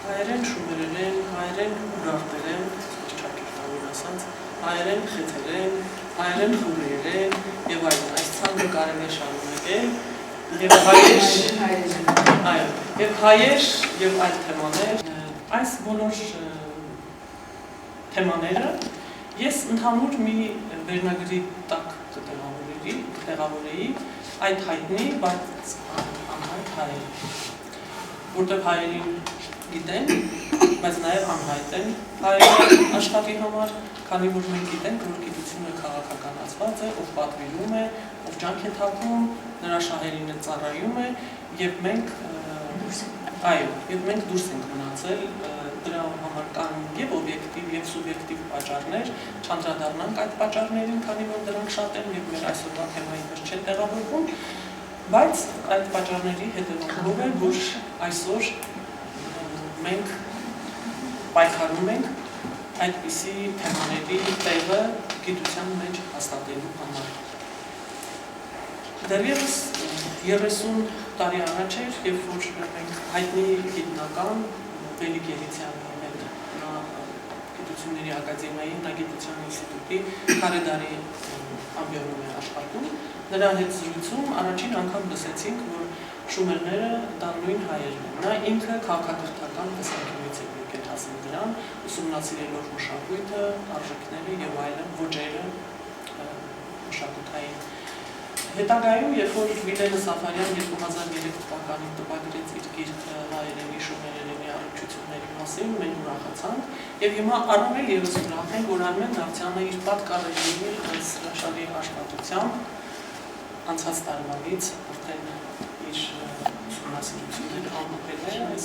հայերեն շումերերեն, հայերեն ուրարտերեն, չակերտավոր ասած, հայերեն խեթերեն, հայերեն խուրերեն եւ այլն, այս ցանկը կարելի է շարունակել եւ հայեր եւ այլ թեմաներ, այս բոլոր թեմաները ես ընդհանուր մի վերնագրի տակ կտեղավորեի այդ հայտնի, բայց անհայտ հայերի, որտեղ հայերին գիտեն, բայց նաև անհայտ են հայերի աշխատի համար, քանի որ մենք գիտենք, որ գիտությունը քաղաքականացված է, ով պատվիրում է, ով ջանք է թափում, նրա շահերին է ծառայում է, եւ մենք դուրս ենք մնացել դրա համար կան եւ օբյեկտիվ եւ սուբյեկտիվ պատճառներ, չանդրադառնանք այդ պատճառներին, քանի որ դրանք շատ են եւ մեր այսօրվա թեմայի մեջ չեն տեղավորվում, բայց այդ պատճառների հետևանքով է, որ այսօր մենք պայքարում ենք այդպիսի թեմաների տեղը գիտության մեջ հաստատելու համար։ Դեռևս 30 տարի առաջ էր, երբ որ մենք հայտնի գիտնական Բելի Գերիցյանի հետ գիտությունների ակադեմիայի գիտության ինստիտուտի քարեդարի ամբիոնում է աշխատում, նրա հետ զրույցում առաջին անգամ լսեցինք, որ շումերները դա նույն հայերն են։ Նա ինքը քաղաքակրթական տեսանկյունից է եկել հասել դրան, ուսումնասիրելով մշակույթը, արժեքները եւ այլն ոճերը մշակութային։ Հետագայում, երբ որ Վիլենը Սաֆարյան 2003 թվականին տպագրեց իր գիրքը հայերենի շումերերենի առողջությունների մասին, մենք ուրախացանք եւ հիմա առավել եւս ուրախ ենք, որ Արմեն Դավթյանը իր պատկառների այս հրաշալի աշխատությամբ անցած տարվանից արդեն իր ուսումնասիրությունները ամփոփել է այս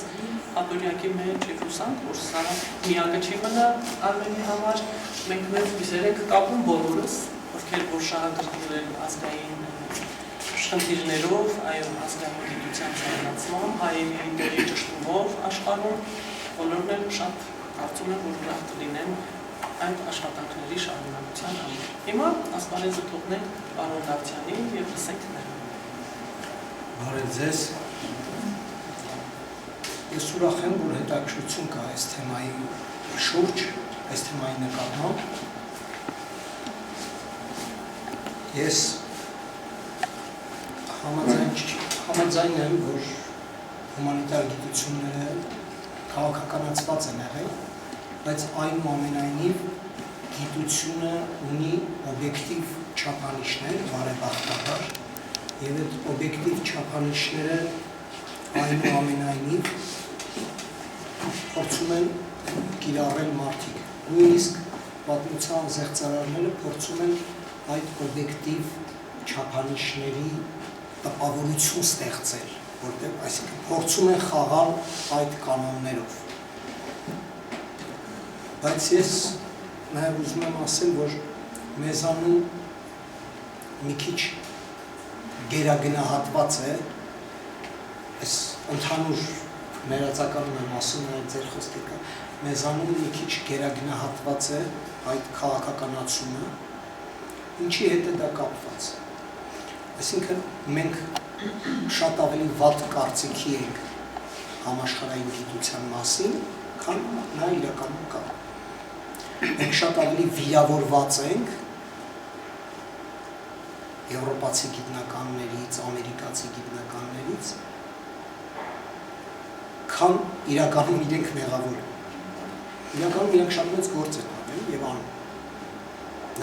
հատորյակի մեջ եւ հուսանք, որ սա միակը չի մնա Արմենի համար, մենք մեծ հույսեր ենք կապում բոլորս, ովքեր որ շահագրգիռ են ազգային խնդիրներով, այո, ազգային գիտության զարգացման, հայերի դերի ճշտումով աշխարհում, բոլորն էլ շատ կարծում եմ, որ ուրախ կլինեն այդ աշխատանքների շարունակության համար։ Հիմա ասպարեզը թողնենք պարոն Դավթյանին եւ լսենք նրան։ Բարև ձեզ։ Ես ուրախ եմ, որ հետաքրքրություն կա այս թեմայի շուրջ, այս թեմայի նկատմամբ։ Ես համաձայն եմ, որ հումանիտար գիտությունները քաղաքականացված են եղել, բայց այնուամենայնիվ գիտությունը ունի օբյեկտիվ չափանիշներ, բարեբախտաբար, եւ այդ օբյեկտիվ չափանիշները այնուամենայնիվ փորձում են կիրառել մարդիկ։ Նույնիսկ պատմության զեղծարարները փորձում են այդ օբյեկտիվ չափանիշների տպավորություն ստեղծել, որտեղ այսինքն փորձում են խաղալ այդ կանոններով։ Բայց ես նաև ուզում եմ ասել, որ մեզանում մի քիչ գերագնահատված է, այս ընդհանուր մերածականում եմ ասում, ձեր խոսքը կա, մեզանում մի քիչ գերագնահատված է այդ քաղաքականացումը, ինչի հետ է դա կապված։ Այսինքն մենք շատ ավելի վատ կարծիքի ենք համաշխարհային գիտության մասին, քան նա իրականում կա։ Մենք շատ ավելի վիրավորված ենք եվրոպացի գիտնականներից, ամերիկացի գիտնականներից, քան իրականում իրենք մեղավոր են։ Իրականում իրենք շատ մեծ գործ են անել եւ անում,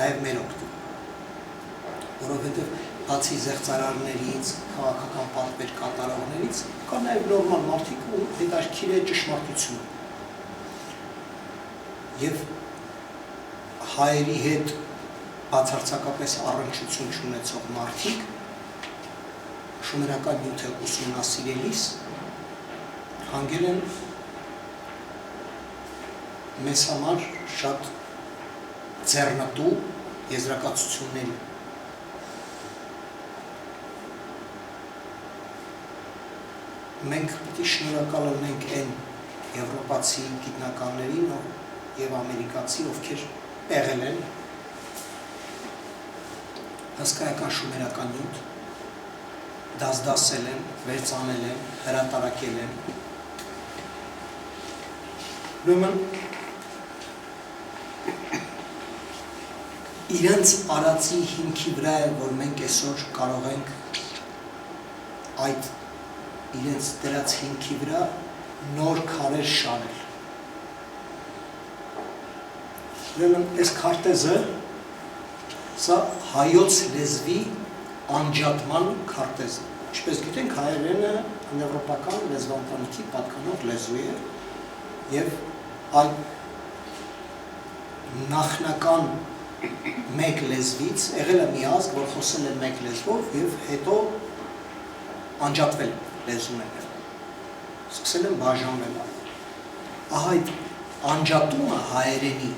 նաեւ մեր օգտին, որովհետեւ բացի զեղծարարներից, քաղաքական պատվեր կատարողներից, կա նաեւ նորմալ մարդիկ, ու հետաքրքիր է ճշմարտությունը։ Եվ հայերի հետ բացարձակապես առնչություն չունեցող մարդիկ շումերական նյութը ուսումնասիրելիս հանգել են մեզ համար շատ ձեռնտու եզրակացությունների։ Մենք պիտի շնորհակալ լինենք այն եվրոպացի գիտնականներին եւ ամերիկացի, ովքեր եղել են հսկայական շումերական նյութ, դասել են, վերցանել են, հրատարակել են Ուրեմն իրենց արածի հիմքի վրա է, որ մենք այսօր կարող ենք այդ իրենց դրած հիմքի վրա նոր քարեր շարել։ Ուրեմն այս քարտեզը սա հայոց լեզվի անջատման քարտեզը։ Ինչպես գիտենք, հայերենը եվրոպական լեզվաընտանիքի պատկանող լեզու է եւ այդ նախնական մեկ լեզվից եղել է մի ազգ, որ խոսել է մեկ լեզվով եւ հետո անջատվել լեզուները, սկսել են բաժանվել։ Ահա այդ անջատումը հայերենի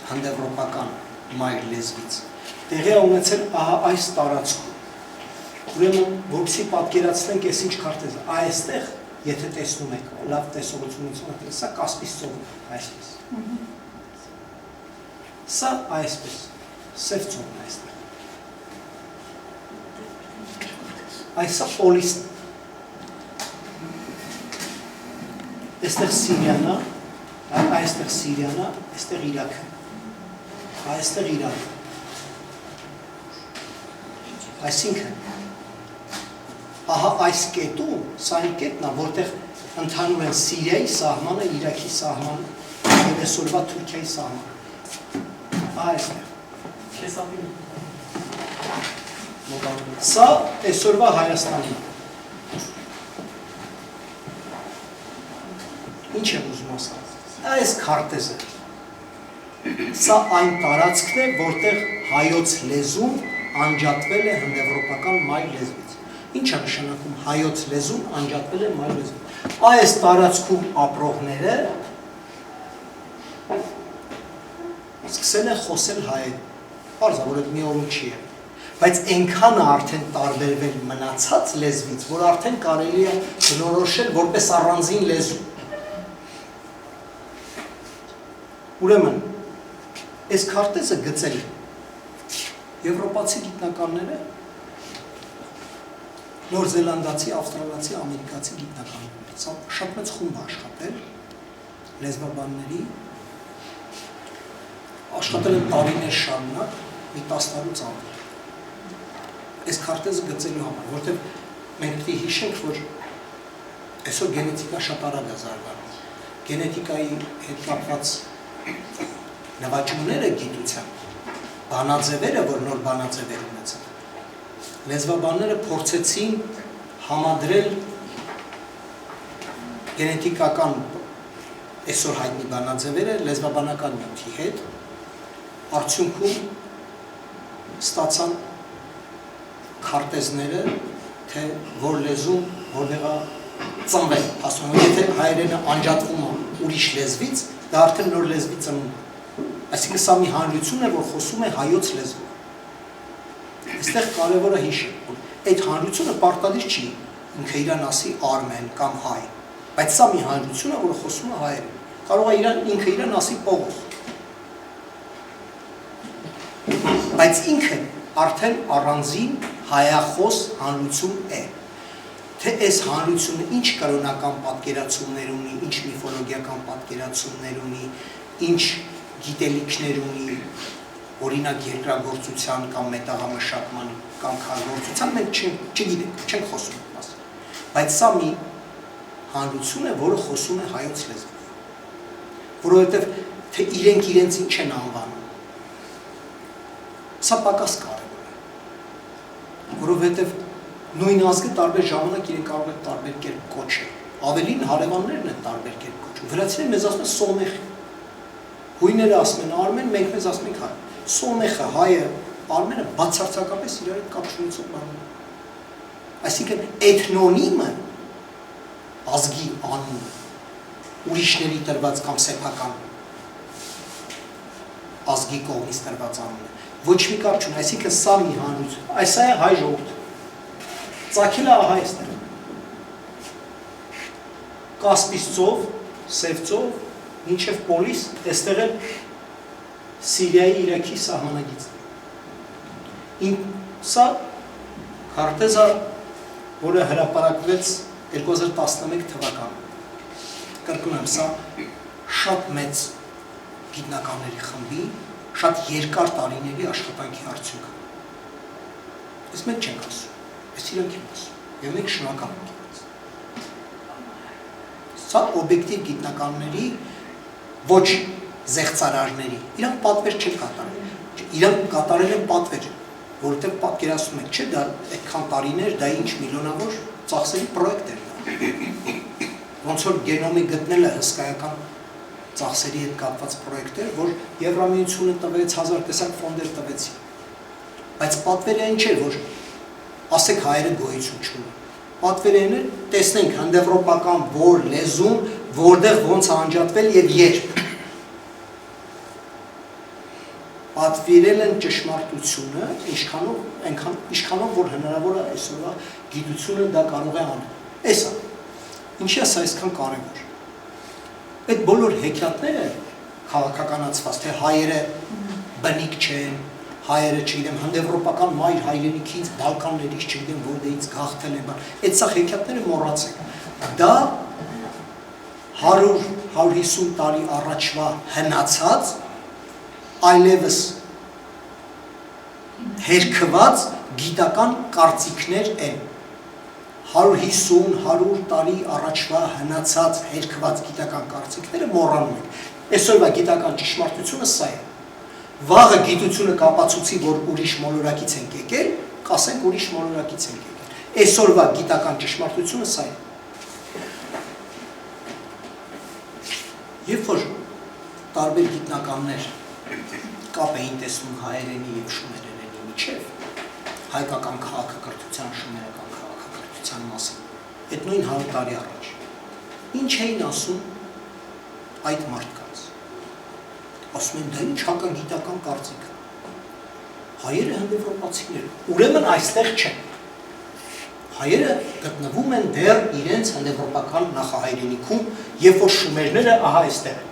հնդեվրոպական մայր լեզվից տեղի է ունեցել ահա այս տարածքում։ Ուրեմն, որպեսզի պատկերացնենք այս ինչ քարտեզը, այստեղ, եթե տեսնում եք, լավ տեսողությունից ունեցել, սա Կասպից ծովն է, այսպես։ Սա այսպես, սև ծովն է այստեղ։ Այսա Պոլիսն է։ Այստեղ Սիրիան է, այստեղ Սիրիան է, այստեղ Իրաքը։ Այստեղ Իրաքը։ Այսինքն, ահա այս կետում, սա այն կետն է, որտեղ ընդհանում են Սիրիայի սահմանը, Իրաքի սահմանը, եւ այսօրվա Թուրքիայի սահմանը։ Այստեղ։ Սա այսօրվա Հայաստանն է։ Ինչ եմ ուզում ասել։ Այս քարտեզը։ Սա այն տարածքն է, որտեղ հայոց լեզուն անջատվել է հնդեվրոպական մայր լեզվից։ Ինչ է նշանակում հայոց լեզուն անջատվել է մայր լեզվից։ Այս տարածքում ապրողները սկսել են խոսել հայերեն։ Պարզ է, որ այդ մի օրում չի եղել։ Բայց այնքանը արդեն տարբերվել մնացած լեզվից, որ արդեն կարելի է բնորոշել որպես առանձին լեզու։ Ուրեմն, այս քարտեզը գծել են եվրոպացի գիտնականները, Նոր Զելանդացի, ավստրալացի, ամերիկացի գիտնականները։ Սա շատ մեծ խումբ է աշխատել, լեզվաբանների, աշխատել են տարիներ շարունակ, մի 10 տարուց ավել։ Այս քարտեզը գծելու համար, որտեղ մենք պետք է հիշենք, որ այսօր գենետիկա շատ արագ է զարգանում։ Գենետիկայի հետ կապված նվաճումները գիտության, բանաձևերը, որ նոր բանաձևեր ունեցան։ Լեզվաբանները փորձեցին համադրել գենետիկական այսօր հայտնի բանաձևերը լեզվաբանական նյութի հետ, արդյունքում ստացան քարտեզները, թե որ լեզուն որտեղ ծնվել, ասում եմ, եթե հայերենը անջատվում է ուրիշ լեզվից, դա արդեն նոր լեզվի ծնունդ է։ Այսինքն սա մի հանրություն է, որ խոսում է հայոց լեզվով։ Այստեղ կարևորը հիշել, որ այդ հանրությունը պարտադիր չի ինքը իրան ասի արմեն կամ հայ, բայց սա մի հանրություն է, որ խոսում է հայերեն։ Կարող է ինքը իրան ասի Պողոս։ Բայց ինքը արդեն առանձին հայախոս հանրություն է։ Թե այս հանրությունը ինչ կրոնական պատկերացումներ ունի, ինչ միֆոլոգիական պատկերացումներ ունի, ինչ գիտելիքներ ունի, օրինակ երկրագործության կամ մետաղամշակման կամ քարգործության, մենք չգիտենք, չենք խոսում ասել։ Բայց սա մի հանրություն է, որը խոսում է հայոց լեզվով։ Որովհետև թե իրենք իրենց ինչ են անվանում։ Սա պակաս կարևոր է։ Որովհետև նույն ազգը տարբեր ժամանակ իրենք կարող են տարբեր կերպ կոչել։ Ավելին հարևաններն են տարբեր կերպ կոչում։ Վրացիները մեզ ասում են Սոմեխ։ Հույները ասում են Արմեն, մենք մեզ ասում ենք հայ։ Սոմեխը, հայը, Արմենը բացարձակապես իրար հետ կապ չունեցող բան է։ Այսինքն էթնոնիմը ազգի անունը, ուրիշների տրված կամ սեփական ազգի կողմից տրված անունը, ոչ մի կապ չունի, այսինքն սա մի հանրություն, այսա է հայ ժողովուրդը։ Ծագել է ահա այստեղ։ Կասպից ծով, Սև ծով, մինչև Պոլիս, այստեղ է Սիրիայի Իրաքի սահմանագիծն։ Սա քարտեզը, որը հրապարակվեց 2011 թվականին։ Կրկնում եմ, սա շատ մեծ գիտնականների խմբի, շատ երկար տարիների աշխատանքի արդյունքը։ Ես մենք չենք ասում, ես իրանք եմ ասում, և մենք շնորհակալ ենք իրենց։ Սա օբյեկտիվ գիտնականների, ոչ զեղծարարների, իրանք պատվեր չեն կատարել, իրանք կատարել են պատվեր, որովհետև պատկերացնում եք, չէ, դա այդքան տարիներ, դա ինչ միլիոնավոր ծախսերի պրոյեկտ էր դա։ Ոնց որ գենոմի գտնելը հսկայական ծախսերի հետ կապված պրոյեկտ էր, որ Եվրամիությունը տվեց, 1000 տեսակ ֆոնդեր տվեցի։ Բայց պատվերը այն չէր, որ ասեք հայերը գոյություն չունի։ Պատվերը այն էր, տեսնենք հնդեվրոպական որ լեզուն, որտեղ ոնց անջատվել եւ երբ։ Պատվիրել են ճշմարտությունը, ինչքանով որ հնարավոր է այսօրվա գիտությունը դա կարող է անել։ Էսա։ Ինչի է սա այսքան կարևոր։ Այդ բոլոր հեքիաթները քաղաքականացված, թե հայերը բնիկ չեն, հայերը չգիտեմ, հնդեվրոպական մայր հայրենիքից, Բալկաններից չգիտեմ, որտեղից գաղթել են, այդ սա հեքիաթները մոռացեք։ Դա 100-150 տարի առաջվա հնացած, այլևս հերքված գիտական կարծիքներ են։ 150-100 տարի առաջվա հնացած հերքված գիտական կարծիքները մոռանում ենք։ Այսօրվա գիտական ճշմարտությունը սա է։ Վաղը գիտությունը կապացուցի, որ ուրիշ մոլորակից ենք եկել, կասենք ուրիշ մոլորակից ենք եկել։ Այսօրվա գիտական ճշմարտությունը սա է։ Երբ որ տարբեր գիտնականներ կապ էին տեսնում հայերենի և շումերենի միջև, հայկական քաղաքակրթության, շումերական քաղաքակրթության մասին, այդ նույն 100 տարի առաջ, ինչ էին ասում այդ մարդկանց։ Ասում են, դա ինչ հակագիտական կարծիք է։ Հայերը հնդեվրոպացիներ, ուրեմն այստեղ չեն։ Հայերը գտնվում են դեռ իրենց հնդեվրոպական նախահայրենիքում, երբ որ շումերները ահա այստեղ են։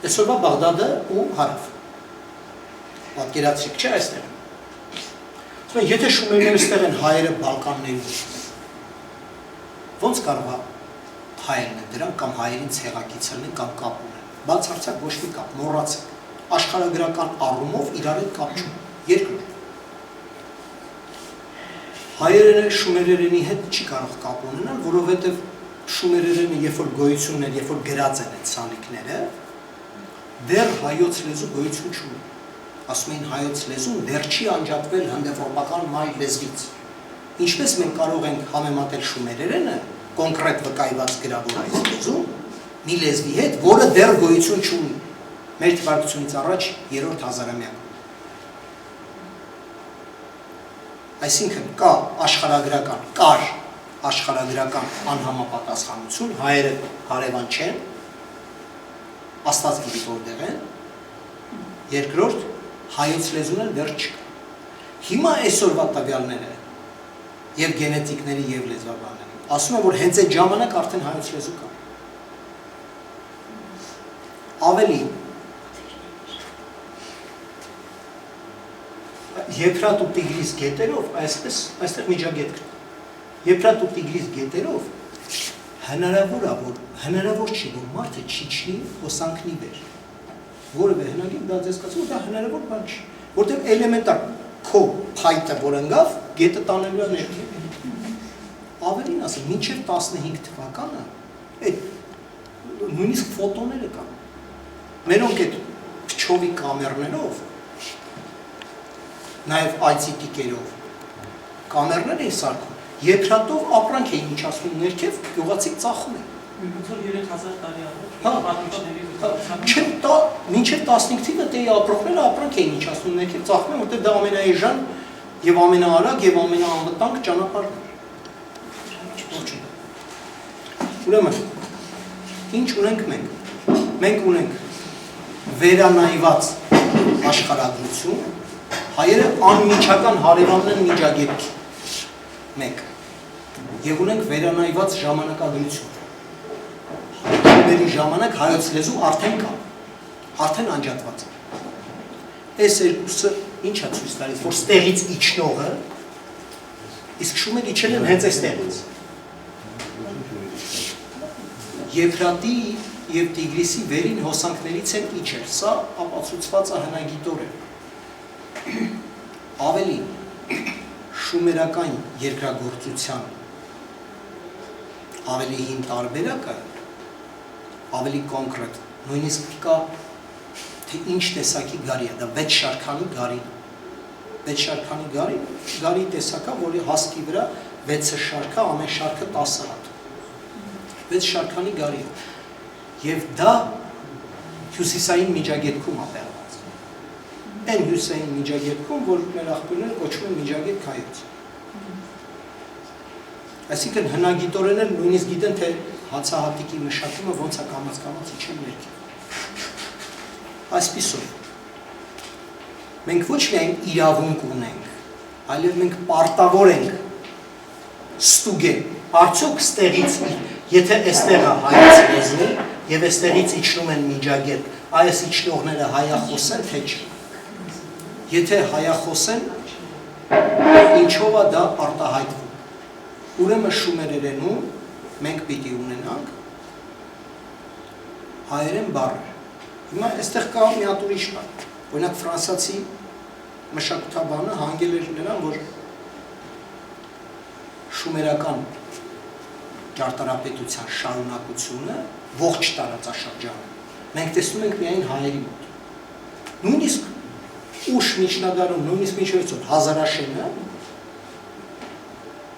Այսօրվա Բաղդադը ու հարավ։ Պատկերացրիք չէ այստեղ են։ Ասում են, եթե շումերները այստեղ են, հայերը Բալկաններում, ոնց կարող է հայերն են դրանք կամ հայերին ցեղակից լինեն կամ կապ ունեն։ Բացարձակ ոչ մի կապ, մոռացեք, աշխարհագրական առումով իրար հետ կապ չունի։ Երկրորդ, հայերենը շումերերենի հետ չի կարող կապ ունենալ, որովհետև շումերերենը երբ որ գոյություն ուներ, երբ որ գրած են այդ սալիկները, դեռ հայոց լեզու գոյություն չունի։ Ասում էին հայոց լեզուն դեռ չի անջատվել հնդեվրոպական մայր լեզվից։ Ինչպես մենք կարող ենք համեմատել շումերերենը, կոնկրետ վկայված գրավոր այս լեզուն, մի լեզվի հետ, որը դեռ գոյություն չունի, մեր թվարկությունից առաջ 3-րդ հազարամյակում։ Այսինքն կա աշխարհագրական անհամապատասխանություն, հայերը հարևան չեն, Աստված գիտի որտեղ են, երկրորդ հայոց լեզուն էլ դեռ չկա։ Հիմա այսօրվա տվյալները եւ գենետիկների եւ լեզվաբանների ասում են, որ հենց այդ ժամանակ արդեն հայոց լեզու կա։ Ավելի Եփրատ ու Տիգրիս գետերով, այստեղ միջագետ կա։ Եփրատ ու Տիգրիս գետերով հնարավոր չի, որ մարդը չիջնի հոսանքնի վեր։ Որևէ հնագիր դա ձեզ կասում, դա հնարավոր բան չի, որտեղ էլեմենտար քո փայտը որ ընկավ, գետը տանելու է ներքև։ Ավելին ասեմ, մինչև 15 թվականը այդ նույնիսկ ֆոտոները կան։ Մերոնք այդ փչովի կամերներով, նաև այծի տիկերով կամերներ էին սարքում, Եփրատով ապրանք էին իջացնում ներքև, գյուղացիք ծախում են։ Ոնց որ 3000 տարի առաջ պատմիչների մինչև 15 թիվը դե ապրանքները ապրանք էին իջացնում ներքև, ծախում են, որտեղ դա ամենաէժան եւ ամենաարագ եւ ամենաանվտանգ ճանապարհն էր։ Ուրեմն, ինչ ունենք մենք։ Մենք ունենք վերանայված աշխարհագրություն, հայերը անմիջական հարևանն են միջագետքի։ Մեկ։ Եվ ունենք վերանայված ժամանակագրություն։ Մեր ժամանակ հայոց լեզու արդեն կա, արդեն անջատված է։ Այս երկուսը ինչ է ցույց տալիս, որ ստեղից իջնողը, իսկ շումերը իջել են հենց այստեղից։ եւ Տիգրիսի վերին հոսանքներից են իջել։ Սա ապացուցված է հնագիտորեն։ Ավելի շումերական երկրագործության ավելի հին տարբերակը, ավելի կոնկրետ, նույնիսկ կա թե ինչ տեսակի գարի է, դա 6 շարքանի գարին։ 6 շարքանի գարի տեսակա, որի հասկի վրա 6 շարքա, ամեն շարքը 10 հատ։ 6 շարքանի գարի է։ Եվ դա հյուսիսային միջագետքում է տեղված։ Այն հյուսիսային միջագետքում, որ մեր աղբյուրները կոչվում են միջագետ քայոց։ Այսինքն հնագիտորեն էլ նույնիսկ գիտեն, թե հացահատիկի մշակումը ոնց է կամաց իջել ներքև։ Այսպիսով, մենք ոչ միայն իրավունք ունենք, այլև մենք պարտավոր ենք ստուգել, արդյոք ստեղից, եթե այստեղ է հայոց լեզու եւ այստեղից իջնում են միջագետ, այս իջնողները հայախոս են, թե չէ։ Եթե հայախոս են, ինչով է դա արտահայտվում։ Ուրեմն շումերերենում մենք պիտի ունենանք հայերեն բառեր։ Հիմա այստեղ կա մի հատ ուրիշ բան։ Օրինակ ֆրանսիացի մշակութաբանը հանգել էր նրան, որ շումերական ճարտարապետության շարունակությունը ողջ տարածաշրջանում մենք տեսնում ենք միայն հայերի մոտ։ Նույնիսկ ուշ միջնադարում, նույնիսկ մինչև հազարաշենը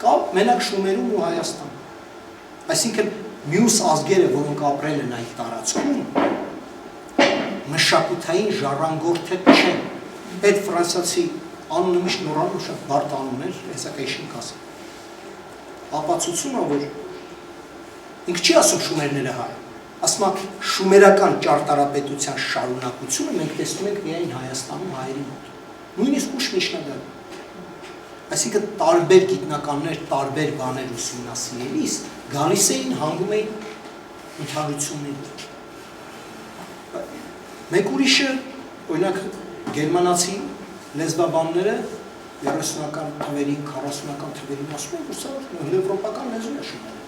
կա մենակ Շումերում ու Հայաստանում։ Այսինքն մյուս ազգերը, որոնք ապրել են այդ տարածքում, մշակութային ժառանգորդը չեն։ Այդ ֆրանսիացի անունը միշտ նորանում շատ բարդ անուն էր, հեսա կայշին կասեմ։ Ապացուցում է, որ ինք չի ասում շումերները հայ, ասում է շումերական ճարտարապետության շարունակությունը մենք տեսնում ենք միայն Հայաստանում հայերի մոտ։ Նույնիսկ ուշ միջնադարում։ Այսինքն տարբեր գիտնականներ, տարբեր բաներ ուսումնասիրելիս գալիս էին հանգում էին ընդհանրությունների։ Մեկ ուրիշը, օրինակ գերմանացի լեզվաբանները 30-ական թվերին, 40-ական թվերին ասում են, որ սա հնդեվրոպական լեզու է շումերը։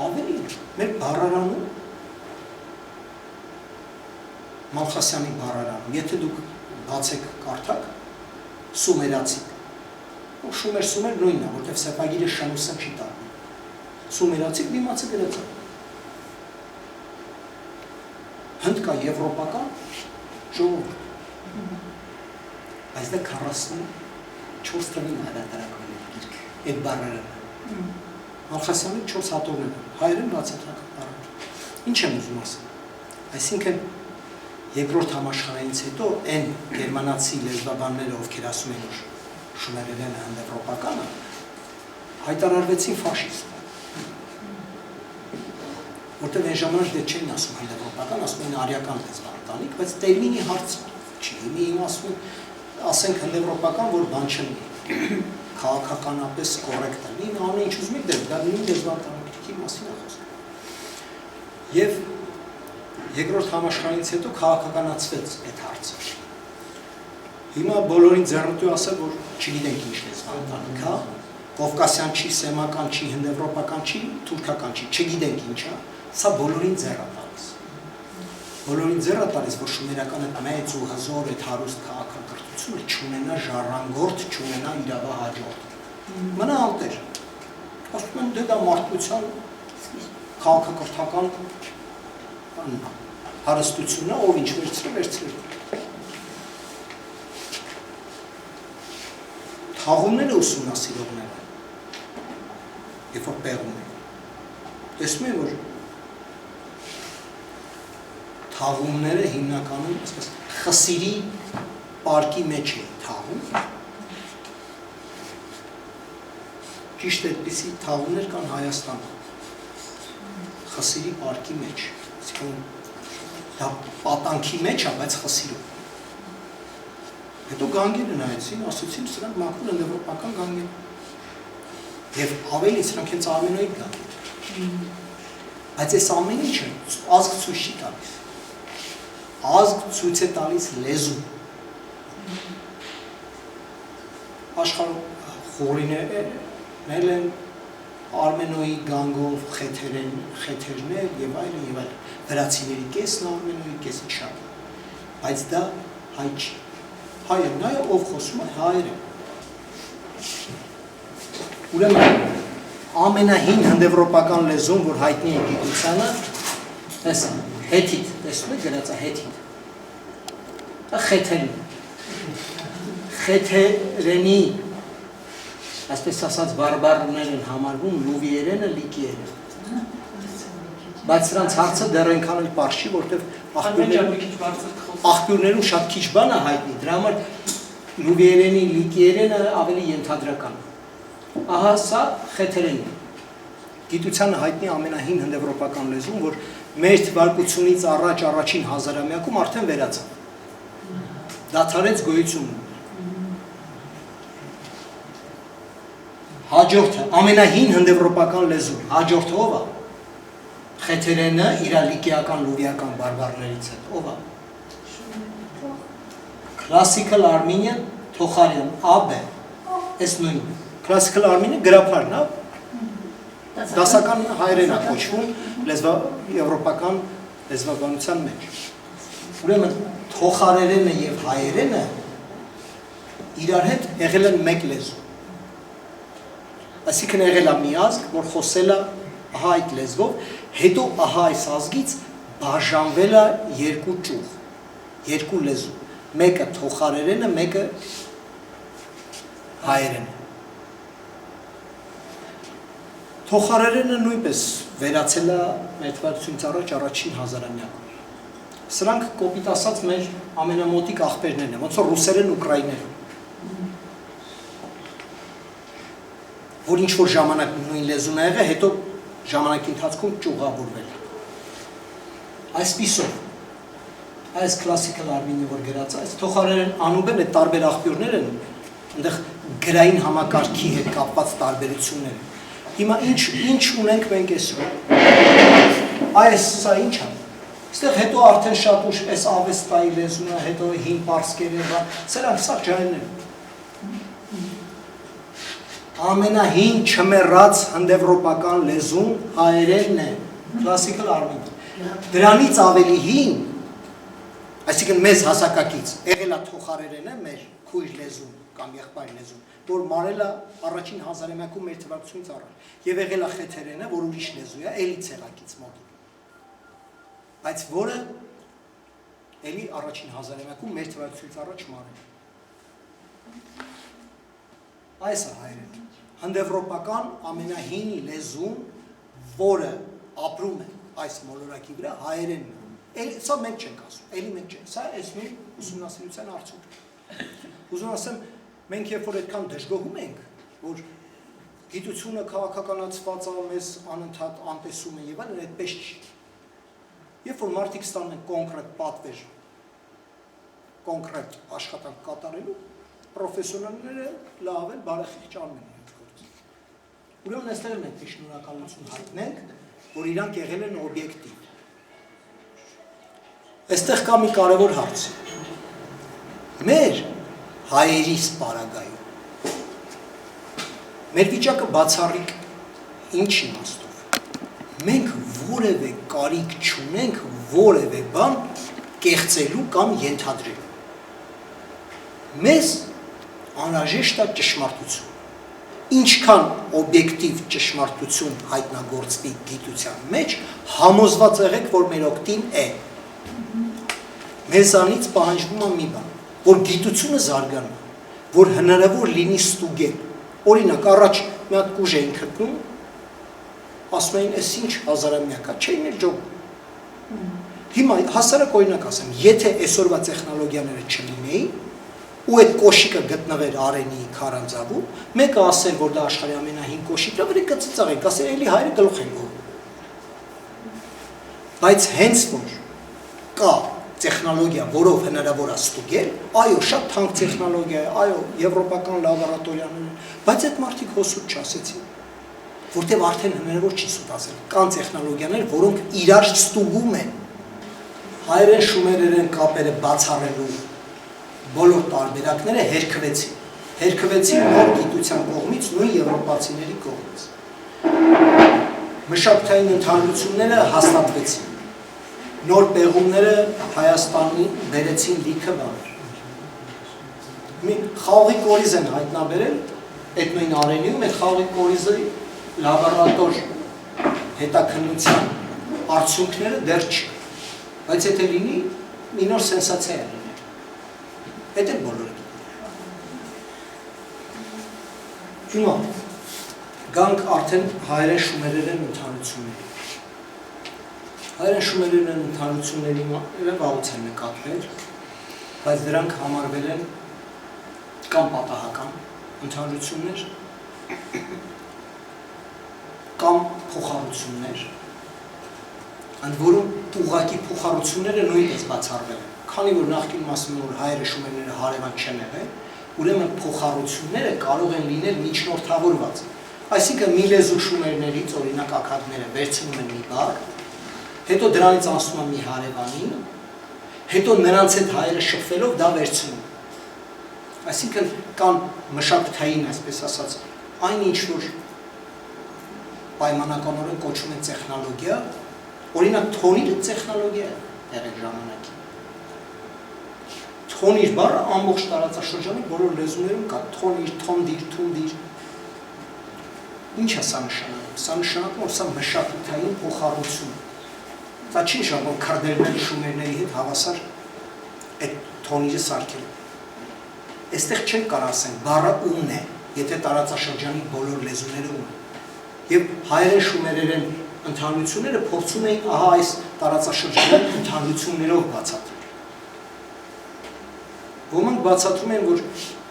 Ավելի մեր բառարանում Մալխասյանի բառարանում, եթե դուք բացեք կարդաք, սումերացի։ Շումեր նույնն է, որտեղ սեպագիրը շանուսը չի տարվում։ Սումերացի դիմացը գրած է։ Հնդ կա եվրոպական ժողովուրդ։ Բայց դա 44 թվին հրատարակվել է գիրք, այդ բառարանը։ Մալխասյանի 4 հատորներ են, հայերեն բացատրական բառեր։ Ինչ եմ ուզում ասել։ Այսինքն երկրորդ համաշխարհայինից հետո այն գերմանացի լեզվաբանները, ովքեր ասում են, որ շումերերենը հնդեվրոպականը, հայտարարվեցին ֆաշիստ։ Որտեղ այն ժամանակ դե չէին ասում հնդեվրոպական, ասում են արիական լեզվաընտանիք, բայց տերմինի հարց չի։ Հիմա ասում են, ասենք հնդեվրոպական, որ բան չլինի, քաղաքականապես կոռեկտ է։ Ինքը ամեն ինչ ուզում եք դեր, դա նույն լեզվաընտանիքի մասին է խոսքը։ Եվ երկրորդ համաշխարհայինից հետո քաղաքականացվեց այդ հարցը։ Հիմա բոլորին ձեռնտու ասել, որ չգիտենք ինչ լեզվաընտանիք է, կովկասյան չի, սեմական չի, հնդեվրոպական չի, թուրքական չի, չգիտենք ինչ է, սա բոլորին ձեռ է տալիս։ Բոլորին ձեռ է տալիս, որ շումերական այդ մեծ ու հզոր այդ հարուստ քաղաքակրթությունը չունենա ժառանգորդ, չունենա իրավահաջորդ։ Մնա անտեր։ Ասում են դե դա մարդկության քաղաքակրթական հարստությունը, ով ինչ վերցրել։ Թաղումները ուսումնասիրողները, երբ որ պեղում են, տեսնում են, որ թաղումները հիմնականում խսիրի պարկի մեջ են թաղում, ճիշտ այդպիսի թաղումներ կան Հայաստանում, խսիրի պարկի մեջ, դա պատանքի մեջ է, բայց խսիրում։ Հետո գանգերը նայեցին, ասեցին, սրանք մաքուր հնդեվրոպական գանգեր։ Եվ ավելի սրանք հենց արմենոիդ գանգեր։ Բայց այս ամեն ինչը ազգ ցույց չի տալիս։ Ազգ ցույց է տալիս լեզու։ Աշխարհում խորիներն են Արմենոյի գանգով խեթերներ եւ այլն եւ այլն։ Վրացիների կեսն Արմենոյի կեսը շատ։ Բայց դա հայ չի։ Հայը նա է, ով խոսում է հայերեն։ Ուրեմն ամենահին հնդեվրոպական լեզուն, որ հայտնի է գիտությանը, տեսա, հեթիտ, տեսնում եք գրած է հեթիտ։ Խեթերին։ Խեթերենի, այսպես ասած բարբարներ են համարվում լուվիերենը, լիկիերենը։ Բայց սրանց հարցը դեռ այնքան էլ պարզ չի, որտեղ աղբյուրներում շատ քիչ բան է հայտնի, դրա համար լուվիերենի, լիկիերենը ավելի ենթադրական է։ Ահա սա խեթերենի։ Գիտությանը հայտնի ամենահին հնդեվրոպական լեզուն, որ մեր թվարկությունից առաջ առաջին հազարամյակում արդեն վերացավ։ Դադարեց գոյությունը։ Հաջորդը, ամենահին հնդեվրոպական լեզուն, հաջորդը ով է։ Խեթերենը իր լիկիական լուվիական բարբարներից է, ով է։ Classical Armenian Թոխարյան, AB, այս նույնը։ Classical Armenian գրաբարն է, դասական հայերեն է կոչվում եվրոպական լեզվաբանության մեջ։ Ուրեմն թոխարերենը եւ հայերենը իրար հետ եղել են մեկ լեզու։ Այսինքն եղել է մի ազգ, որ խոսել է ահա այդ լեզվով, հետո ահա այս ազգից բաժանվել է երկու ճյուղ, երկու լեզու, մեկը թոխարերենը, մեկը հայերենը։ Թոխարերենը նույնպես վերացել է մեր թվարկությունից առաջ առաջին հազարամյակում։ Սրանք կոպիտ ասած մեր ամենամոտիկ աղբերներն են, ոնց որ ռուսերեն, ուկրաիներեն։ Որ ինչ-որ ժամանակ նույն լեզուն է եղել, հետո ժամանակի ընթացքում ճյուղավորվել։ Այսպիսով, այս classical Armenian, որ գրած է, այս թոխարերեն անուբեն այդ տարբեր աղբյուրներ են, այնտեղ գրային համակարգի հետ կապված տարբերություններ են։ Հիմա ինչ ունենք մենք այսօր։ Այս սա ինչ է։ Այստեղ հետո արդեն շատ ուշ այս ավեստայի լեզունը, հետո հին պարսկերենը, սրանք սա ջայրներ են։ Ամենահին չմեռած հնդեվրոպական լեզուն հայերենն է, classical Armenian։ Դրանից ավելի հին, այսինքն մեզ հասակակից, եղել է թոխարերենը մեր քույր լեզուն կամ եղբայր լեզուն, որ մարել է առաջին հազարամյակում մեր թվարկությունից առաջ, եւ եղել է խեթերենը, որ ուրիշ լեզու է, էլի ցեղակից մոտ։ Բայց որը էլի առաջին հազարամյակում մեր թվարկությունից առաջ մարել։ Այս է հայերենը։ Հնդեվրոպական ամենահին լեզուն, որը ապրում է այս մոլորակի վրա, հայերենն է։ Սա մենք չենք ասում, էլի մենք չենք, սա այս նույն ուսումնասիրության արդյունք է։ Ուզում ասեմ, մենք երբ որ այդքան դժգոհում ենք, որ գիտությունը քաղաքականացված է, մեզ անընդհատ անտեսում է եւ այլն, այդպես չի։ Երբ որ մարդիկ ստանում են կոնկրետ պատվեր, կոնկրետ աշխատանք կատարելու, պրոֆեսիոնալները լավ են, բարեխիղճ անում են այդ գործը։ Ուրեմն այստեղ մենք շնորհակալություն հայտնենք, որ իրանք եղել են օբյեկտիվ։ Այստեղ կա մի կարևոր հարց։ Մեր հայերիս պարագայում մեր վիճակը բացառիկ ինչ իմաստով։ Մենք որևէ կարիք չունենք որևէ բան կեղծելու կամ ենթադրելու։ Մեզ անհրաժեշտ է ճշմարտություն։ Ինչքան օբյեկտիվ ճշմարտություն հայտնագործվի գիտության մեջ, համոզված եղեք, որ մեր օգտին է։ Մեզանից պահանջվում է մի բան, որ գիտությունը զարգանում, որ հնարավոր լինի ստուգել։ Օրինակ, առաջ մի հատ կուժ էին գտնում, ասում էին, «Էս ինչ հազարամյակ է», չէին էլ ջոկում։ Հիմա հասարակ օրինակ ասեմ, եթե այսօրվա տեխնոլոգիաները չլինեին, ու այդ կոշիկը գտնվեր Արենի քարանձավում, մեկը ասել, որ դա աշխարհի ամենահին կոշիկն է, վրի կծծաղենք, ասել, էլի հայերը գլուխ են գոռում։ Բայց հենց որ կա տեխնոլոգիա, որով հնարավոր է ստուգել, այո, շատ թանկ տեխնոլոգիա է, այո, եվրոպական լաբորատորիաներ են, բայց այդ մարդիկ հոսուտ չասեցին, որտեղ արդեն հնարավոր չի սուտ ասել, կան տեխնոլոգիաներ, որոնք իրար ստուգում են, հայերեն շումերերեն կապերը բացառելու բոլոր տարբերակները հերքվեցին նոր գիտության կողմից, նույն եվրոպացիների կողմից։ մշակութային ընդհանրությունները հաստատվեցին։ Նոր պեղումները Հայաստանի բերեցին լիքը բաներ։ Մի խաղողի կորիզ են հայտնաբերել այդ նույն Արենիում, այդ խաղողի կորիզի լաբորատոր հետաքննության արդյունքները դեռ չկա։ Բայց եթե լինի, մի նոր սենսացիա է լինի։ Այդ է բոլորը։ Հիմա գանք արդեն հայերեն շումերերեն ընդհանրությունների։ Հայերեն շումերերեն ընդհանրությունների վաղուց են նկատվել, բայց դրանք համարվել են կամ պատահական ընդհանրություններ, կամ փոխառություններ, ընդ որում ուղղակի փոխառությունները նույնպես բացառվել են։ Քանի որ նախկինում ասում են, որ հայերը շումերները հարևան չեն եղել, ուրեմն փոխառությունները կարող են լինել միջնորդավորված։ Այսինքն մի լեզու շումերներից, օրինակ աքադները վերցնում են մի բառ, հետո դրանից անցնում են մի հարևանին, հետո նրանց հետ հայերը շփվելով դա վերցնում։ Այսինքն կան մշակութային, այսպես ասած, այն ինչ որ պայմանականորեն կոչվում են տեխնոլոգիա, օրինակ թոնիրը տեխնոլոգիա է եղել ժամանակին։ Թոնիր բառը ամբողջ տարածաշրջանի բոլոր լեզուներում կա, թոնիր, թոնդիր, թունդիր։ Ինչ է սա նշանակում։ Սա նշանակում, որ սա մշակութային փոխառություն է։ Սա չի նշանակում քրդերների շումերների հետ հավասար այդ թոնիրը սարքել։ Այստեղ չեն կարող ասեն բառը ումն է, եթե տարածաշրջանի բոլոր լեզուները ում են։ Եվ հայերեն շումերերեն ընդհանրությունները փորձում էին ահա այս տարածաշրջանի ընդհանրություններով բացատրել։ Ոմանք բացատրում են, որ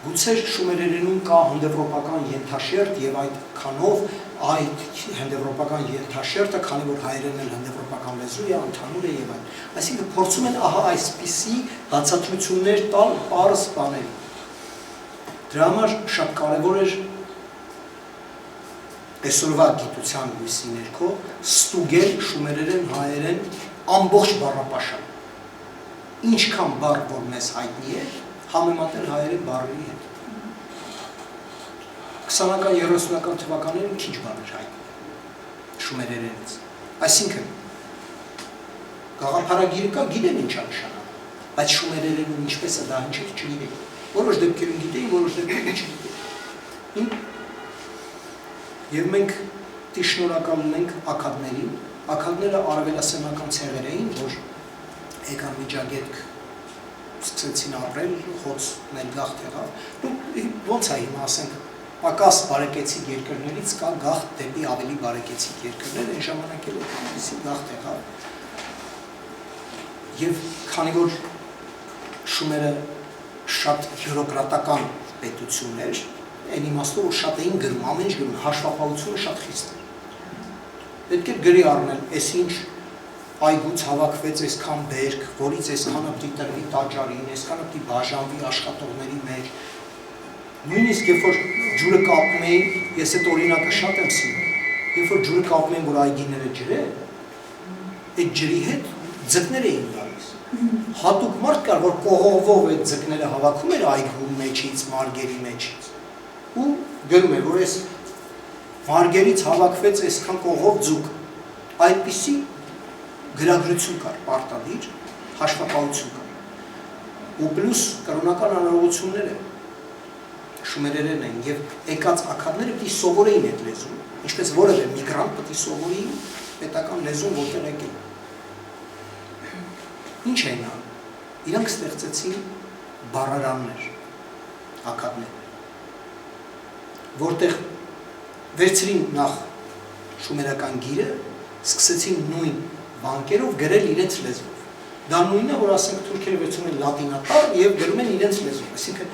գուցե շումերերենում կա հնդեվրոպական ենթաշերտ եւ այդ քանով այդ հնդեվրոպական ենթաշերտը, քանի որ հայերենն էլ հնդեվրոպական լեզու է, ընդհանուր է եւ այլն։ Այսինքն փորձում են ահա այսպիսի բացատրություններ տալ պարզ բաների։ Դրա համար շատ կարևոր էր այսօրվա գիտության լույսի ներքո ստուգել շումերերեն հայերեն ամբողջ բառապաշարը։ Ինչքան բառ որ մեզ հայտնի է, համեմատել հայերեն բառերի հետ։ 20-ական 30-ական թվականներին քիչ բառեր հայտնի շումերերենից։ Այսինքն գաղափարագիրը կա, գիտեն ինչ է նշանակում, բայց շումերերենում ինչպես է դա հնչել չգիտեն։ Որոշ դեպքերում գիտեին, որոշ դեպքերում չգիտեին։ Եվ մենք շնորհակալ ունենք աքադներին։ Աքադները արևելասենական ցեղեր էին, որ եկան Միջագետք սկսեցին ապրել, խոցնել գաղթ եղավ։ Ոնց է հիմա ասենք, պակաս բարեկեցիկ երկրներից կա գաղթ դեպի ավելի բարեկեցիկ երկրներ, այն ժամանակ էլ այդպիսի գաղթ եղավ։ Եվ քանի որ շումերը շատ բյուրոկրատական պետություն էր, այն իմաստով որ շատ էին գրում, ամեն ինչ գրում, հաշվապահությունը շատ խիստ էր։ Պետք է գրի առնել, այս ինչ այգուց հավաքվեց այսքան բերք, որից այսքանը պիտի տրվի տաճարին, այսքանը պիտի բաժանվի աշխատողների մեջ։ Նույնիսկ երբ որ ջուրը կապում էին, ես այդ օրինակը շատ եմ սիրում, երբ որ ջուրը կապում էին, որ այգիները ջրե, այդ ջրի հետ ձկներ էին գալիս։ Հատուկ մարդ կար, որ կողովով այդ ձկները հավաքում էր այգու մեջից, մարգերի մեջից։ Ու գրում էր, որ այս մարգերից հավաքվեց այսքան կողով ձուկ, այդպիսի գրագրություն կար, պարտադիր, հաշվապահություն կար։ Ու պլյուս կրոնական անհրաժեշտությունները շումերերեն էին եւ եկած աքադները պիտի սովորեին այդ լեզուն, ինչպես որևէ միգրանտ պիտի սովորի պետական լեզուն որտեղ եկել։ Ինչ էին անում։ Իրանք ստեղծեցին բառարաններ, աքադներ, որտեղ վերցրին նախ շումերական գիրը, սկսեցին նույն բանկերով գրել իրենց լեզվով։ Դա նույնն է, որ ասենք թուրքերը վերցնում են լատինատար եւ գրում են իրենց լեզվով, այսինքն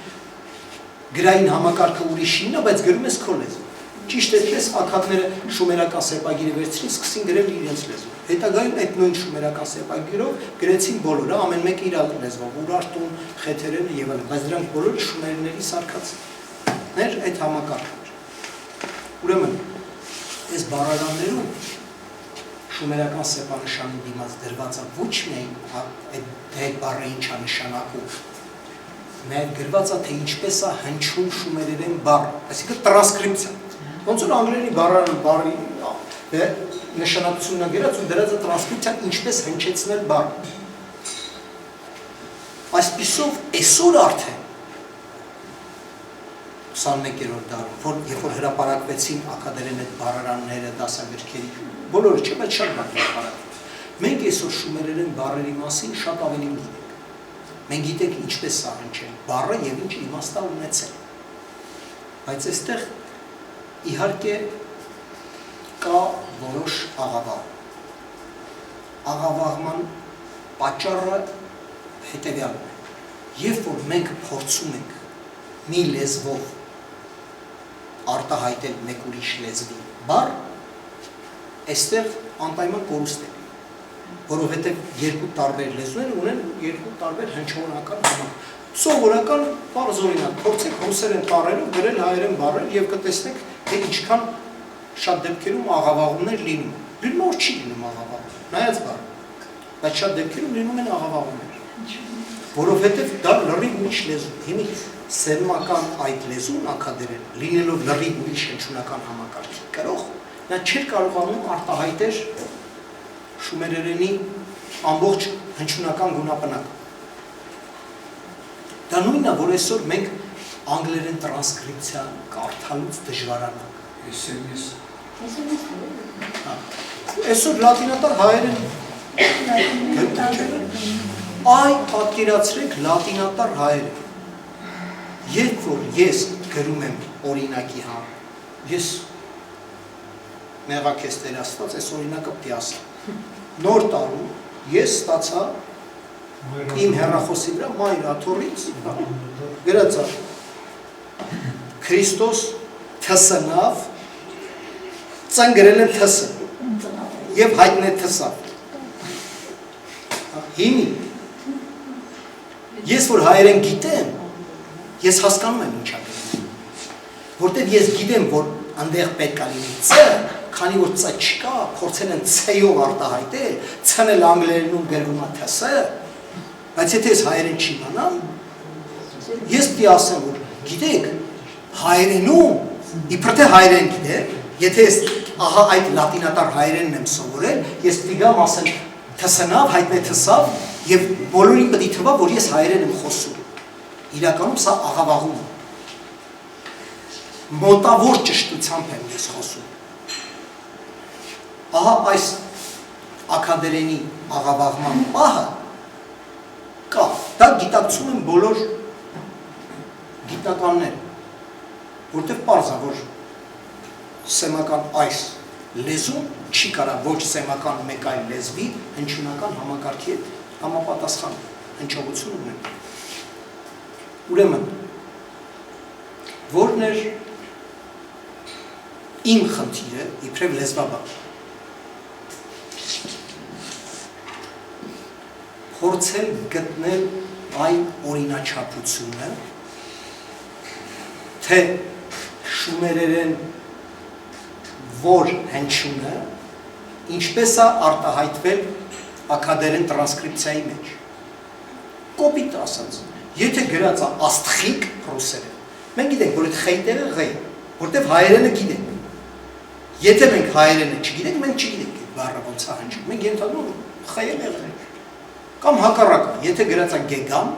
գրային համակարգը ուրիշին է, բայց գրում ես քո լեզվով։ Ճիշտ այդպես աքադները շումերական սեպագիրը վերցրին, սկսին գրել իրենց լեզվով։ Հետագայում այդ նույն շումերական սեպագիրով գրեցին բոլորը, ամեն մեկը իր լեզվով, Ուրարտուն, Խեթերենը եւ այլն, բայց դրանք բոլորը շումերների սարքածներ այդ համակարգը։ Ուրեմն, այս բառարաններում շումերական սեպանշանի դիմաց դրվածը ոչ միայն այդ բառը ինչ է նշանակում, նաև գրված է թե ինչպես է հնչում շումերերեն բառը, այսինքն տրանսկրիպցիա։ Ոնց որ անգլերենի բառարան բառի նշանակությունն է գրած ու դրած է տրանսկրիպցիան ինչպես հնչեցնել բառ։ Այսպիսով այսօր արդեն 21-րդ դարում, որ երբ որ հրապարակվեցին ակադերեն այդ բառարանները, դասագրքերի, բոլորը չէ, բայց շատ բառ հրապարակվեց։ Մենք այսօր շումերերեն բառերի մասին շատ ավելի գիտենք։ Մենք գիտենք ինչպես սա հնչել բառը եւ ինչ իմաստ է ունեցել։ Բայց այստեղ իհարկե կա որոշ աղավաղ։ Աղավաղման պատճառը հետևյալն է։ Երբ որ մենք փորձում ենք մի լեզվով արտահայտել մեկ ուրիշ լեզվի բառ, այստեղ անպայման կորուստ է, որովհետև երկու տարբեր լեզուներ ունեն երկու տարբեր հնչողական համակ։ Սովորական պարզ օրինակ, փորձեք ռուսերեն տառերով գրել հայերեն բառեր եւ կտեսնեք, թե ինչքան շատ դեպքերում աղավաղումներ լինում։ Լինում որ չի լինում աղավաղում, նայած բառ, բայց շատ դեպքերում լինում են աղավաղումներ, որովհետև դա լրիվ ուրիշ լեզու։ Հիմի սերմական այդ լեզուն ակադերեն, լինելով լրիվ ուրիշ հնչյունական համակարգի կրող, նա չէր կարողանում արտահայտել շումերերենի ամբողջ հնչյունական գունապնակը։ Դա նույնն է, որ այսօր մենք անգլերեն տրանսկրիպցիա կարդալուց դժվարանանք։ Այսօր լատինատար հայերեն այ պատկերացրեք լատինատար հայերեն։ Երբ որ ես գրում եմ օրինակի համ, ես մեղա քեզ Տեր Աստված, այս օրինակը պիտի ասեմ։ Նոր տարում ես ստացա իմ հեռախոսի վրա մայր աթոռից գրած է Քրիստոս թսնավ, ծնգրել են թսը եւ հայտնել թսավ։ Հիմի ես որ հայերեն գիտեմ, ես հասկանում եմ ինչա գրում, որտեղ ես գիտեմ, որ այնտեղ պետք է լինի ց, քանի որ ց չկա, փորձել են ց-ով արտահայտել, ց-ն էլ անգլերենում գրվում է թս, բայց եթե ես հայերեն չիմանամ, ես պիտի ասեմ, որ գիտեք, հայերենում, իբր թե հայերեն գիտեք, եթե ես ահա այդ լատինատար հայերենն եմ սովորել, ես պիտի գամ ասեմ թսնավ, հայտնե թսավ, եւ բոլորին պետք է թվա, որ ես հայերեն եմ խոսում։ Իրականում սա աղավաղում է։ Մոտավոր ճշտությամբ եմ ես խոսում։ Ահա այս ակադերենի աղավաղման պահը կա։ Դա գիտակցում են բոլոր գիտնականները, որտեղ պարզ է, որ սեմական այս լեզուն չի կարող ոչ սեմական մեկ այլ լեզվի հնչյունական համակարգի հետ համապատասխան հնչողություն ունեն։ Ուրեմն, որն էր իմ խնդիրը, իբրև լեզվաբան, փորձել գտնել այն օրինաչափությունը, թե շումերերեն որ հնչյունը ինչպես է արտահայտվել ակադերեն տրանսկրիպցիայի մեջ։ Կոպիտ ասած, եթե գրած է աստղիկ ռուսերեն, մենք գիտենք, որ այդ խեյտերը ղ է, որտև հայերենը գիտենք։ Եթե մենք հայերենը չգիտենք, մենք չգիտենք այդ բառը ոնց է հնչում, մենք ենթադրում խ-ը եղել է։ Կամ հակառակը, եթե գրած է գեգամ,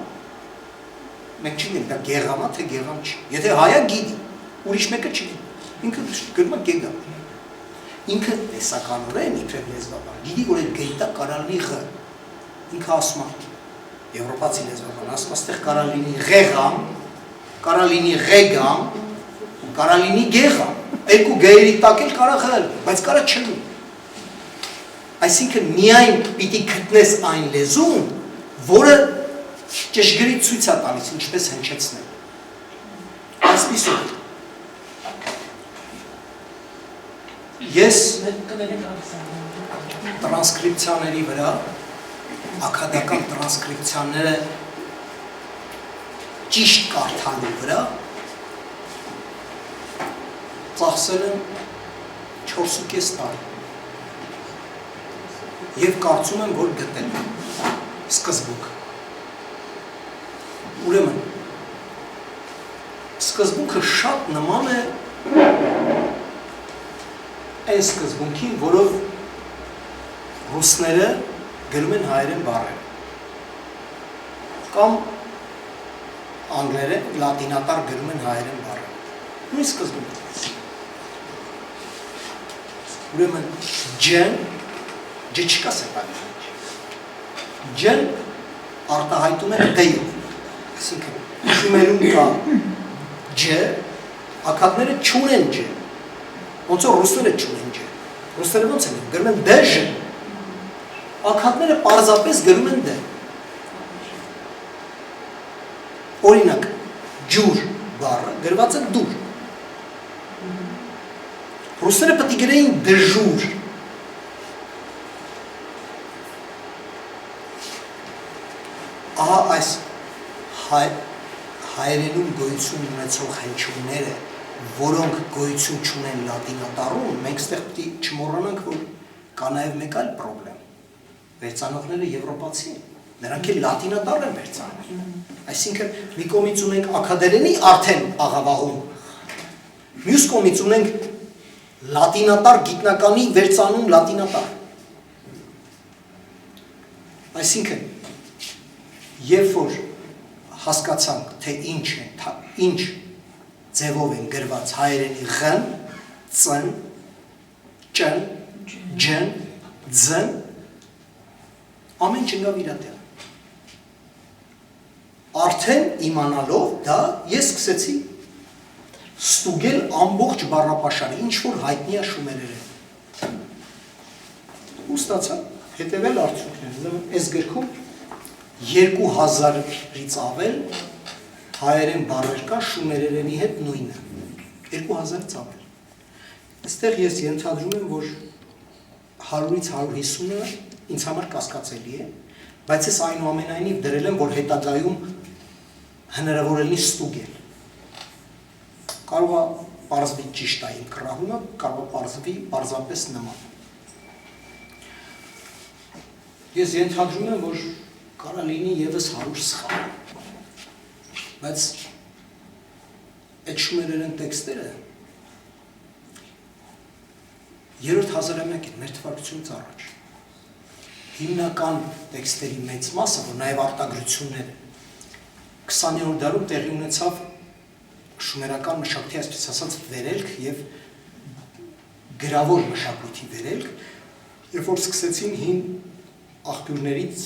մենք չգիտենք դա գեղամ է, թե գեղամ չի։ Եթե հայը գիտի, ուրիշ մեկը չգիտի, ինքը գրում է գեգամ։ Ինքը տեսականորեն իբրև լեզվաբան, գիտի, որ այդ գեյտա կարա լինի ղ, ինքը ասում է, եվրոպացի լեզվաբան ասում է, ստեղ կարա լինի ղեղամ, կարա լինի ղեգամ, կարա լինի գեղամ, երկու գեյերի տակ էլ կարա ղ, բայց կարա չլինի։ Այսինքն միայն պիտի գտնես այն լեզուն, որը ճշգրիտ ցույց է տալիս ինչպես հնչեցնել։ Այսպիսով ես տրանսկրիպցիաների վրա, ակադական տրանսկրիպցիաները ճիշտ կարդալու վրա ծախսել եմ 4.5 տարի և կարծում եմ, որ գտել եմ սկզբունքը։ Ուրեմն, սկզբունքը շատ նման է այն սկզբունքին, որով ռուսները գրում են հայերեն բառերը։ Կամ անգլերեն, լատինատար գրում են հայերեն բառերը։ Նույն սկզբում։ Ուրեմն ջեն, ջը չկա սեպարական։ Ջեն արտահայտում են դեյով։ Այսինքն շումերում կա ջը, ակադները չունեն ջը։ Ոնց որ ռուսները չունեն ջը։ Ռուսները ոնց են գրում են դեժ։ Ակադները պարզապես գրում են դե։ Օրինակ, ջուր բառը գրված է դուր։ Ռուսները պետք է գրեին դժուր։ Ահա այս հայերենում գոյություն ունեցող հնչյունները, որոնք գոյություն չունեն լատինատառում, մենք ստեղ պետք է չմոռանանք, որ կա նաև մեկ այլ պրոբլեմ։ Վերցանողները եվրոպացի են, նրանք էլ լատինատառ են վերցանել։ Այսինքն մի կողմից ունենք ակադերենի արդեն աղավաղում, մյուս կողմից ունենք լատինատար գիտնականի վերցանում լատինատար։ Այսինքն երբ որ հասկացանք, թե ինչ ձևով են գրված հայերենի ղ, ծ, ճ, ջ, ձ, ամեն ինչ ընկավ իր տեղ։ Արդեն իմանալով դա ես սկսեցի ստուգել ամբողջ բառապաշարը, ինչ որ հայտնի է շումերերեն։ Ու ստացա հետևել արդյունքները։ Այս գրքում 2000-ից ավել հայերեն բառեր կա շումերերենի հետ նույնը։ 2000-ից ավել։ Այստեղ ես ենթադրում եմ, որ 100-ից 150-ը ինձ համար կասկածելի է, բայց ես այնուամենայնիվ դրել եմ, որ հետագայում հնարավոր է լինի ստուգել։ Կարող է պարզվի ճիշտ է իմ կռահումը, կարող է պարզվի պարզապես նման։ Ես ենթադրում եմ, որ կարա լինի ևս 100 սխալ։ Բայց այդ շումերերեն տեքստերը 3-րդ հազարամյակ են մեր թվարկությունից առաջ։ Հիմնական տեքստերի մեծ մասը, որ նաև արտագրությունները 20-րդ դարում տեղի ունեցավ շումերական մշակույթի, այսպես ասած, վերելք եւ գրավոր մշակույթի վերելք, երբ որ սկսեցին հին աղբյուրներից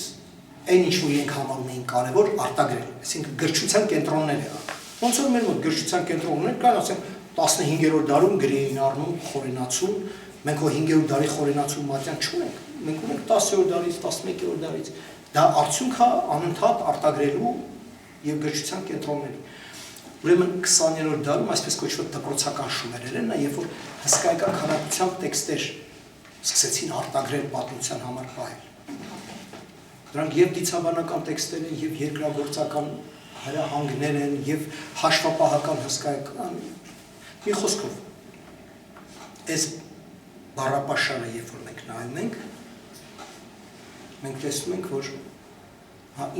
այն ինչ որ իրենք համարում էին կարևոր արտագրել, այսինքն գրչության կենտրոնները։ Ոնց որ մեր մոտ գրչության կենտրոններ կան, ասենք 15-րդ դարում գրի էին առնում խորենացուն, մենք հո 5-րդ դարի խորենացու մատյան չունենք, մենք ունենք 10-րդ դարից, 11-րդ դարից։ Դա արդյունք է անընդհատ արտագրելու եւ գրչության կենտրոնների։ Ուրեմն 20-րդ դարում այսպես կոչված դպրոցական շումերերենն է, երբ որ հսկայական քանակությամբ տեքստեր սկսեցին արտագրել պատմության համար պահել։ Դրանք եւ դիցաբանական տեքստեր են, եւ երկրագործական հրահանգներ են, եւ հաշվապահական հսկայական։ Մի խոսքով, այս բառապաշարը, երբ որ մենք նայում ենք, մենք տեսնում ենք, որ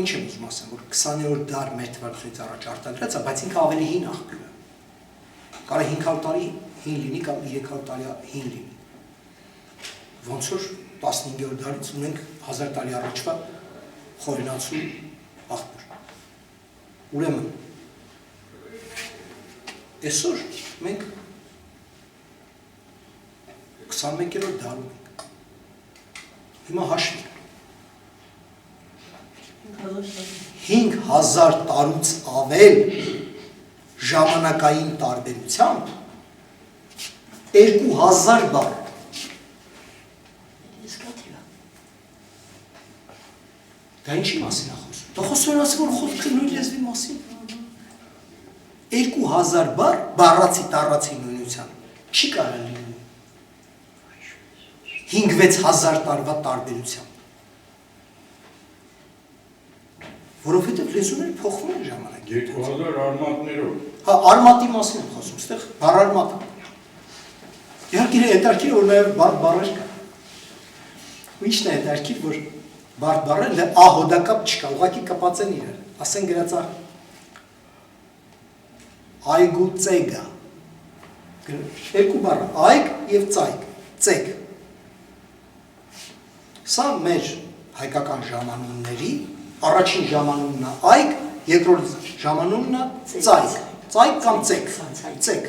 ինչ եմ ուզում ասեմ, որ 20-րդ դար մեր թվարկությունից առաջ արտագրած է, բայց ինքը ավելի հին աղբյուր է։ Կարող է 500 տարի հին լինի կամ 300 տարի հին լինի։ Ոնց որ 15-րդ դարից ունենք 1000 տարի առաջվա խորենացու աղբյուր։ Ուրեմն այսօր մենք 21-րդ դարում ենք։ Հիմա հաշվի 5000 տարուց ավել ժամանակային տարբերությամբ 2000 բառ։ Դա ինչի մասին է խոսում։ Դա խոսում է ասում, որ խոսքը նույն լեզվի մասին։ 2000 բառ բառացի տառացի նույնության չի կարող լինի 5-6000 տարվա տարբերությամբ։ Որովհետև լեզուները փոխվում են ժամանակի հետ։ 2000 արմատներով։ Հա, արմատի մասին եմ խոսում, այստեղ բառարմատ։ Իհարկե հետաքրքիր որ նաև բառեր կա։ Ինչն է հետաքրքիր որ բառերը ահոդակապ չկա, ուղղակի կապած են իրար։ Ասեն գրած է այգու ծեգա։ Երկու բառ, այգ եւ ծայգ, ծեգ։ Սա մեր հայկական ժամանումների առաջին ժամանումն է այգ, երկրորդ ժամանումն է ծայք, ծայք կամ ծեք,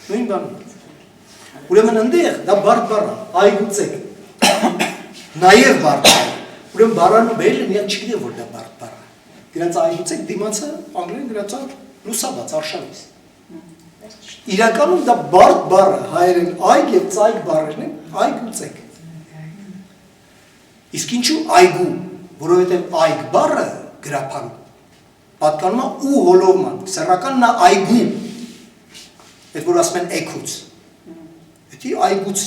նույն բանը։ Ուրեմն ընդեղ դա բարդ բառ է, այգ ու ծեք, նաև բարդ բառ է, ուրեմն բառանը բերել են, իրենք չգիտեն, որ դա բարդ բառ է, իրենց այգ ու ծեք դիմացը անգլերեն գրած է լուսաբաց, արշալից։ Իրականում դա բարդ բառ է, հայերեն այգ և ծայք բառերն են, այգ ու ծեք։ Իսկ ինչու այգու, որովհետև այգ բառը գրափարում, պատկանում է ու հոլովման, սեռականն է այգու, այդ որ ասում են էքուց, հետի այգուց,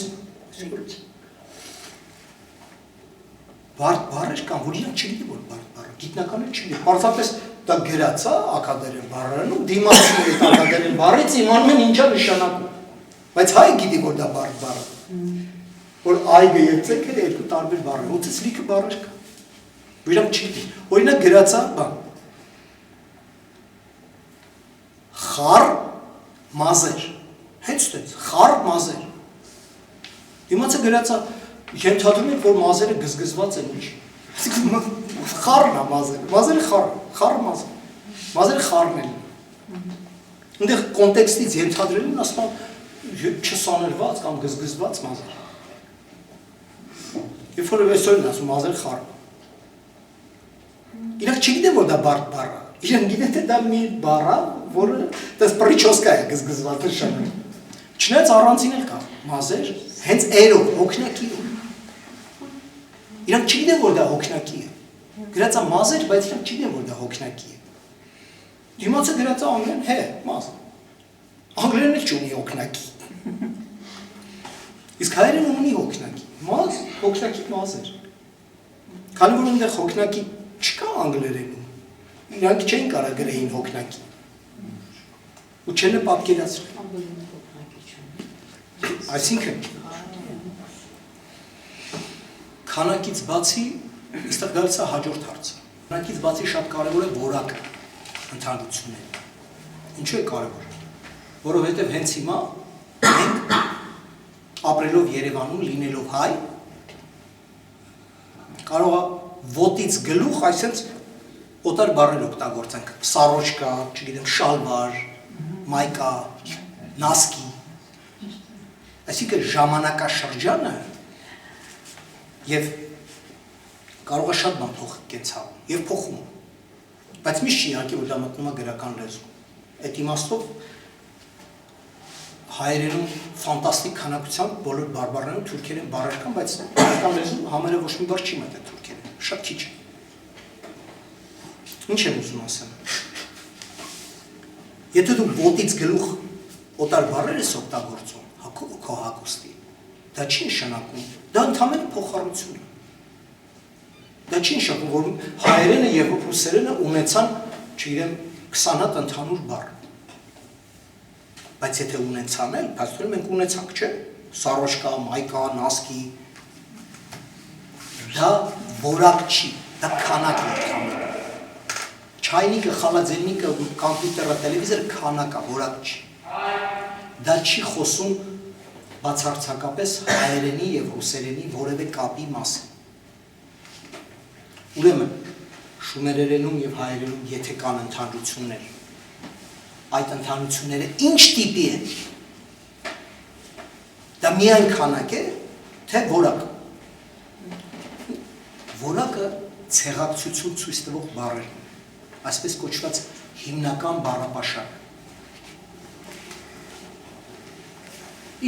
բարդ բառեր կան, որ իրենք չգիտի, որ բարդ բառը, գիտնականներ չգիտի, պարզապես դա գրած է ակադերեն բառերն ու դիմացում է այդ ակադերեն բառից իմանում են ինչա նշանակում, բայց հայ գիտի, որ դա բարդ բառ է, որ այգը և ծեքը երկու տարբեր բառեր, ոցից լիքը բառեր կա, որ իրենք չգիտի, օրինակ գրած է բան, խառ մազեր, հենց տենց, խառ մազեր, դիմացը գրած է, ենթադրում եք, որ մազերը գզգզված են ինչ, խառն է մազերը, մազերը խառ մազեր, մազերը խառն են, ընդեղ կոնտեքստից ենթադրել են, ասում են չսաներված կամ գզգզված մազեր, երբ որ այսօր են ասում մազերը խառն, իրենք չգիտեն, որ դա բարդ բառ է, իրենք գիտեն, թե դա մի բառ է, որը տես պրիչոսկա է գզգզված նշանակում, չնայած առանցին էլ կա մազեր, հենց էրով, հոգնակիրով, իրենք չգիտեն, որ դա հոգնակի է, գրած է մազեր, բայց իրենք չգիտեն, որ դա հոգնակի է, դիմացը գրած է անգլերեն, հե, մազ, անգլերեն էլ չունի հոգնակի, իսկ հայերեն ունի հոգնակի, մազ, հոգնակի մազեր, քանի որ ընդեղ հոգնակի չկա անգլերենում, իրանք չեն կարա գրեին հոգնակի, ու չեն է պատկերացրել, այսինքն, քանակից բացի, իստեղ գալիս է հաջորդ հարցը, քանակից բացի շատ կարևոր է որակը, ընդհանրությունները, ինչու է կարևոր, որովհետև հենց հիմա մենք ապրելով Երևանում, լինելով հայ, կարող է ոտից գլուխ, այսենց օտար բառեր օգտագործենք, սարոջկա, չգիտեմ, շալվար, մայկա, նասկի, այսինքն ժամանակաշրջանը և կարող է շատ բան կենցաղում և փոխում, բայց միշտ չի իհարկե, որ դա մտնում է գրական լեզու, այդ իմաստով հայերենում ֆանտաստիկ քանակությամբ բոլոր բարբառներում թուրքերեն բառեր կան, բայց գրական լեզու համարը ոչ մի բառ չի մտել թուրքերեն, շատ քիչ է։ Ինչ եմ ուզում ասեմ։ Եթե դու ոտից գլուխ օտար բառեր ես օգտագործում, քո հագուստի, դա չի նշանակում, դա ընդհանրապես փոխառություն է։ Դա չի նշանակում, որ հայերենը եւ ռուսերենը ունեցան, չգիտեմ, 20 հատ ընդհանուր բառ։ Բայց եթե ունեցան էլ, փաստորեն մենք ունեցանք, չէ՞, սարոջկա, մայկա, նասկի, դա որակ չի, դա քանակ է ընդհանուր։ Չայնիկը, խալաձելնիկը, կոմպյուտերը, տելևիզորը քանակ է, որակ չի։ Դա չի խոսում բացարձակապես հայերենի եւ ռուսերենի որևէ կապի մասին։ Ուրեմն, շումերերենում եւ հայերենում եթե կան ընդհանրություններ, այդ ընդհանրությունները ինչ տիպի են։ Դա միայն քանակ է, թե որակ։ Որակը ցեղակցություն ցույց տվող բառերն են, այսպես կոչված հիմնական բառապաշար։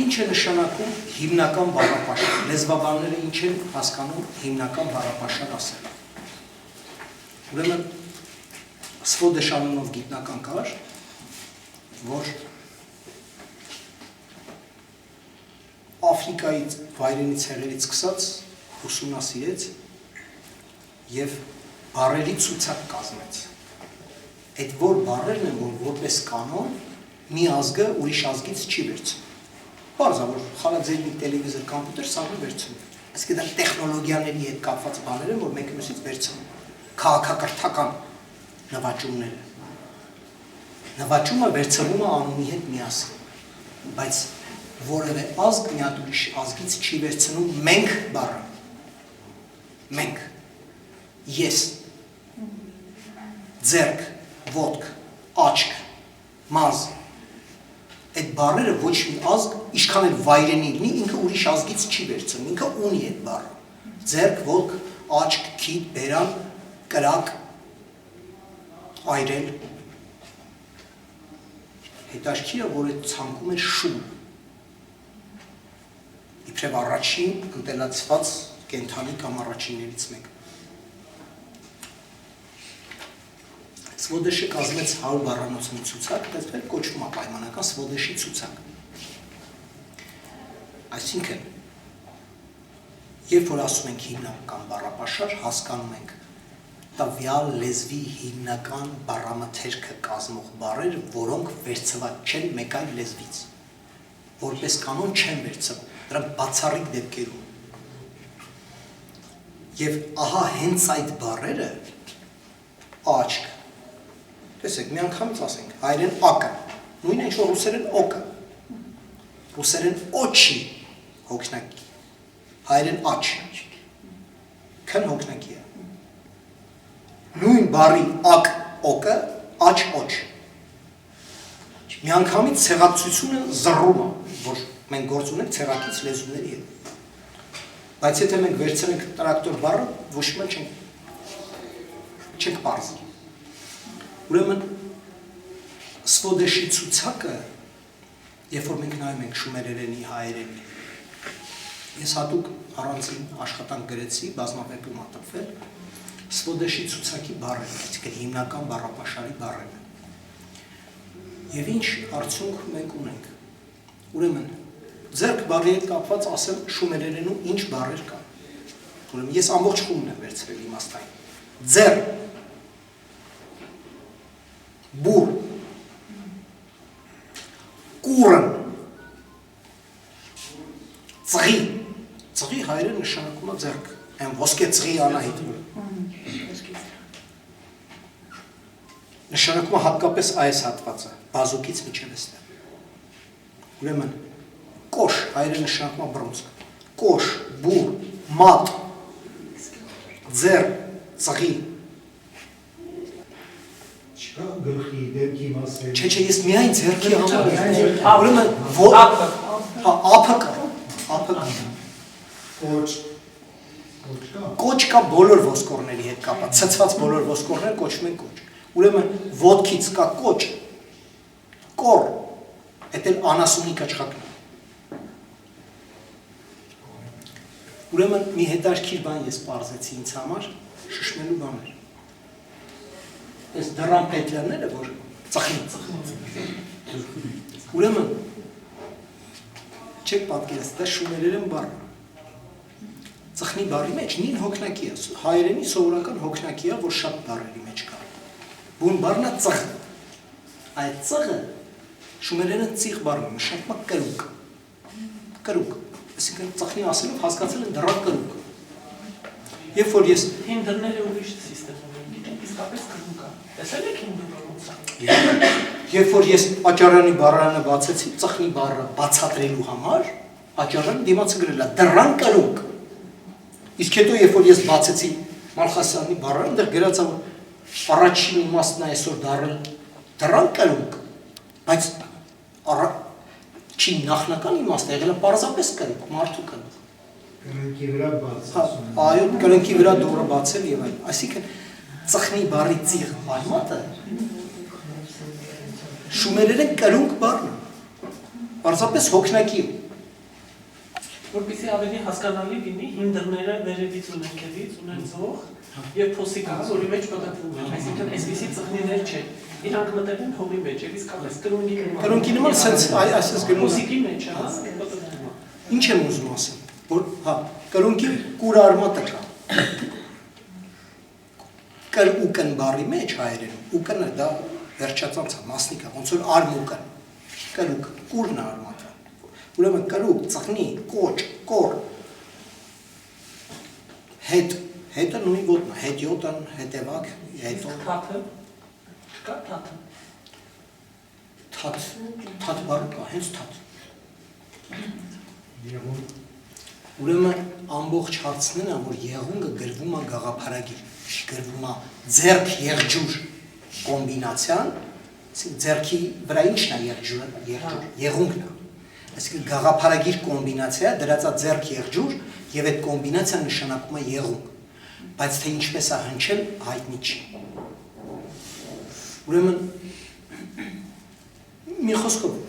Ինչ է նշանակում հիմնական բառապաշար, լեզվաբանները ինչ են հասկանում հիմնական բառապաշար ասել։ Ուրեմն Սվոդեշ անունով գիտնական կար, որ Աֆրիկայի վայրենի ցեղերից սկսած ուսումնասիրեց եւ բառերի ցուցակ կազմեց։ Այդ որ բառերն են, որ որպես կանոն մի ազգը ուրիշ ազգից չի վերցնում։ Պարզավոր խալաձելնիկ, տելևիզոր, կոմպյուտեր սաղը վերցնում։ Այսինքն դա տեխնոլոգիաների հետ կապված բաներ են, որ մենք մյուսից վերցնում։ Քաղաքակրթական նվաճումները։ Նվաճումը վերցվում է անունի հետ միասին, բայց որևէ ազգ մի հատ ուրիշ ազգից չի վերցնում մենք բառը։ մենք, ես, ձեռք, ոտք, աչք, մազ, այդ բառերը ոչ մի ազգ, ինչքան էլ վայրենի լինի, ինքը ուրիշ ազգից չի վերցնում, ինքը ունի այդ բառը, ձեռք, ոտք, աչք, քիթ, բերան, կրակ, այրել, հետաքրքիր է, որ այդ ցանկում է շուն, իբրև առաջին ընտելացված կենդանի կամ առաջիններից մեկը։ Սվոդեշը կազմեց 100 բառանոց մի ցուցակ, այդպես կոչվում է պայմանական Սվոդեշի ցուցակ։ Այսինքն, երբ որ ասում ենք հիմնական բառապաշար, հասկանում ենք տվյալ լեզվի հիմնական բառամթերքը կազմող բառերը, որոնք վերցված չեն մեկ այլ լեզվից, որպես կանոն չեն վերցվում, դրանք բացառիկ դեպքերում։ Եվ ահա հենց այդ բառերը աչք, տեսեք, մի անգամից ասենք, հայերեն ակը, նույնը ինչ որ ռուսերեն օկը, ռուսերեն օչի հոգնակի, հայերեն աչ, քն հոգնակի է, նույն բառի ակ օկը, աչ օչ, մի անգամից ցեղակցությունը զռում է, որ մենք գործ ունենք ցեղակից լեզուների հետ, բայց եթե մենք վերցնենք տրակտոր բառը, ոչ մի չենք պարզի։ Ուրեմն Սվոդեշի ցուցակը, երբ որ մենք նայում ենք շումերերենի, հայերենի, ես հատուկ առանձին աշխատանք գրեցի, բազմապետում ատպվել, Սվոդեշի ցուցակի բառերը, այսինքն հիմնական բառապաշարի բառերը։ Եվ ինչ արդյունք մենք ունենք։ Ուրեմն ձեռք բառի հետ կապված ասեմ շումերերենում ինչ բառեր կան։ Ուրեմն ես ամբողջ խումբն եմ վերցրել իմաստային։ Ձեռ, բուր, կուրն, ծղի, ծղի հայերը նշանակում է ձեռք, այն ոսկե ծղի անահիտ, նշանակում է հատկապես այս հատվածը, բազուկից միջև էստեղ, ուրեմն կոշ, հայերը նշանակում է բռունցք, կոշ, բուր, մատ, ձեռ, ծղի, Գլխի, դեմքի մասեր։ Չէ, ես միայն ձեռքի համար ուրեմն ափը կա։ Կոչ կա բոլոր ոսկորների հետ կապված, ցցված բոլոր ոսկորները կոչվում են կոչ։ Ուրեմն ոտքից կա կոչ, կոր, այդ էլ անասունի կաչղակն է։ Ուրեմն մի հետաքրքիր բան ես պարզեցի ինձ համար, շշմելու բաներ։ Այս դռան պետլյանները, որ ծխին, ուրեմն, չեք պատկերացրել, դա շուներերեն բառ է, ծխնի բառի մեջ նին հոգնակի է, հայերենի սովորական հոգնակի է, որ շատ բառերի մեջ կա, բուն բառն է ծխ, այդ ծխը շուներերեն ծիղ բառն է, նշանակում է կրուկ, այսինքն ծխնի ասելով հասկացել են դռան կրուկ, երբ որ ես հինդրները ուրիշ սիստեմ ունեն, իսկապես կրուկ է, տեսել եք հինդրը ոնց է։ Երբ որ ես աճարանի բառանը բացեցի, ծխնի բառը բացատրելու համար, աճարանը դիմացը գրել է դռան կրուկ, իսկ հետո երբ որ ես բացեցի Մալխասյանի բառը, այնտեղ գրած է, որ առաջին իմաստն է այսօր դառել դռան կրուկ, բայց չի նախնական իմաստը եղել է պարզապես կրուկ, մարդու կրուկ։ Կրնքի վրա բաց։ Այո, կրնքի վրա դուռը բացել եւ այլն։ Այսինքն ծխնի բառի ծիղ արմատը շումերերեն կրունկ բառն է։ Պարզապես հոգնակի։ Որպեսզի ավելի հասկանալի լինի, հինդրները վերևից ու ներքևից ունեցող եւ փոսիկը, որի մեջ պտտվում են, այսինքն այսպիսի ծխնիներ չեն։ Իրանք մտել են հողի մեջ եւ իսկապես կրունկի նման սենց այսպես գնում է։ փոսիկի մեջ է, պտտվում է։ Ինչ եմ ուզում ասել, որ հա, կրունկի կուր արմատը կա։ Կրուկն բառի մեջ հայերենում, ուկնը դա վերջացած է, մասնիկ է, ոնց որ արմուկն, կրուկ, կուրն է արմատը, ուրեմն կրուկ, ծխնի, կոչ, կոր, հետը նույն ոտն է, հետյոտն, հետևակ, հետո, Թաթը, չկա թաթը։ թաթ բառը կա, հենց թաթ, Ուրեմն ամբողջ հարցն է, որ եղունգը գրվում է գաղափարագիր, գրվում է ձեռք եղջյուր կոմբինացիան, ձեռքի վրա ինչն է եղջյուր, եղունգն է, այսինքն գաղափարագիր կոմբինացիա, դրած է ձեռք եղջյուր եւ այդ կոմբինացիան նշանակում է եղունգ, բայց թե ինչպես է հնչել հայտնի չի։ Ուրեմն մի խոսքով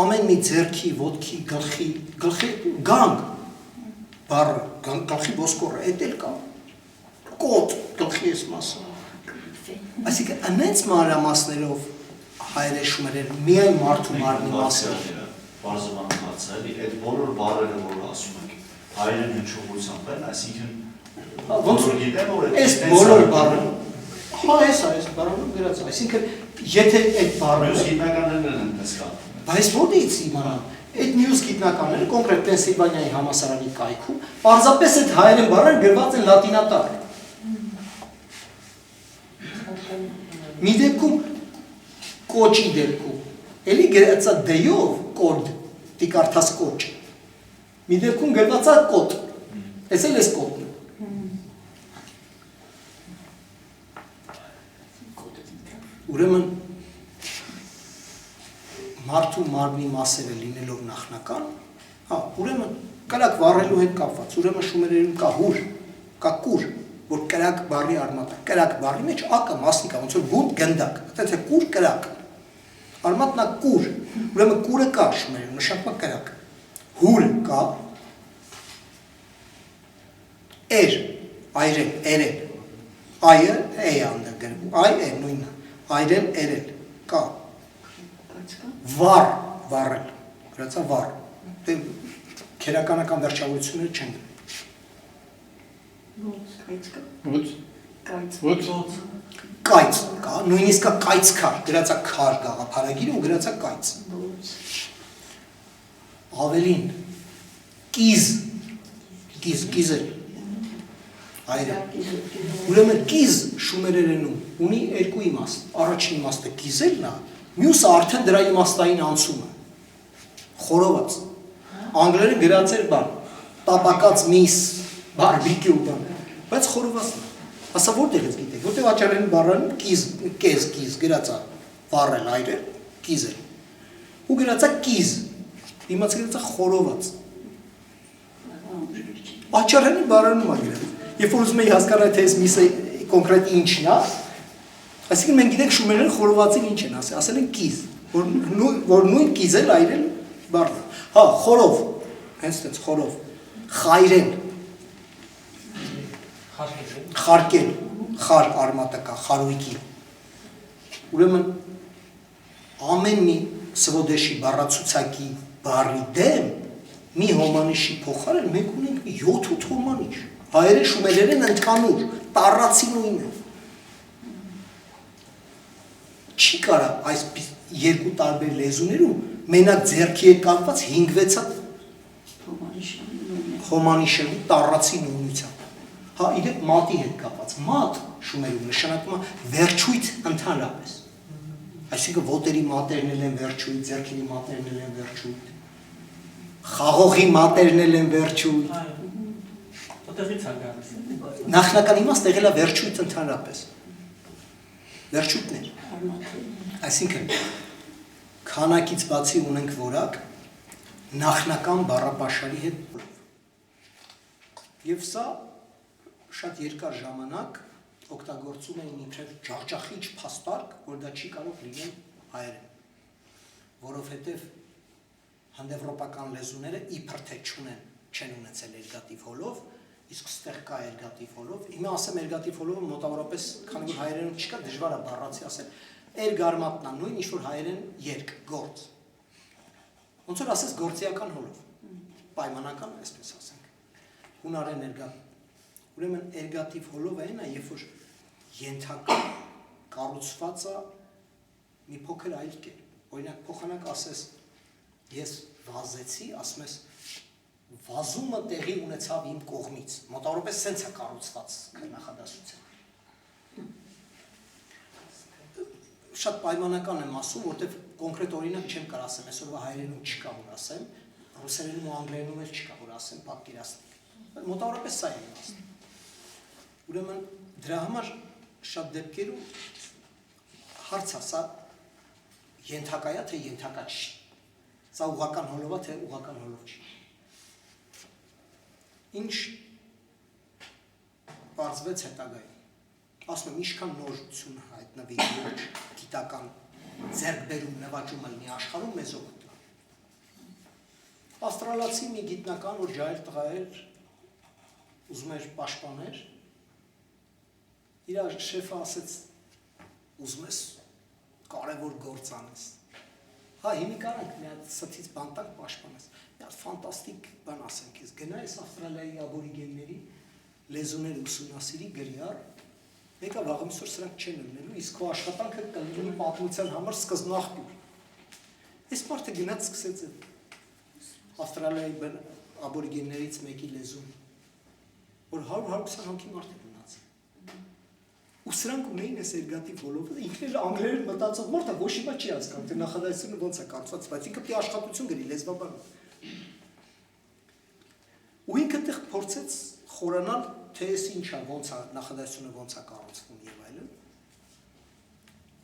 ամեն մի ձեռքի, ոտքի, գլխի գանգ բառը, գլխի ոսկորը, էդ էլ կա, կոտ, գլխի ես մասը, այսինքն անենց մանրամասներով հայերեն շումերեն միայն մարդու մարմնի մասը բարձրման հարցը, այդ բոլոր բառերը, որ ասում եք, հայերեն հնչողությամբ են, այսինքն ոնց այս բոլոր բառերը, հա այս բառերով գրած, այսինքն եթե այդ բառերը գիտնականներն են այնպես կան։ Բայց ո՞րից իմանամ, այդ մյուս գիտնականները, կոնկրետ Պենսիլվանիայի համալսարանի կայքում, պարզապես այդ հայերեն բառերը գրված են լատինատար։ Մի դեպքում կոճի դեպքում, էլի գրած է դեյով կոդ, դիկարդաս կոճ։ Մի դեպքում գրված է կոտ, այս էլ ես կոտն է։ Ուրեմն մարդու մարմնի մասերը լինելով նախնական, ուրեմն կրակ վառելու հետ կապված, ուրեմն շումերերում կա հուր, կա կուր, որ կրակ բառի արմատ է, կրակ բառի մեջ ակը մասնիկ է, ոնց որ գունդ գնդակ, այդպես է կուր կրակ, արմատնա կուր, ուրեմն կուրը կա շումերերում, նշանակում է կրակ, հուր կա, այրել, էրել, այը է անդր գրվում, այ է նույնը, այրել, էրել, կա, վառ, վառել, գրածա վառ, քերականական վերջավորությունները չեն կայց կա, նույնիսկ կա կայց քար, գրածա քար գաղափարագիրը ու գրածա կայց ավելին կիզել այրել ուրեմն կիզ շումերերենում ունի երկու իմաստ, առաջին իմաստը կիզելն է, մյուսը արդեն դրա իմաստային անցումը, խորոված, անգլերեն գրած էր բան, տապակած միս, բարբիկյու բան, բայց խորովածն է, ասա որտեղ ես գիտեք, որտեղ աչարեն բառանում կիզ, գրած է, վառել, այրել, կիզել, ու գրած է կիզ, իմաց գրած է խորոված, աչարենի բառանում է գրած, երբ որ ուզում էի հասկանալ, թե այս միսը կոնկրետ ինչն է, այսինքն մենք գիտենք շումերները խորովածին ինչ են ասել են կիզ, որ նույն կիզել այրել բառն է, հա, խորով, հենց տենց խորով, խայրել, խարկել, խար արմատը կա, խարույկի, ուրեմն ամեն մի սվոդեշի բառացուցակի բառի դեմ մի հոմանիշի փոխարեն մենք ունենք 7-8 հոմանիշ, հայերեն շումերերեն ընդհանուր, տառացի նույնը, չի կարա այս երկու տարբեր լեզուներում մենակ ձեռքի հետ կապված 5-6 հոմանիշելու տառացի նույնությամբ, հա իրեք մատի հետ կապված, մատ շումերում նշանակում է վերջույթ ընդհանրապես, այսինքն ոտերի մատերն են վերջույթ, ձեռքերի մատերն են վերջույթ, խաղողի մատերն են վերջույթ, նախնական իմաստ եղել է վերջույթ ընդհանրապես, վերջույթներ, այսինքն քանակից բացի ունենք որակ նախնական բառապաշարի հետ եւ սա շատ երկար ժամանակ օգտագործում էին իբրև ջախջախիչ փաստարկ, որ դա չի կարող լինել հայերեն, որովհետեւ հնդեվրոպական լեզուները իբր թե չեն ունեցել էրգատիվ հոլով, իսկ ստեղ կա էրգատիվ հոլով, հիմա ասեմ էրգատիվ հոլովը մոտավորապես, քանի որ հայերենում չկա, դժվար է բառացի ասել, էրգարմատնա նույն ինչ որ հայերեն երկ, գործ, ոնց որ ասես գործիական հոլով, պայմանական, այսպես ասենք, հունարեն էրգատիվ, ուրեմն էրգատիվ հոլովը այն է, երբ որ ենթակա կառուցված է մի փոքր այլ կերպ, օրինակ փոխանակ ասես, ես վազեցի, ասում ես, վազումը տեղի ունեցավ իմ կողմից, մոտավորապես սենց է կառուցված նախադասության։ Շատ պայմանական եմ ասում, որտեղ կոնկրետ օրինակ չեմ կարող ասեմ, այսօրվա հայերենում չկա որ ասեմ, Ռուսերենում ու անգլերենում էլ չկա, որ ասեն պատկերացնենք։ Մոտավորապես սա է իմաստը։ Ուրեմն դրա համար շատ դեպքերում հարց է, սա ենթակա է, թե ենթակա չի։ Սա ուղղական հոլով է, թե ուղղական հոլով չի։ Ինչ պարզվեց հետագայում։ Ասում եմ, ինչքան նորություն հայտնվի գիտական ձեռքբերում նվաճումը լինի աշխարհում, մեզ օգուտ է։ Ավստրալացի մի գիտնական, որ ջահել տղա էր, ուզում էր պաշտպաներ, իր շեֆը ասեց, ուզում ես կարևոր գործ անես։ Հա, հիմի կարանք մի հատ սթից բանտակ պաշտպանես։ Մի հատ ֆանտաստիկ բան ասենք ես, գնա ես Ավստրալիայի աբորիգենների լեզուներ ուսումնասիրի գրյար, մեկը վաղը սրանք չեն ելնելու, իսկ քո աշխատանքը կլինի պատմության համար սկզբնաղբյուր։ Այս մարդը գնաց սկսեց Ավստրալիայի աբորիգեններից մեկի լեզուն, որ 100-120 հոգի մարդ է գնաց։ Ու սրանք ունեին այս երկաթի ոլորտը, ինքն էլ անգլերեն մտածող մարդը ոչ մի բան չի հասկանում, թե նախադասությունը ոնց է կարծված, բայց ինքը պետք է աշխատություն գրի լեզվաբան։ Ու ինքը այդտեղ փորձեց խորանալ, թե այս ինչա, ոնց է նախադասությունը ոնց է կառուցվում եւ այլն։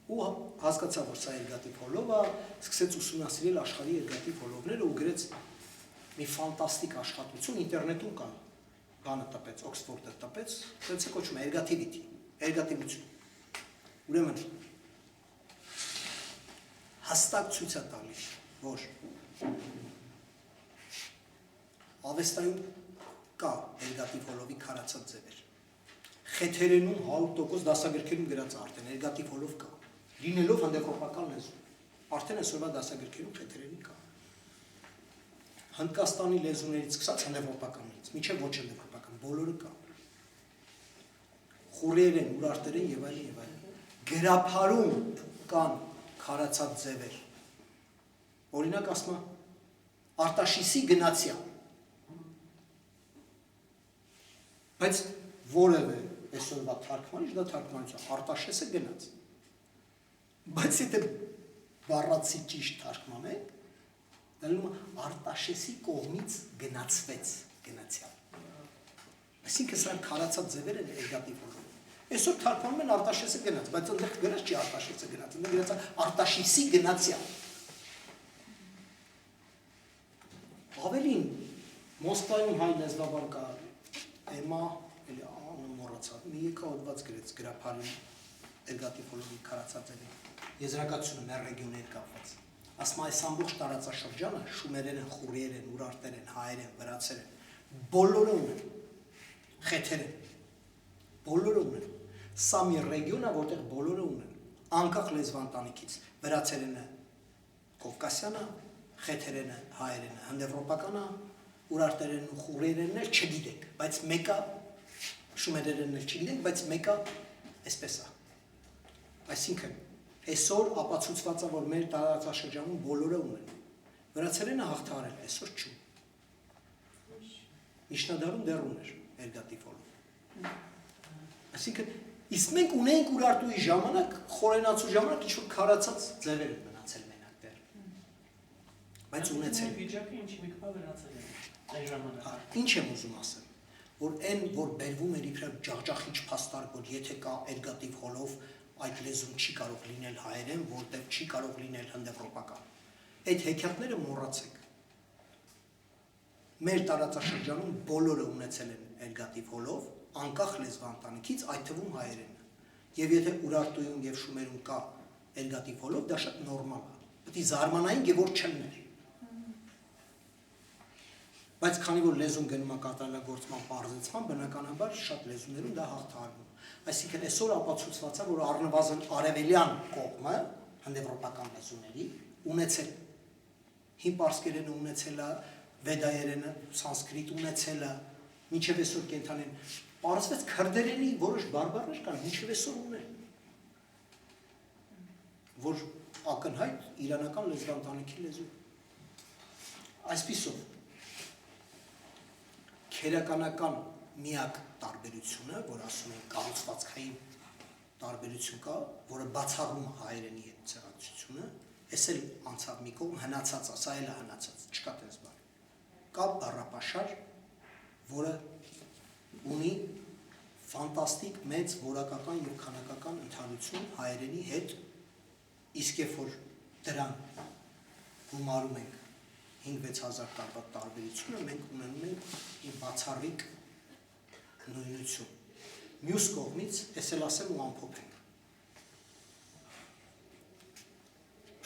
Ու հասկացավ, որ սա երկաթի ոլորտ է, սկսեց ուսումնասիրել աշխարհի երկաթի ոլորտները ու գրեց մի ֆանտաստիկ աշխատություն ինտերնետում կա։ Բանը տպեց, Օքսֆորդը տպեց, դրանց է կոչվում ergativity, ergativություն։ Ուրեմն հստակ ցույց է տալիս, որ ավեստայում կա ergativ հոլովի քարացած ձևեր։ Խեթերենում 100% դասագրքերում գրած արդեն ergativ հոլով կա։ Լինելով հնդեվրոպական լեզու, արդեն այսօրվա դասագրքերում խեթերենի կա։ Հնդկաստանի լեզուներից սկսած հնդեվրոպականից, մինչև ոչ հնդեվրոպական, բոլորը կա։ Խուրերեն, ուրարտերեն եւ այլն եւ այլն։ Գրափարում կան քարացած ձևեր։ Օրինակ ասում է Արտաշիսի գնացիա։ Բայց որևէ այսօրվա թարգմանիչ դա թարգմանություն Արտաշեսը գնաց։ Բայց եթե բառացի ճիշտ թարգմանենք, դառնում է Արտաշեսի կողմից գնացվեց գնացիա։ Այսինքն սրանք քարացած ձևեր են ergativ հոլով։ Այսօր թարգմանում են Արտաշեսը գնաց, բայց այնտեղ գրած չի Արտաշեսը գնաց, այնտեղ գրած է Արտաշիսի գնացիա։ Ավելին Մոսկվայում հայ լեզվաբան կա Էմա, էլի անունը մոռացա, մի եկահոդված գրեց գրափարին ergativ հոլովի քարացած ձևի։ Եզրակացությունը մեր ռեգիոնների կապված։ Ասում այս ամբողջ տարածաշրջանը շումերեն են, խուրիեր են, ուրարտեր են, հայեր են, վրացեր են, բոլորը ունեն, խեթեր են, բոլորը ունեն։ Սա մի ռեգիոն է, որտեղ բոլորը ունեն, անկախ լեզվանտանիքից, վրացերենը կովկասյան է, խեթերենը հայերենը հնդեվրոպական է, ուրարտերենն ու խուրիերենն էլ չգիտենք, բայց մեկը շումերերենն էլ չգիտենք, բայց մեկը այսպես է։ Այսինքն այսօր ապացուցված է, որ մեր տարածաշրջանում բոլորը ունեն։ Վրացերենը հաղթահարել, այսօր չունի։ Միջնադարում դեռ ուներ ergativ հոլով։ Այսինքն իսկ մենք ունենք Ուրարտուի ժամանակ, խորենացու ժամանակ ինչ-որ քարացած ձևեր են մնացել մենակ դեռ։ Բայց ունեցել։ Վիճակը ինչի մի կպա վերացել է այն ժամանակ։ Ինչ եմ ուզում ասել, որ այն, որ բերվում էր իբրև ջախջախիչ փաստարկ, որ եթե կա ergativ հոլով այդ լեզուն չի կարող լինել հայերեն, որտեղ չի կարող լինել հնդեվրոպական։ Այդ հեքիաթները մոռացեք։ Մեր տարածաշրջանում բոլորը ունեցել են ergativ հոլով, անկախ լեզվանտանիքից, այդ թվում հայերենը։ Եվ եթե Ուրարտուում եւ Շումերում կա ergativ հոլով, դա շատ նորմալ է։ Պետք է զարմանային եւ որ չլներ։ Բայց քանի որ լեզուն գնում է կատարելագործման բարձրացման, բնականաբար շատ լեզուներում դա հաղթահարվում։ Այսինքն այսօր ապացուցված է, որ առնվազն արևելյան կողմը հնդեվրոպական լեզուների ունեցել հին պարսկերենը ունեցել է, վեդայերենը, սանսկրիտ ունեցել է, մինչև այսօր կենթանեն պարզվեց քրդերենի որոշ բարբառներ կան, մինչև այսօր ունեն, որ ակնհայտ իրանական լեզվանտանիքի լեզու։ Այսպիսով քերականական միակ տարբերությունը, որ ասում են կառուցվածքային տարբերություն կա, որը բացառում է հայերենի հետ ցեղացությունը, էս էլ անցավ մի կողմ հնացած, սա էլ է հնացած, չկա տես բան։ կա բառապաշար, որը ունի ֆանտաստիկ մեծ որակական եւ քանակական ընդհանրություն հայերենի հետ, իսկ երբ որ դրան գումարում ենք 5-6 հազար տարվա տարբերությունը, մենք ունենում ենք մի բացառիկ նույնություն։ Մյուս կողմից, ես էլ ասեմ ու ամփոփենք։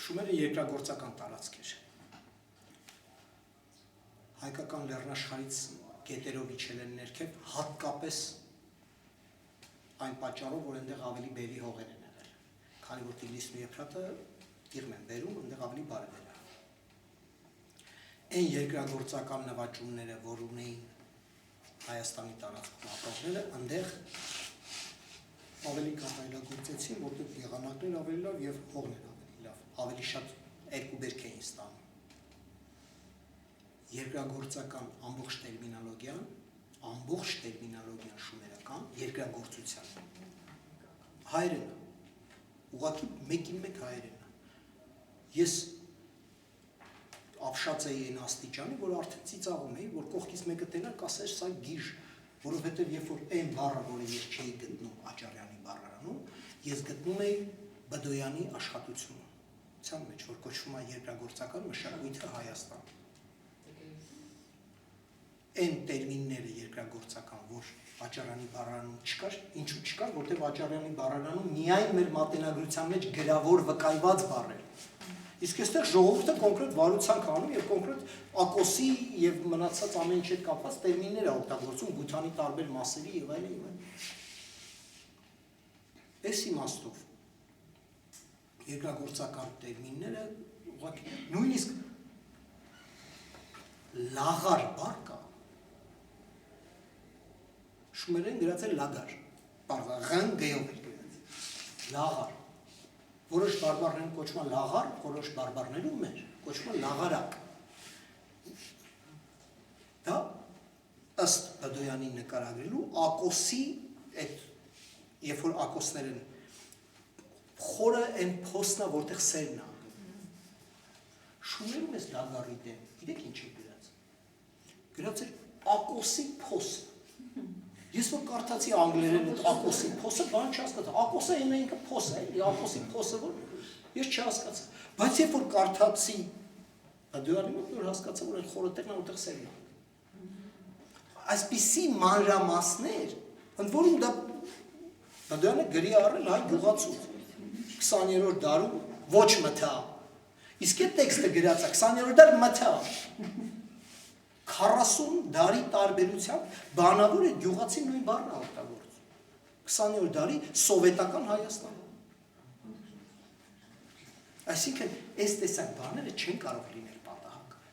Շումերը երկրագործական տարածք էր։ Հայկական լեռնաշխարհից գետերով իջել են ներքև, հատկապես այն պատճառով, որ այնտեղ ավելի բերրի հողեր են եղել։ Քանի որ Տիգրիսն ու Եփրատը դիղմ են բերում, այնտեղ ավելի բարդ են։ Այն երկրագործական նվաճումները, որ ունեին Հայաստանի տարածքում ապրողները, այնտեղ ավելի կատարելագործեցին, որտեղ եղանակներ ավելի լավ եւ հողներ ավելի լավ, ավելի շատ երկու բերք էին ստանում։ Երկրագործական ամբողջ տերմինոլոգիան շումերական երկրագործության հայերեն է, ուղղակի մեկին մեկ հայերեն է։ Ես ապշած էի այն աստիճանի, որ արդեն ծիծաղում էի, որ կողքից մեկը տենար կասեր սա գիժ, որովհետև երբ որ այն բառը, որը ես չէի գտնում Աճարյանի բառարանում, ես գտնում էի Բդոյանի աշխատությունը, ցան մեջ, որ կոչվում է երկրագործական մշակույթը Հայաստան։ Այն տերմինները երկրագործական, որ Աճարյանի բառարանում չկար, ինչու չկար, որտեղ Աճարյանի բառարանում միայն մեր մատենագրության մեջ գրավոր վկայված բառեր։ Իսկ այստեղ ժողովուրդը կոնկրետ վարության կանում եւ կոնկրետ ակոսի եւ մնացած ամեն ինչ հետ կապված տերմիններ է օգտագործում Բութանի տարբեր մասերի եւ այլն եւ այլն։ Այս իմաստով երկրագործական տերմինները ուղղակի նույնիսկ լաղար բառ կա շումերեն գրած է լագար բառղան գեով է գրած լաղար որոշ բարբառներում կոչվում է լաղար, որոշ բարբառներում մեր կոչվում է լաղարակ։ Դա ըստ Բդոյանի նկարագրելու ակոսի այդ երբ որ ակոսներ են խորը այն փոսնա, որտեղ սերն է։ Շումերում էս լագարի դեմ, գիտեք ինչ է գրած։ Գրած էր ակոսի փոս։ Ես որ կարդացի անգլերեն այդ ակոսի փոսը, բան չհասկացա։ Ակոսը այն ինքը փոս է, ակոսի փոսը որ ես չհասկացա։ Բայց երբ որ կարդացի Բդոյանի մոտ որ հասկացա, որ այն խորը տեղն է, որտեղ սերն է։ Այսպիսի մանրամասներ, ընդ որում դա Բդոյանը գրի առել հայ գյուղացու 20-րդ դարում ոչ մթա։ Իսկ այդ տեքստը գրած է 20-րդ դար մթա։ 40 դարի տարբերությամբ բանավոր է գյուղացի նույն բառն է օգտագործում 20-րդ դարի սովետական Հայաստանում։ Այսինքն այս տեսակ բաները չեն կարող լինել պատահական։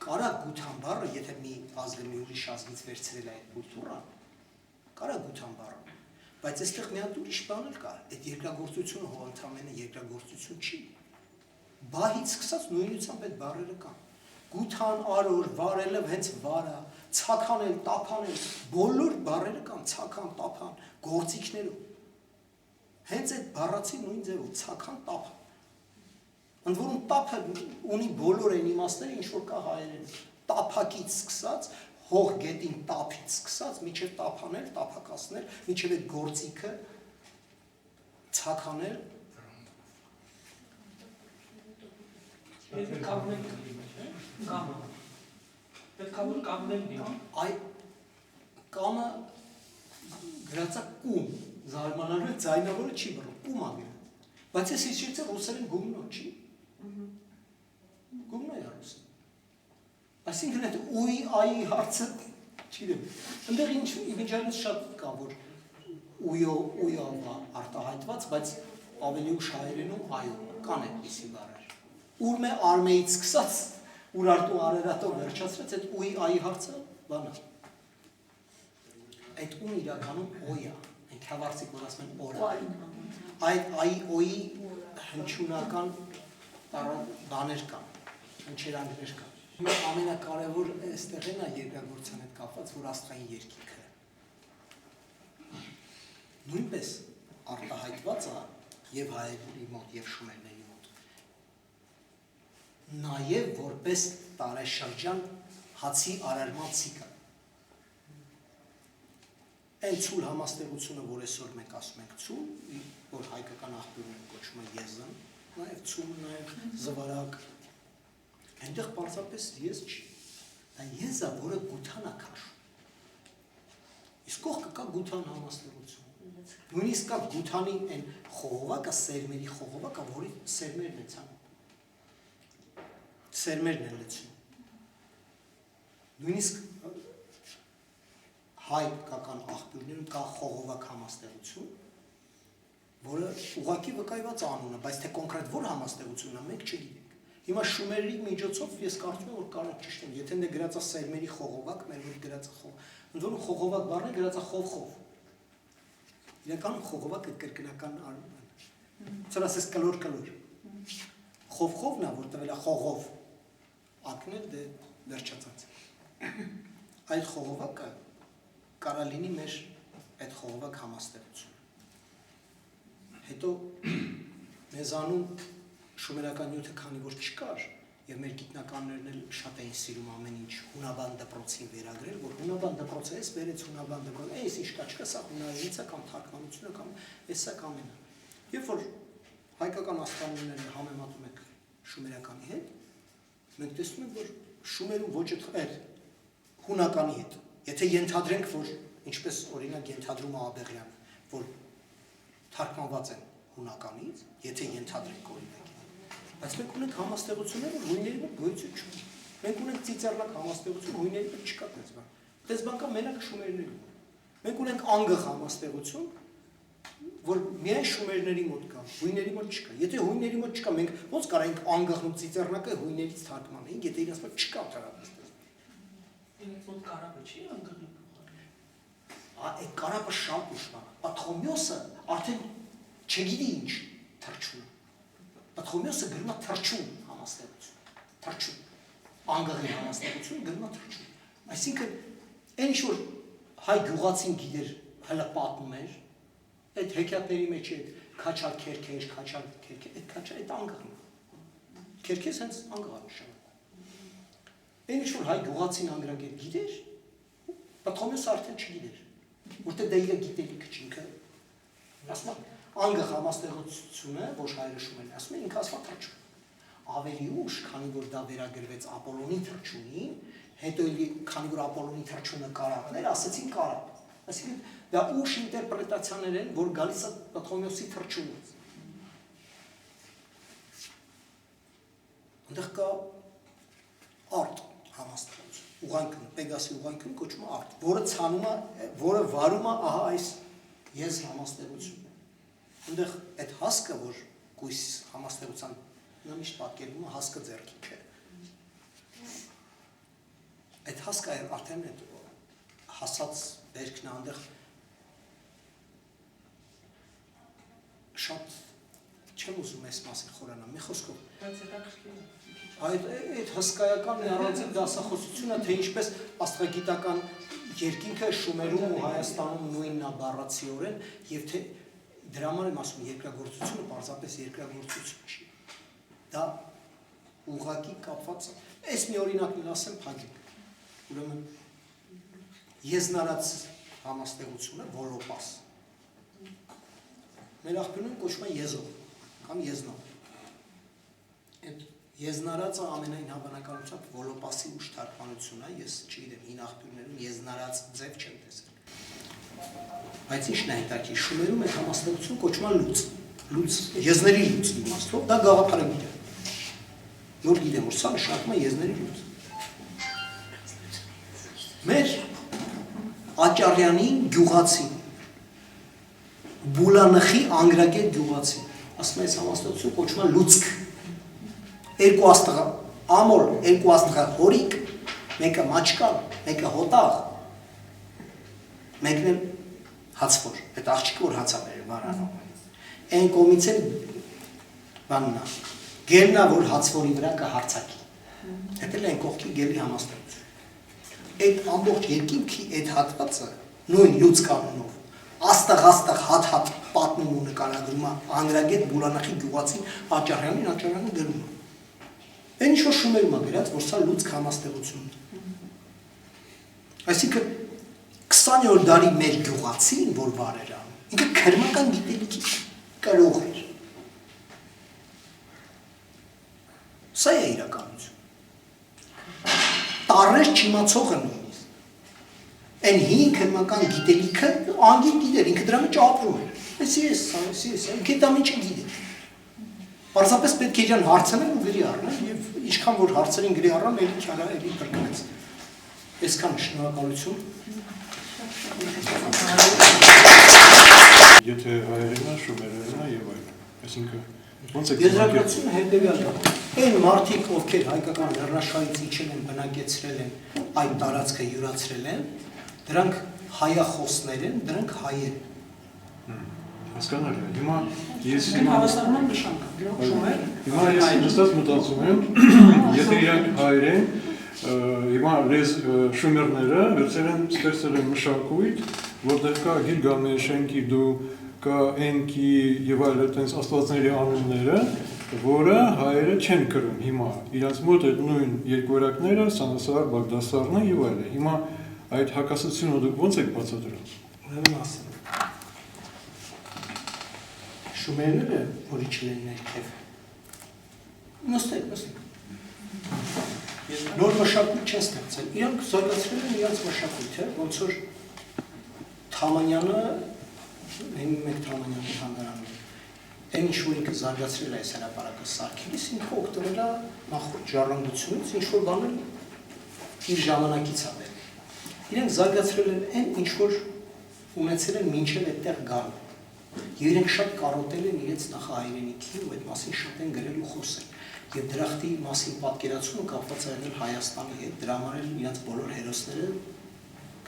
Կարա գութան բառը, եթե մի ազգը մի ուրիշ ազգից վերցրել է այդ կուլտուրան, կարա գութան բառը, բայց այստեղ մի հատ ուրիշ բան էլ կա, այդ երկրագործությունը հո ընդամենը երկրագործություն չի։ Բահից սկսած նույնությամբ այդ բառերը կան։ Գութան, արոր, վարելը հենց վարա, ցականել, տափանել, բոլոր բառերը կան, ցական, տափան, գործիքներում։ Հենց այդ բառացի նույն ձևով, ցական, տափան։ Ընդ որում տափը ունի բոլոր այն իմաստները, ինչ որ կա հայերենում։ Տափակից սկսած, հող գետին տափից սկսած, միջև տափանել, տափակացնել, միջև այդ գործիքը, ցականել։ Այ կամը գրածա կում, զարմանալու ձայնավորը չի բռում, կում ա գրած, բայց ես հիշեցի ռուսերեն գումնո չի, գումնո է ռուսին, այսինքն այդ ուի այի հարցը չիրեմ, ընդեղ ինչ իմիջանից շատ կա, որ ույով արտահայտված, բայց ավելի ուշ հայերենում այո, կան այդպիսի բառեր, ուրմ է արմեից սկսած, ուրարտու արերատով վերջացրեց, այդ ուի այի հարցը բանա, այդ ուն իրականում օյ է, ենք հավարցիկ, որ ասում են օրա, այդ այի օյի հնչյունական բաներ կան, հնչերանքներ կան, ամենակարևոր այստեղն է երկրագործության հետ կապված, որ աստղային երկինքը նույնպես արտահայտված է և հայերի մոտ, և շումերների մոտ, նաև որպես տարեշրջան հացի արարման ցիկլ։ Այն ցուլ համաստեղությունը, որ այսօր մենք ասում ենք ցուլ, որ հայկական աղբյուրներում կոչվում է եզն, նաև ցուլ, նաև զվարակ, այնտեղ պարզապես ես չի, դա եզա, որը գութան է քաշում։ Իսկ կողքը կա գութան համաստեղություն։ Նույնիսկ կա գութանի այն խողովակը, սերմերի խողովակը, որի սերմերն է ցանում։ Սերմերն են լցնում։ Նույնիսկ հայկական աղբյուրներում կա խողովակ համաստեղություն, որը ուղղակի վկայված անուն է, բայց թե կոնկրետ որ համաստեղությունն է, մենք չգիտենք։ Հիմա շումերների միջոցով ես կարծում եմ, որ կարող ճիշտ եմ, եթե դե գրած է սերմերի խողովակ, մեր որ գրած է ընդ որում խողովակ բառը գրած է խով։ Իրականում խողովակը կրկնական անուն է։ Ցույց ասես կլոր։ Խովն է, որ տվել է խողով։ Ակնել դե վերջացած։ Այդ խողովակը կարա լինի մեր այդ խողովակ համաստեղությունը։ Հետո մեզանում շումերական նյութը քանի որ չկար, եւ մեր գիտնականներն էլ շատ էին սիրում ամեն ինչ հունաբան դպրոցին վերագրել, որ հունաբան դպրոցը էս վերեց հունաբան դպրոց, էս ինչ կա, սա հունարենից է կամ թարգմանությունը կամ էսա կամ այնա։ Երբ որ հայկական աստղաներն համեմատում եք շումերականի հետ, մենք տեսնում ենք, որ շումերում ոճը էր հունականի հետ։ Եթե ենթադրենք, որ ինչպես օրինակ ենթադրում է Աբեղյանը, որ թարգմանված են հունականից, եթե ենթադրենք օրինակ, բայց մենք ունենք համաստեղություններ, որ հույների մոտ գոյություն չունի։ Մենք ունենք ծիծեռնակ համաստեղություն, հույների մոտ չկա այդպես բան։ Այդպես բան կա մենակ շումերների մոտ։ Մենք ունենք անգղ համաստեղություն, որ միայն շումերների մոտ կա, հույների մոտ չկա։ Եթե հույների մոտ չկա, մենք ոնց կարայինք անգղն ու ծիծեռնակը հույներից թարգմանեինք, եթե իրենց մոտ չկա դրանից։ Իրենց մոտ կարապը չի անգղի փոխարեն։ Այդ կարապը շատ ուշ բան։ Պաթխոմյոսը արդեն չգիտի ինչ թրջում։ Պաթխոմյոսը գրում է թրջում համաստեղություն։ Թրջում։ Անգղի համաստեղություն գրում է թրջում։ Այսինքն այն ինչ որ հայ գյուղացին գիտեր, հələ պատմում էր, այդ հեքիաթների մեջ է քաչալ քերքեր, այդ քաչա այդ անգղն է։ Քերքես հենց անգղ է նշանակում։ Այն ինչ որ հայ գյուղացին անգրագետ գիտեր, Պաթխոմյոսը արդեն չգիտեր, որտեղ դա իր գիտելիքը չի, ինքը ասում է անգղ համաստեղությունը, ոչ հայերը շում են, ասում են ինքը ասում է թրջում։ Ավելի ուշ, քանի որ դա վերագրվեց Ապոլոնի թրջունին, հետո քանի որ Ապոլոնի թրջունը կարապն էր, ասեցին կարապ։ Այսինքն դա ուշ ինտերպրետացիաներ են, որ գալիս է Պաթխոմյոսի թրջունից։ Այնտեղ կա արտ համաստեղություն, ուղանքն, Պեգասի ուղանքն կոչվում է արտ, որը ցանում է, որը վարում է ահա այս ես համաստեղությունը։ Այնտեղ այդ հասկը, որ կույս համաստեղության նա միշտ պատկերվում է հասկը ձեռքի չէ։ Այդ հասկը արդեն այդ հասած վերքն է այնտեղ շատ չեմ ուզում այս մասին խորանալ, մի խոսքով։ Բայց հետաքրքիր է։ Այդ հսկայական առանձին դասախոսությունը, թե ինչպես աստղագիտական երկինքը Շումերում ու Հայաստանում նույնն է բառացիորեն, եւ թե դրա համար եմ ասում երկրագործությունը պարզապես երկրագործություն չի։ Դա ուղղակի կապված է։ Այս մի օրինակն ասեմ փակենք։ Ուրեմն եզնարած համաստեղությունը վոլոպաս։ Մեր աղբյուրում կոչվում է եզող կամ եզնող։ Այդ եզնարածը ամենայն հավանականությամբ վոլոպասի ուշ թարգմանությունն է, ես չգիտեմ, հին աղբյուրներում եզնարած ձև չեմ տեսել։ Բայց ինչն է հետաքրքիր, շումերում այդ համաստեղություն կոչվում է լուծ, եզների լուծ իմաստով, դա գաղափարագիր է։ Նոր գիտեմ, որ սա նշանակում է եզների լուծ։ Մեր Աճարյանի գյուղացին, Բուլանխի անգրագետ գյուղացին, ասում է այս համաստեղություն կոչվում է լուծք։ Երկու աստղա ամոլ, երկու աստղա հորիկ, մեկը մաչկալ, մեկը հոտաղ, մեկն էլ հացվոր, այդ աղջիկը որ հացավեր է վարանում։ Այն կողմից էլ բաննա, գելնա, որ հացվորի վրա կհարցակի։ Հետ էլ այն կողքի գելի համաստեղություն։ Այդ ամբողջ երկինքի այդ հատվածը նույն լուծ կանոնով աստղ հատ պատմում ու նկարագրում է անգրագետ Բուլանախի գյուղացին Աճարյանին գրում է։ Այն ինչ որ շումերում է գրած, որ սա լուծք համաստեղությունն է։ Այսինքն 20-րդ դարի մեր գյուղացին, որ վարեր անում, ինքը քրմական գիտելիքի կրող էր։ Սա է իրականություն։ Տարներ չիմացողը նույնիսկ։ Այն հին քրմական գիտելիքը անգին գիտեր, ինքը դրա մեջ ապրում էր։ Այսի ինքը դա ինչ գիտեր։ Պարզապես պետք է իրան հարցնել ու գրի առնել եւ ինչքան որ հարցերին գրի առան, էլի քյալա էլի բրկվեց։ Այսքան շնորհակալություն։ Եթե հայերենն է, շումերենն է եւ այլն։ Այսինքն ոնց է Եզրակացությունը հետեւյալն է։ Այն մարդիկ, ովքեր հայկական լեռնաշարից իջել են, բնակեցրել են, այդ տարածքը յուրացրել են, դրանք հայախոսներ են, դրանք հայեր են։ Հասկանալի է։ Հիմա ես Հավասարման նշան կա, շումեր։ Հիմա ես նստած մտածում եմ, եթե իրանք հայեր են, հիմա շումերները վերցել են ստեղծել են մշակույթ, որտեղ կա Գիլգամեշ, Էնկիդու, կա Էնկի եւ այլ այդպես աստվածների անունները, որը հայերը չեն կրում հիմա։ Իրանց մոտ այդ նույն երկվորակները, Սանասար, Բաղդասարն եւ այլն։ Հիմա այդ հակասությունը դուք ո՞նց եք բացատրում։ Ուրեմն ասեմ։ Շումերները, որ իջել են ներքև։ Նստեք։ Նոր մշակույթ չեն ստեղծել։ Իրանք զարգացրել են իրենց մշակույթը, ոնց որ Թամանյանը, մեկ Թամանյանի թանգարանում, այն ինչ որ ինքը զարգացրել է այս հրապարակը սարքելիս, ինքը օգտվել է նախորդ ժառանգությունից, ինչ որ բաներ իր ժամանակից ա բերել։ Իրենք զարգացրել են այն, ինչ որ ունեցել են մինչև այդտեղ գալու։ Եվ իրենք շատ կարոտել են իրենց նախահայրենիքի ու այդ մասին շատ են գրել ու խոսել։ Եվ դրախտի մասին պատկերացումը կապված է եղել Հայաստանի հետ, դրա համար էլ իրենց բոլոր հերոսները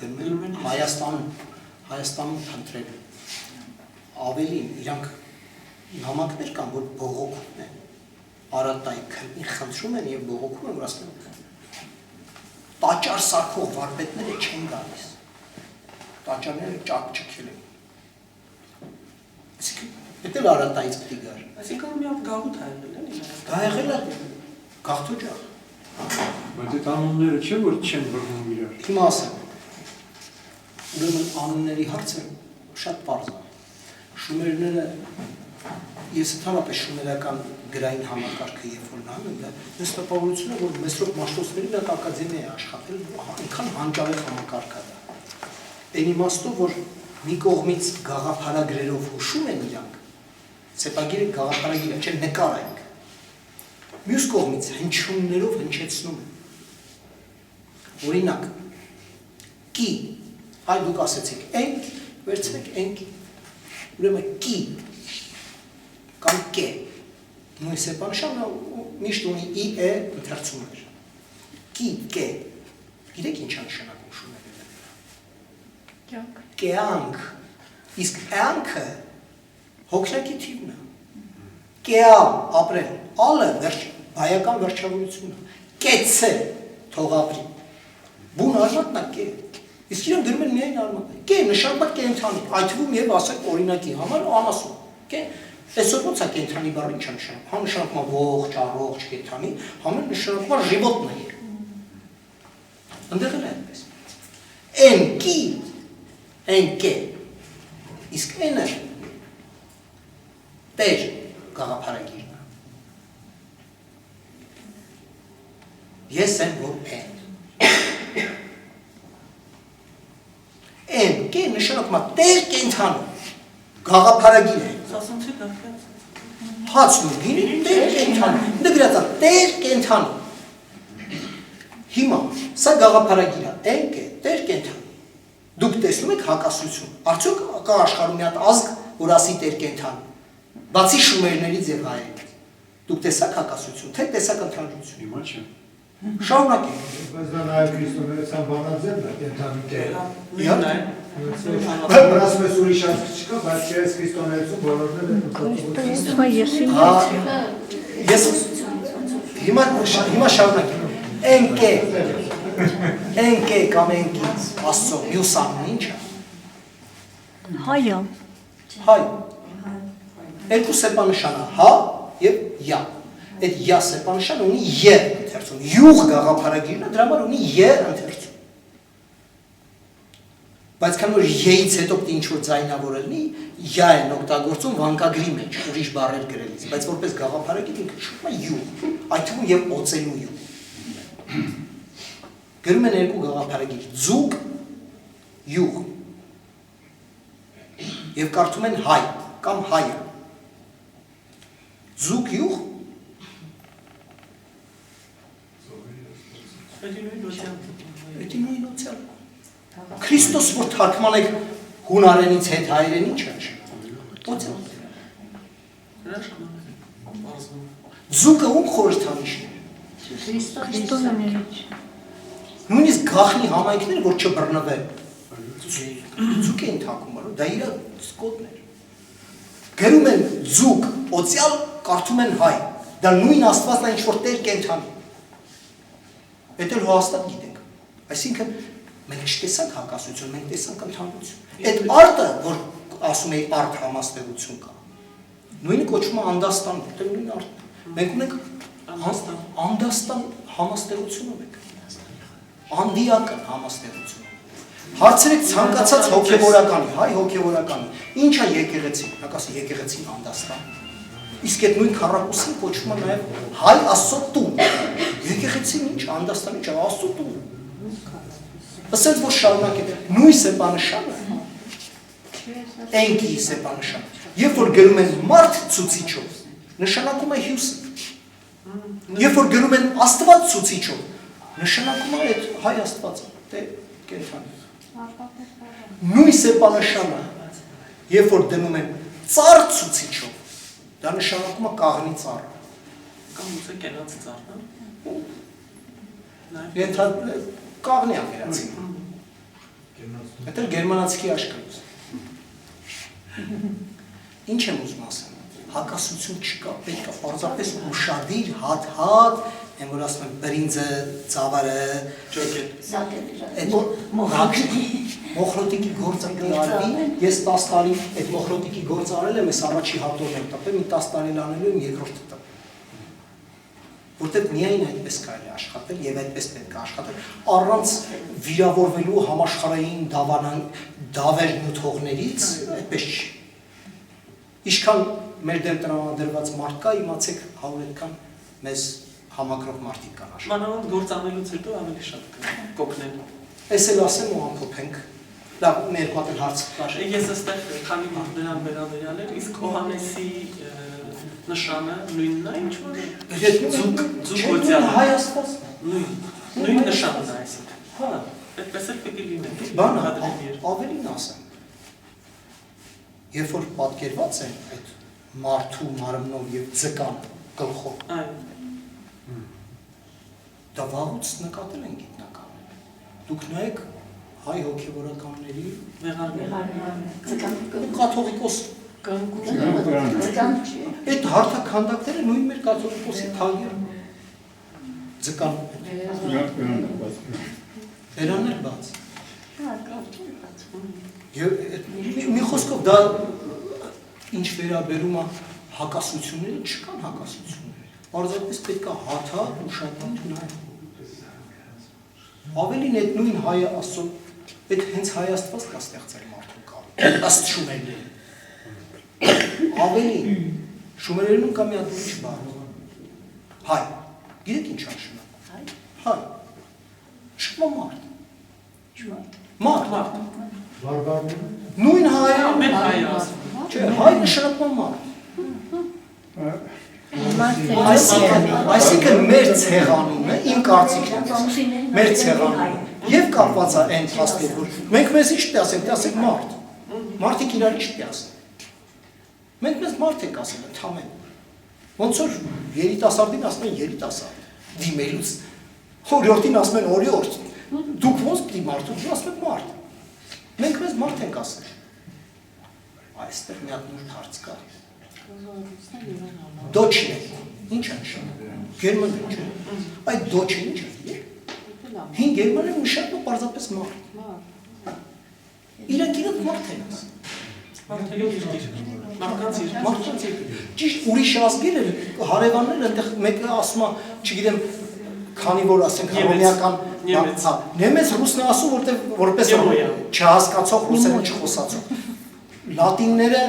գնում են Հայաստանում փնտրել։ Ավելին, իրանք նամակներ կան, որ բողոքում են, Արատայի քրմին խնդրում են և բողոքում են, որ ասում են, տաճար սարքող վարպետները չեն գալիս, տաճարները ճակ չքել են։ Այդ էլ Արատայից պիտի գար։ Այսինքն մի հատ գաղութ է եղել, էլի։ Դա եղել է գաղթօջախ։ Բայց այդ անունները չէ, որ չեն բռնում իրար։ Հիմա ասեմ, ուրեմն անունների հարցը շատ պարզ է։ Շումերները, ես ընդհանրապես շումերական գրային համակարգը երբ որ նայում եմ, ես տպավորություն է, որ Մեսրոպ Մաշտոցների մեկ ակադեմիա է աշխատել, այնքան հանճարեղ համակարգ է դա։ Այն իմաստով, որ մի կողմից գաղափարագրերով հուշում են իրանք, սեպագիրը գաղափարագիր է, չէ նկար ենք։ Մյուս կողմից հնչյուններով հնչեցնում են։ Օրինակ, կի, այ դուք ասեցիք, ենք, վերցնեք ենք, ուրեմն կի, կամ կե, նույն սեպանշանը միշտ ունի ի է ընթերցում էր։ Կի, կե, գիտեք ինչ նշանակում շուները։ Կեանք, իսկ էանքը հոգնակի թիվն է։ Կեալ, ապրել, ալը բայական վերջավորությունն է։ Կեցը, թող ապրի։ Բուն արմատն է կե։ Իսկ իրան գրում են միայն արմատը։ Կե, նշանբար կենթանի, այդ թվում և ասեք օրինակի համար անասում։ Կե, այսօր ոնց է կենթանի բառը ինչ է նշանակում։ Համ նշանակում է ողջ, առողջ կենթանի, համ էլ նշանակում է ժիվոտնը է։ Ընդեղ էլ է այդպես։ Էնկի, էնկե, իսկ էնը տեր գաղափարագիրն է։ Ես եմ, որ են։ Էնկե նշանակում է տեր կենթանում, գաղափարագիր է։ Սասունցի դարքած։ Հացնում գինի տեր կենթանում, նգրած է տեր կենթանում։ Հիմա, սա գաղափարագիր է, էնկե, տեր կենթանում։ Դուք տեսնում եք հակասություն, արդյոք կա աշխարհում մի հատ ազգ, որ ասի տեր կենթանի, բացի շումերներից եւ հայերից։ Դուք տեսաք հակասություն, թե տեսաք ընդհանրություն։ Հիմա չէ։ Շարունակենք։ Բայց դա նաև քրիստոնեական բանաձևն է, կենթանի տերը։ Նույնն է։ Բայց ասում ես ուրիշ ազգ չկա, բայց չես քրիստոնեություն բոլորները Ես հիմա շարունակենք։ Էնկե կամ էնկի աստծո մյուս անունը ինչ է։ Հայա։ Հայ։ Երկու սեպանշան է հա եւ յա։ այդ յա սեպանշան ունի ե ընթերցում։ Յուղ գաղափարագիրն դրա համար ունի ե ընթերցում։ Բայց քան որ ե-ից հետո պետք է ինչ-որ ձայնավոր լինի, յա են օգտագործում վանկագրի մեջ, ուրիշ բառեր գրելիս, բայց որպես գաղափարագիր ինքը շուտ է յուղ, այդ թվում եւ օծելու յուղ։ Գրում են երկու գաղափարագիր՝ ձուկ, յուղ։ Եվ կարդում են հայ կամ հայը։ Ձուկ, յուղ։ Էդի նույն օցիալ։ Քրիստոս որ թարգմանեք հունարենից հետ հայերենի չէ։ Օցիալ։ Ձուկը ում խորհրդանիշն է։ Քրիստոսը ներիչ։ Նույնիսկ գախնի համայնքները որ չբռնվեն։ Ձուկ են թակում, դա իր սկոտն էր։ Գրում են ձուկ, օցիալ կարդում են հայ։ Դա նույն Աստվածն է ինչ որ Տեր կենթանի։ Դա էլ հաստատ գիտենք։ Այսինքն մենք չտեսանք հակասություն, մենք տեսանք ընդհանրություն։ Այդ արտը, որ ասում էի արտ համաստեղություն կա, նույնը կոչվում է անդաստան, որտեղ նույն արտն է։ Մենք ունենք անդաստան համաստեղություն ունենք։ Անդիական համաստեղություն։ Հարցրեք ցանկացած հոգևորականի, հայ հոգևորականի, ինչ է եկեղեցին, նա կասի եկեղեցին անդաստան։ Իսկ այդ նույն քառակուսին կոչվում է նաև հայ Աստծո տուն։ Եկեղեցին ինչ անդաստանի չէ, Աստծո տուն։ Ասենց որ շարունակեք, նույն սեպանշանը, Էնքի սեպանշան, երբ որ գրում են մարդ ցուցիչով, նշանակում է հյուսը։ Երբ որ գրում են Աստված ցուցիչով, նշանակում է այդ հայ Աստվածը, դե կենթանի։ Նույն սեպանշանը, երբ որ դնում են ծառ ցուցիչով, դա նշանակում է կաղնի ծառ։ Կամ ուզե կենաց ծառ, հա։ Կաղնի է վերացին։ Դա գերմանացիքի աշկերտ։ Ինչ եմ ուզում ասեմ, հակասություն չկա, պետք է պարզապես ուշադիր, հատ, եմ որ ասում եմ բրինձը, ծավարը, մոխրոտիկի գործը արվի, ես 10 տարի այդ մոխրոտիկի գործը արել եմ, ես առաջի հատորն եմ տպել, մի 10 տարի անելու եմ երկրորդը տպել։ Որտեղ միայն այդպես կարելի է աշխատել եւ այդպես պետք է աշխատել, առանց վիրավորվելու համաշխարհային դավեր նյութողներից, այդպես չի։ Ինչքան մեր դեմ տրամադրված մարդ կա, իմացեք 100 այդքան մեզ համակրող մարդիկ կան աշխարհում։ Մանավանդ գործանելուց հետո ավելի շատ կօգնեն։ Էս էլ ասեմ ու ամփոփենք։ Լավ, մեր հատ հարց կար։ Ես այստեղ քանի դրան վերաբերյալ էր, իսկ Հովհաննեսի նշանը նույնն է, ինչ որ ձուկ օցիալ հայ Աստված։ Նույն նշանն է այսինքն։ Հա, այդպես էլ պետք է լինի։ Բանը ավելին ասեմ։ Երբ որ պատկերված է այդ մարդու մարմնով եւ ձկան գլխով։ Այո։ Դա վաղուց նկատել են գիտնական։ Դուք նայեք հայ հոգևորականների կաթողիկոս այդ հարթաքանդակները նույն մեր կաթողիկոսի թագերը ձկան Էրաններ բաց։ Մի խոսքով դա ինչ վերաբերում է հակասությունների, չկան հակասություններ։ Պարզապես պետք է հաթ ուշադրություն նայել։ Ավելին այդ նույն հայը Աստծո, այդ հենց հայ Աստված կա ստեղծել մարդու կան, ըստ շումերների։ Ավելին, շումերերում կա մի հատ ուրիշ բառ։ Հայ, գիտեք ինչ է նշանակում։ Հայ։ Շկմա մարդ։ Մարդ։ Նույն հայը։ Մեր հայը ասում։ Չէ, հայ նշանակում մարդ։ Այսինքն մեր ցեղանունը, իմ կարծիքն է, մեր ցեղանունը եւ կապված է այն փաստին, որ մենք մեզ ինչ ասենք, ասենք մարդ։ Մարդիկ իրար ինչ ասեն։ Մենք մեզ մարդ ենք ասել, ընդհանրեն։ Ոնց որ երիտասարդին ասում են երիտասարդ, դիմելուց, օրիորդին ասում են օրիորդ, դուք ոնց պիտի մարդ, դուք ասում եք մարդ։ Մենք մեզ մարդ ենք ասել։ Այստեղ մի հատ նոր հարց կա։ Դոչն է, ինչ է նշանակում, գերմանն չէ, այդ դոչը ինչ է, հին գերմանն նշանակում պարզապես մարդ, իրանք իրոք մարդ են ասում, Մարդերի երկիր, մարդկանց երկիր։ Մարդկանց երկիր։ Ճիշտ ուրիշ ազգերը հարևանները այնտեղ մեկը ասում է, չգիտեմ, քանի որ ասենք հռոմեական նեմեց ռուսն է ասում, որպես չհասկացող ռուսերեն չխոսացող։ Լատինները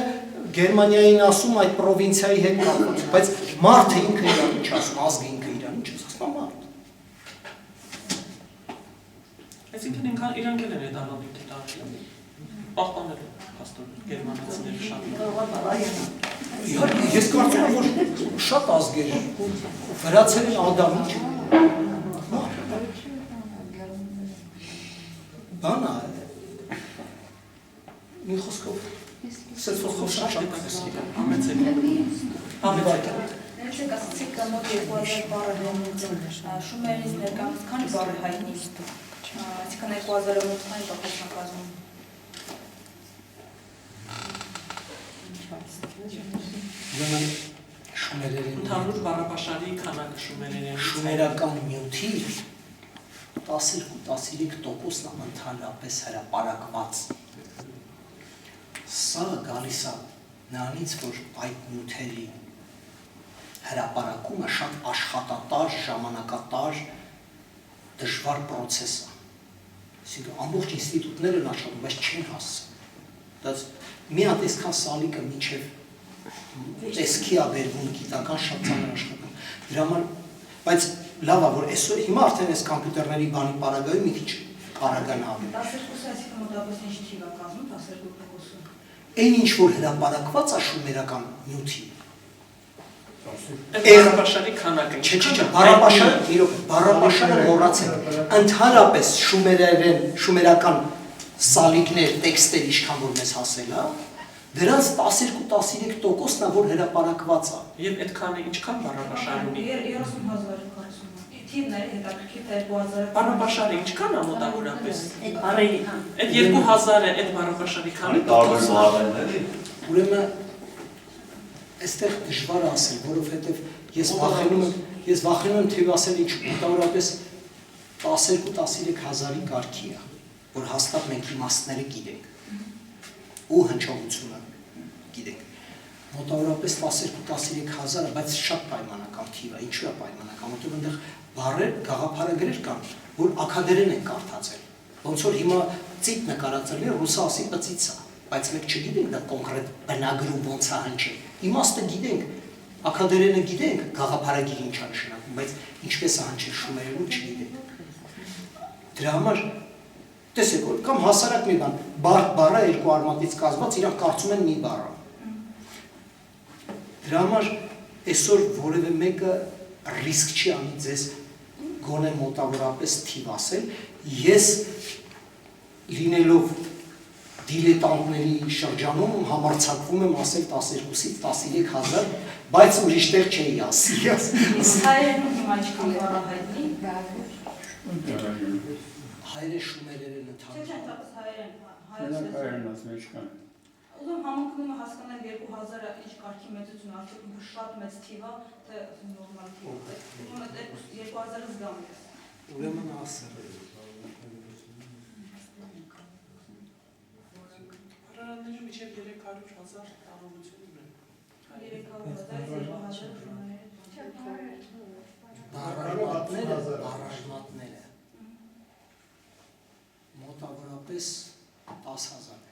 Գերմանիային ասում այդ պրովինցիայի հետ կապված, բայց մարդը ինքը իրան ինչ ասում, ազգը ինքը իրան ինչ ասում, մարդ։ Այսինքն իրանք էլ են այդ անալիքը դարձել, պահպանել հաստոր գերմանացիները շատ։ Իհարկե, ես կարծում եմ, որ շատ ազգեր վրացել են ադամիջ։ Բանա մի խոսքով սրտով շատ ամեցեք։ Ներեցեք ասացիք մոտ 2000 բառը հայտնի շումերից ներկայումս քանի բառ է հայտնի, այսինքն 2000-ից քանի տոկոսն է կազմում։ Ուրեմն շումերերեն Ընդհանուր բառապաշարի քանակը շումերերեն շումերական նյութի 12-13%-ն է ընդհանրապես հրապարակված։ Սա գալիս է նրանից, որ այդ նյութերի հրապարակումը շատ աշխատատար, ժամանակատար, դժվար process է։ Այսինքն ամբողջ ինստիտուտները են աշխատում, բայց չեն հասցնում։ Դա մի հատ այսքան սալիկը մինչև տեսքի է բերվում գիտական շատ ծանր աշխատում։ Դրա համար, բայց լավ է, որ այսօր հիմա արդեն այս կոմպյուտերների բանի պարագայում մի քիչ կարագան ավելի։ 12-ը այսինքն մոտավորապես ինչ թիվ է կազմում 12%-ը։ Այն ինչ որ հրապարակված է շումերական նյութի։ բառապաշարի քանակը։ Չէ, բառապաշարը, իրոք, բառապաշարը մոռացեք։ Ընդհանրապես շումերական սալիկներ, տեքստեր ինչքան որ մեզ հասել է, դրանց 12-13%-ն է որ հրապարակված է։ Եվ այդքանը ինչքան բառապաշար ունի։ 30,000 կարծում եմ։ Թիվները հետաքրքիր 2000-ը։ Բառապաշարը ինչքան է մոտավորապես։ Այդ բարերի Այդ 2000-ը այդ բառապաշարի քանի տարբեր բառերն էլի։ Ուրեմն այստեղ դժվար է ասել, որովհետև ես վախենում եմ թեև ասել ինչ մոտավորապես 12-13 հազարի կարգի է, որ հաստատ մենք իմաստները գիտենք ու հնչողությունը գիտենք։ Մոտավորապես 12-13 հազարը, բայց շատ պայմանական թիվ է, ինչու է պայմանական, որտեղ այնտեղ բառեր, գաղափարագրեր կան, որ ակադերեն են կարդացել։ Ոնց որ հիմա ծիտ նկարածել է ռուսը ասի բծից է, բայց մենք չգիտենք դա կոնկրետ բնագրում ոնց է հնչել։ Իմաստը գիտենք, ակադերենը գիտենք, գաղափարագիրը ինչ է նշանակում, բայց ինչպես է հնչել շումերերում չգիտենք։ Դրա համար տեսեք, որ կամ հասարակ մի բան, բառը երկու արմատից կազմված, իրանք կարծում են մի բառ է։ Դրա համար այսօր որևէ մեկը ռիսկ չի անի ձեզ գոնե մոտավորապես թիվ ասել, ես լինելով դիլետանտների շրջանում համարձակվում եմ ասել 12-ից 13 հազար, բայց ուրիշ տեղ չէի ասի։ Հայերենում հիմա ինչքան բառ է հայտնի։ Հայերը շումերեր են Չէ, ընդհանուր։ հայերեն ասում ուզում համընկնումը հասկանալ 2000-ը ինչ կարգի մեծություն է, արդյոք շատ մեծ թիվ է, թե նորմալ թիվ է։ Ուզում եմ 2000-ը զգամ ես։ Ուրեմն ասել։ Բառարանները մինչև 300,000 տարողություն ունեն։ 300,000 Բառարմատները մոտավորապես 10,000 են։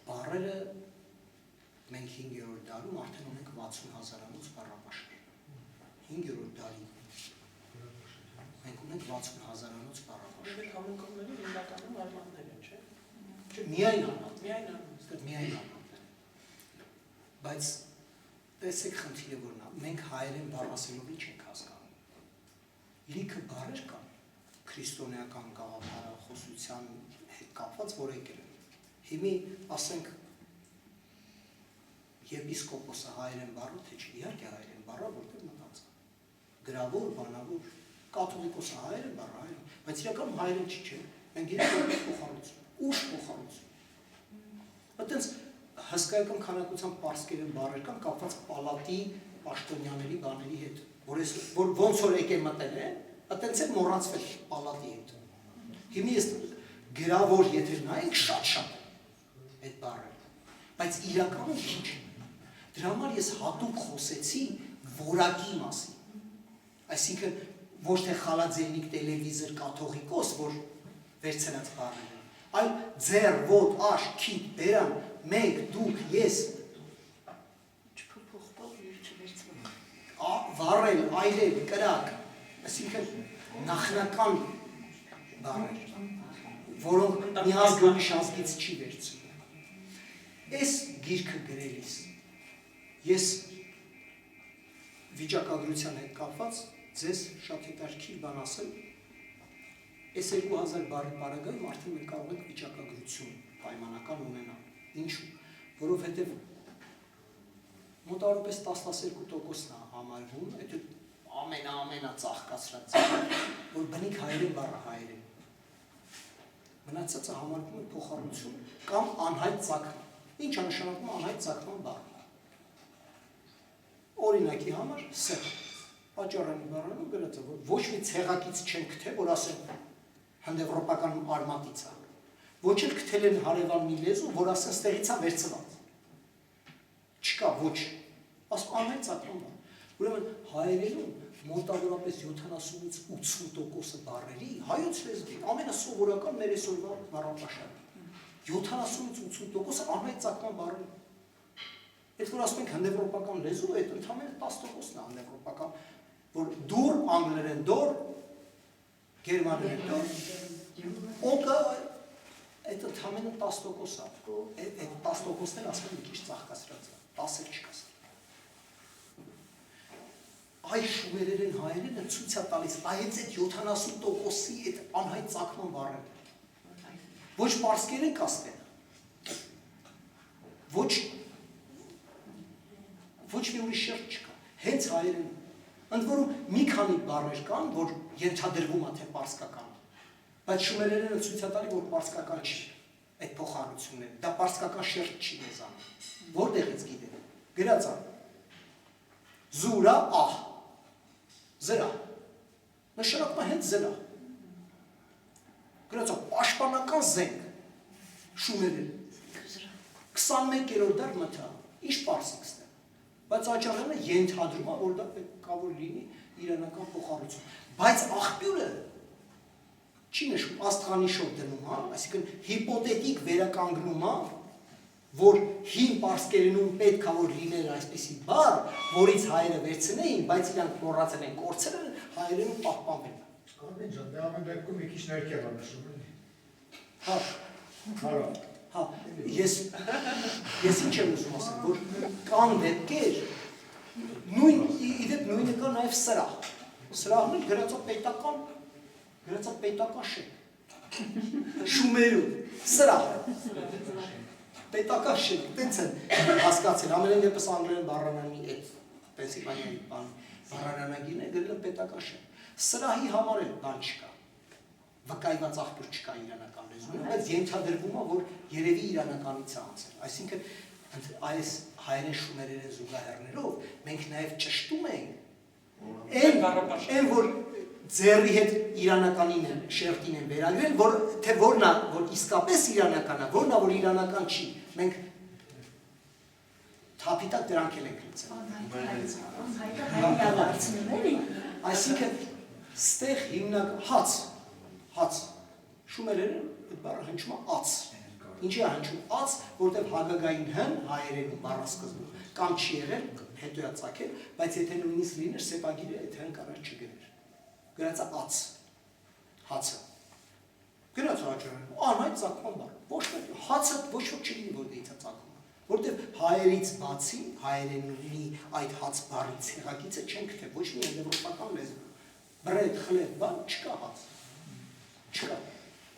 Բառերը մենք 5-րդ դարում արդեն ունենք 60,000-անոց բառապաշար։ 5-րդ դարի մենք ունենք 60,000-անոց բառապաշար։ Այդ համընկումները հիմնականում արմատներ են, չէ՞։ Չէ, միայն արմատ, Միայն արմատ։ միայն արմատներ։ Բայց տեսեք խնդիրը որն է, մենք հայերեն բառ ասելով ինչ ենք հասկանում։ Լիքը բառեր կան քրիստոնեական գաղափարախոսության հետ կապված, որ եկել են։ Հիմի ասենք եպիսկոպոսը հայերեն բառը, թե չէ, իհարկե հայերեն բառը, որտեղ մտած է։ Գրավոր, բանավոր, կաթողիկոսը հայերեն բառը, հայերեն, բայց իրականում հայերեն չի, չէ։ Մենք գիտենք որ փոխառություն, ուշ փոխառություն։ Այդտենց հսկայական քանակությամբ պարսկերեն բառեր կան կապված պալատի պաշտոնյաների բաների հետ, որ ոնց որ եկել մտել են, այդտենց էլ մոռացվել պալատի հետ։ Հիմա ես գրավոր եթե նայենք շատ այդ բառերը, բայց իրականում քիչ։ Դրա համար ես հատուկ խոսեցի որակի մասին։ Այսինքն ոչ թե խալաձելնիկ տելևիզոր կաթողիկոս, որ վերցնած բառեր են, այլ ձեր, ոտ, աշ, քիթ, բերան, մենք, դուք, ես վառել, այրել, կրակ, այսինքն նախնական բառեր, որոնք մի ազգ ուրիշ ազգից չի վերցնում։ Այս գիրքը գրելիս ես վիճակագրության հետ կապված ձեզ շատ հետաքրքիր բան ասել։ Այս 2000 բառի պարագայում արդեն մենք կարող ենք վիճակագրություն պայմանական ունենալ։ Ինչու՞։ Որովհետև մոտավորապես 10-12%-ն է համարվում, այդ ամենա ծաղկացրած, որ բնիկ հայերեն բառը հայերեն։ Մնացածը համարվում է փոխառություն կամ անհայտ ծագման։ Ինչ է նշանակում անհայտ ծագման բառը։ Օրինակի համար սեղ, պատճառանի բառերում գրած է, որ ոչ մի ցեղակից չեն գտել, որ ասեն հնդեվրոպական արմատից է։ Ոչ էլ գտել են հարևան մի լեզու, որ ասեն ստեղից է վերցված։ Չկա ոչ, ասում անհայտ ծագման բառ։ Ուրեմն հայերենում մոտավորապես 70-ից 80% բառերի հայոց լեզվի ամենասովորական մեր այսօրվա բառապաշարը 70-ից 80% անհայտ ծագման բառեր։ Այդ որ ասում ենք հնդեվրոպական լեզու, այդ ընդհանրապես 10%-ն է հնդեվրոպական, որ դուր անգլերեն դոր, գերմաներեն դոր, օկը այդ ընդհանրապես 10%-ն է։ Այդ 10%-ն ասում մի քիչ ծաղկացրած է, 10-ը չկա։ Այս շումերերեն հայերենը ցույց է տալիս այս այդ 70%-ի այդ անհայտ ծագման բառերը։ Ոչ պարսկերեն կասկեն։ Ոչ մի ուրիշ շերտ չկա։ Հենց հայերեն։ Ընդ որում մի քանի բառեր կան, որ ենթադրվում է թե պարսկական է։ Բայց շումերերենը ցույց է տալի, որ պարսկական չի այդ փոխառությունները։ Դա պարսկական շերտ չի մեզանում։ Որտեղից գիտեն։ Գրած է։ Զուրա ահ Զրա, նշանակում է հենց զրա, գրած է պաշտպանական զենք, շումերել, 21-րդ դար մթա, ինչ պարսիքսն է, բայց աճարանը ենթադրում է, որ դա պետք որ լինի իրանական փոխառություն, բայց աղբյուրը չի նշում, աստղանիշով դնում, այսինքն հիպոթետիկ վերականգնում է, որ հին պարսկերենում պետք է որ լիներ այսպիսի բառ, որից հայերը վերցնեին, բայց իրանք մոռացել են, կորցրել են, հայերենում պահպանվել է։ Կարմեն ջան, դե ամեն դեպքում մի քիչ ներքև է նշում էլի։ Հա։ Հա, ես ինչ եմ ուզում ասել, որ կան դեպքեր, իդեպ նույնը կա նաև սրահ։ Սրահն էլ գրած է պետական շենք։ Շումերում, սրահ։ Պետական շենք, տենց են հասկացել, ամենայն դեպս անգլերեն բառարանի այդ Պենսիլվանիայի բառարանագիրն է գրել պետական շենք։ Սրահի համար էլ բան չկա, վկայված աղբյուր չկա իրանական լեզվում, բայց ենթադրվում է, որ երևի իրանականից է անցել։ Այսինքն այս հայերեն շումերերեն զուգահեռներով մենք նաև ճշտում ենք այն որ ձեռի հետ իրանականին են, շերտին են վերագրել, թե որն է, որ իսկապես իրանական է, որն է, որ իրանական չի, մենք թափիտակ դրանք էլ ենք լցել։ Այսինքն, ստեղ հիմնակ հաց, շումերերը, այդ բառը հնչում է ած, ինչի է հնչում ած, որտև հագագային հն հայերենում բառասկզբում, կամ չի եղել, հետո է ծագել, բայց եթե նույնիսկ լիներ, սեպագիրը այդ հն կարար չգներ։ Գրած է ած, հացը, գրած է աճարան, անհայտ ծագման բառ, ոչ մեկ, հացը ոչ ոք չլինի, որ դեիցա ծագում է, որտև հայերից բացի, հայերենի այդ հաց բառի ցեղակիցը չեն գտել, ոչ մի եվրոպական լեզու, բրեդ, խլետ, բան, չկա հաց, չկա,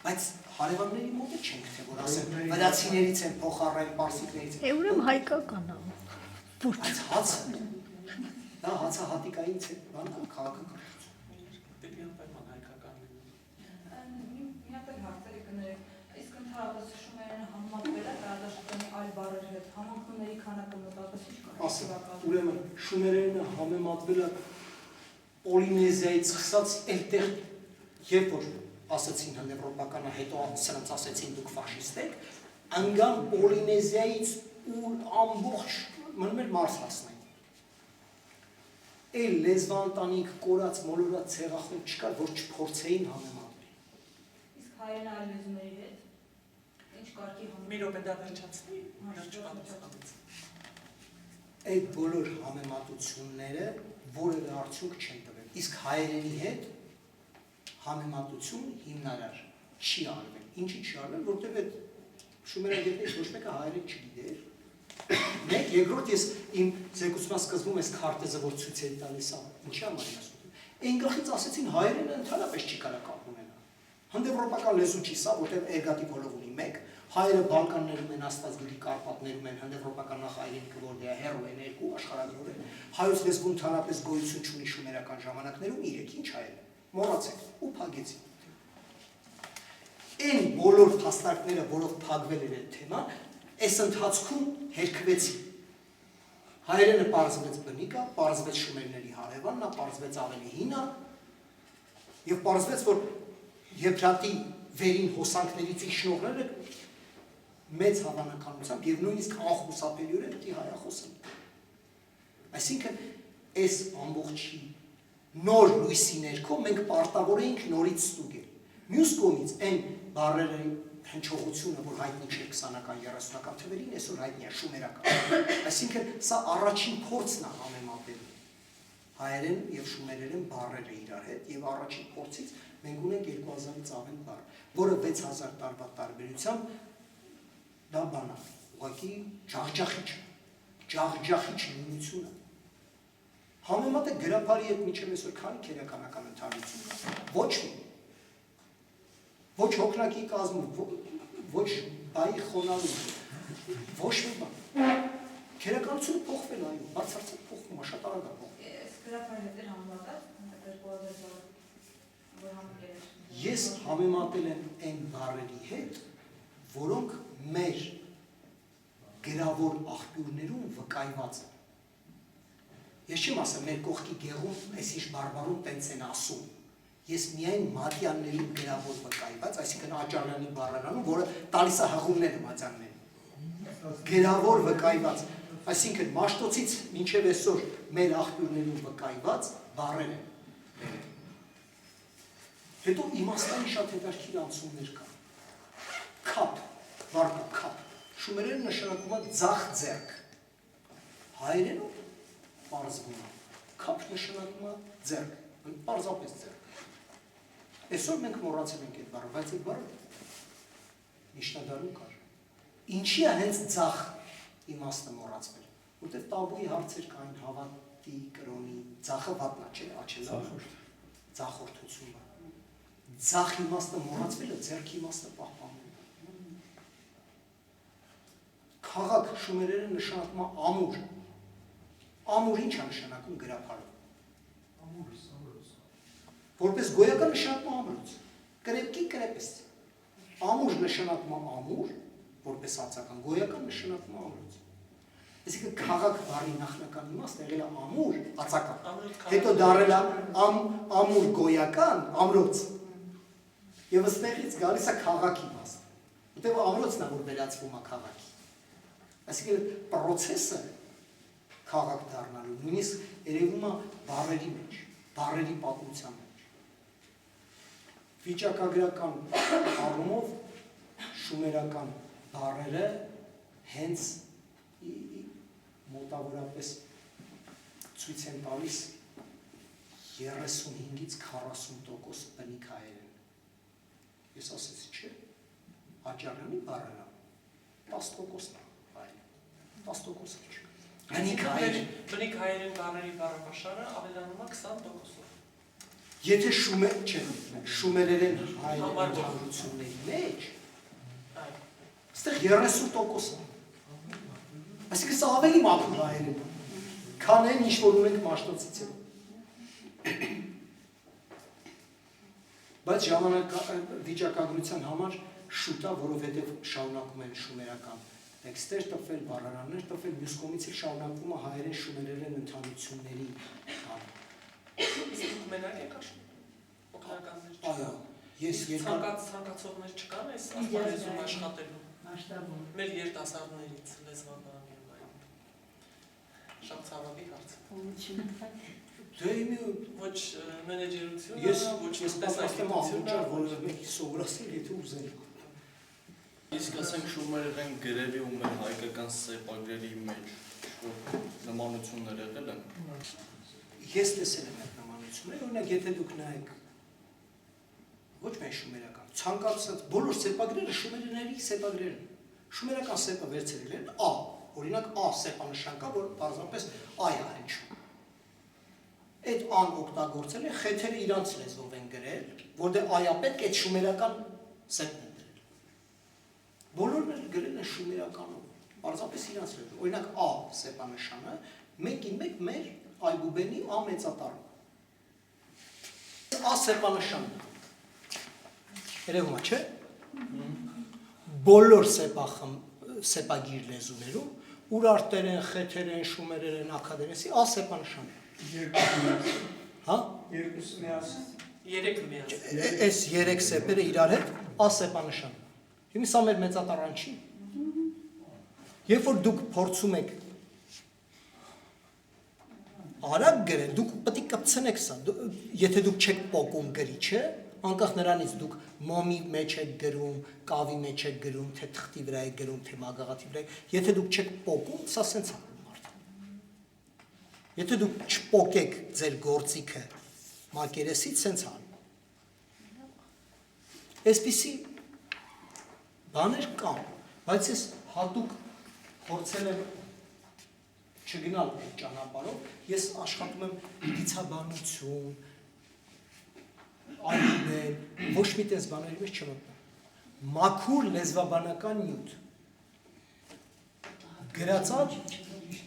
բայց հարևանների մոտ է չեն գտել, որ ասեն, վրացիներից են փոխառել, պարսիկներից են։ Ուրեմն հայկական է, բայց հացը, դա հացահատիկային բան է, քաղաքական։ Պետք է անպայման հայկական լինի։ Մի հատ էլ հարցերի կներեք, իսկ ընդհանրապես շումերենը համեմատվել է տարածաշրջանի այլ բառերի հետ, համընկնումների քանակը մոտավորապես ինչ կա։ Ասա, ուրեմն շումերենը համեմատվել է Պոլինեզիայից սկսած այնտեղ, երբ որ ասացին հնդեվրոպականը, հետո սրանց ասեցին դուք ֆաշիստ եք, անգամ Պոլինեզիայից ու ամբողջ մնում էր Մարս հասնեն։ Էլ լեզվանտանիք, կորած, մոլորած ցեղախումբ չկար, որ չփորձեին համեմատել։ Իսկ հայերեն այլ լեզուների հետ ինչ կարգի Մի րոպե դա վերջացնի, վերջացնի։ Այդ բոլոր համեմատությունները որևէ արդյունք չեն տվել։ Իսկ հայերենի հետ համեմատություն հիմնարար չի արվել։ Ինչի չի արվել, որտեղ այդ շումերագետներից ոչ մեկը հայերեն չգիտեր։ Մեկ, երկրորդ ես իմ զեկուցման սկզբում այս քարտեզը որ ցույց էի տալիս, ինչի համար եմ ասում։ Այն գլխից ասեցին հայերենը ընդհանրապես չի կարող կապ ունենալ։ Հնդեվրոպական լեզու չի սա, որտեղ էրգատիկ հոլով ունի մեկ, հայերը Բալկաններում են, Աստվածգետի Կարպատներում են, հնդեվրոպական նախայրենիքը որ դե հերո են երկու աշխարհագրորեն։ Հայոց լեզվում ընդհանրապես գոյություն չունի շումերական ժամանակներում 3, ինչ հայեր։ Մոռացեք ու փագեցին։ Այն բոլոր փաստարկները, որով փակվել էր այդ թեման, այս ընթացքում հերքվեցին։ Հայերենը պարզվեց բնիկա, պարզվեց շումերների հարևանն, պարզվեց ավելի հինը, եւ պարզվեց, որ Եփրատի վերին հոսանքներից իջնողները մեծ հավանականությամբ եւ նույնիսկ անխուսափելիորեն պիտի հայախոսեն։ Այսինքն, այս ամբողջի նոր լույսի ներքո մենք պարտավոր էինք նորից ստուգել։ Մյուս կողմից այն բառերի հնչողությունը, որ հայտնի չէ 20-ական 30-ական թվերին, այսօր հայտնի է շումերական։ Այսինքն, սա առաջին փորձն է համեմատելու հայերեն եւ շումերերեն բառերը իրար հետ եւ առաջին փորձից մենք ունենք 2000-ից ավել բառ, որը 6000 տարվա տարբերությամբ դա բան է, ուղղակի ջախջախիչ նույնությունը։ Համեմատեք գրաբարի հետ միջև այսօր քանի քերականական ընդհանրություն կա։ Ոչ մի։ Ոչ հոգնակի կազմում, ոչ բայի խոնարհում, ոչ մի բան։ Քերականությունը փոխվել այո, բացարձակ փոխվում, շատ արագ է փոխվում։ գրաբարի հետ էր համեմատած, 2000 որ համակեր էր։ Ես համեմատել եմ այն բառերի հետ, որոնք մեր գրավոր աղբյուրներում վկայված են։ Ես չեմ ասում, մեր կողքի գեղում այսինչ բարբարում տենց են ասում։ Ես միայն մատյանների գրավոր վկայված, այսինքն Աճարյանի բառարանում, որը տալիս է հղումները մատյաններին։ Գրավոր վկայված, այսինքն Մաշտոցից մինչև այսօր մեր աղբյուրներում վկայված բառեր են։ Հետո իմաստային շատ հետաքրքիր անցումներ կան։ Քապ, վարկա քապ։ Շումերեն նշանակում է ձախ ձեռք։ Հայերենում պարզվում է։ Քապ նշանակում է ձեռք, պարզապես ձեռք։ Այսօր մենք մոռացել ենք այդ բառը, բայց այդ բառը միջնադարում կար։ Ինչի է հենց ձախ իմաստը մոռացվել, որտեղ տաբուի հարցեր կային հավատի, կրոնի, ձախը վատնա չէ, աչելա, ձախորդություն բա։ Ձախ իմաստը մոռացվելը ձեռքի իմաստը պահպանվում է։ Քաղաք շումերերը նշանակում է ամուր։ Ամուր ինչ է նշանակում գրաբարում։ Ամուրս, ամուրս։ Որպես գոյական նշանակում է ամրոց։ Կրեպկի կրեպես։ Ամուր նշանակում է ամուր, որպես ածական, գոյական նշանակում է ամրոց։ Այսինքն քաղաք բառի նախնական իմաստը եղել է ամուր, ածական։ Հետո դարել է ամուր գոյական, ամրոց։ Եվ այստեղից գալիս է քաղաքի իմաստը։ Որտեղ ամրոցն է, որ վերածվում է քաղաքի։ Այսինքն պրոցեսը քաղաք դառնալու, նույնիսկ երևում է բառերի մեջ, բառերի պատմության մեջ։ Վիճակագրական առումով շումերական բառերը հենց մոտավորապես ցույց են տալիս 35-ից 40% բնիկ հայերեն։ Ես ասեցի, չէ, Աճարյանի բառերը 10%-ն է այլ, 10% չէ։ Բնիկ հայերեն բառերի բառապաշարը ավելանում է 20%-ով։ Եթե շումերերեն հայերեն ընդհանրությունների մեջ, այստեղ 30%-ն է։ Այսինքն սա ավելի մաքուր հայերեն, քան այն, ինչ որ ունենք Մաշտոցից է։ Բայց վիճակագրության համար շուտ է, որովհետև շարունակում են շումերական տեքստեր տպվել, բառարաններ տպվել, մյուս կողմից էլ շարունակվում է հայերեն շումերերեն ընդհանրությունների բանը։ Իսկ մենակ եք աշխատում օգնականներ։ Այո, Ես երկար ցանկացողներ չկան այս ասպարեզում աշխատելու։ Մեր երիտասարդներից լեզվաբան եւ այլն։ Շատ ցավալի հարց։ դե իմի Ոչ մենեջերությունը, ես ոչ ես պատրաստեմ ամբողջը որևէ սովորասել եթե ուզեն։ Իսկ ասենք շումերեն գրերի ու մեր հայկական սեպագրերի մեջ նմանություններ եղել են։ Ես տեսել եմ այդ նմանությունները, օրինակ եթե դուք նայեք ոչ միայն շումերական, ցանկացած բոլոր սեպագրերը շումերների սեպագրեր են։ Շումերական սեպը վերցրել են A, օրինակ A սեպանշան կա, որ բարձրապես A է հնչում։ Այդ A-ն օգտագործել են, խեթերը իրանց լեզվով են գրել, որտեղ A-ը պետք է այդ շումերական սեպն են դրել։ Բոլորն էլ գրել են շումերականով, բարձրապես իրանց լեզվով։ Օրինակ A սեպանշանը մեկին մեկ մեր այբուբենի A մեծատառն է։ A սեպանշանն է։ Երևում է, չէ՞։ Բոլոր սեպագիր լեզուներում ուրարտերեն, խեթերեն, շումերերեն, աքադերենսի A սեպանշան է։ Հա? Երկուսը միասին։ Երեք միասին։ Այս երեք սեպերը իրար հետ A սեպանշան։ Հիմա սա մեր մեծատառան չի։ Երբ որ դուք փորձում եք արագ գրել, դուք պետք է կպցնեք սա։ Եթե դուք չեք պոկում գրիչը, անկախ նրանից դուք մոմի մեջ եք գրում, կավի մեջ եք գրում, թե թղթի վրա եք գրում, թե մագաղաթի վրա եք, եթե դուք չեք պոկում, սա սենց է մարդը։ Եթե դուք չպոկեք ձեր գործիքը մակերեսից, սենց է։ Այսպիսի բաներ կան, բայց ես հատուկ փորձել եմ չգնալ այդ ճանապարհով, ես աշխատում եմ դիցաբանություն, այլն, ոչ մի տես բաների մեջ չմտնում։ Մաքուր լեզվաբանական նյութ։ Գրածած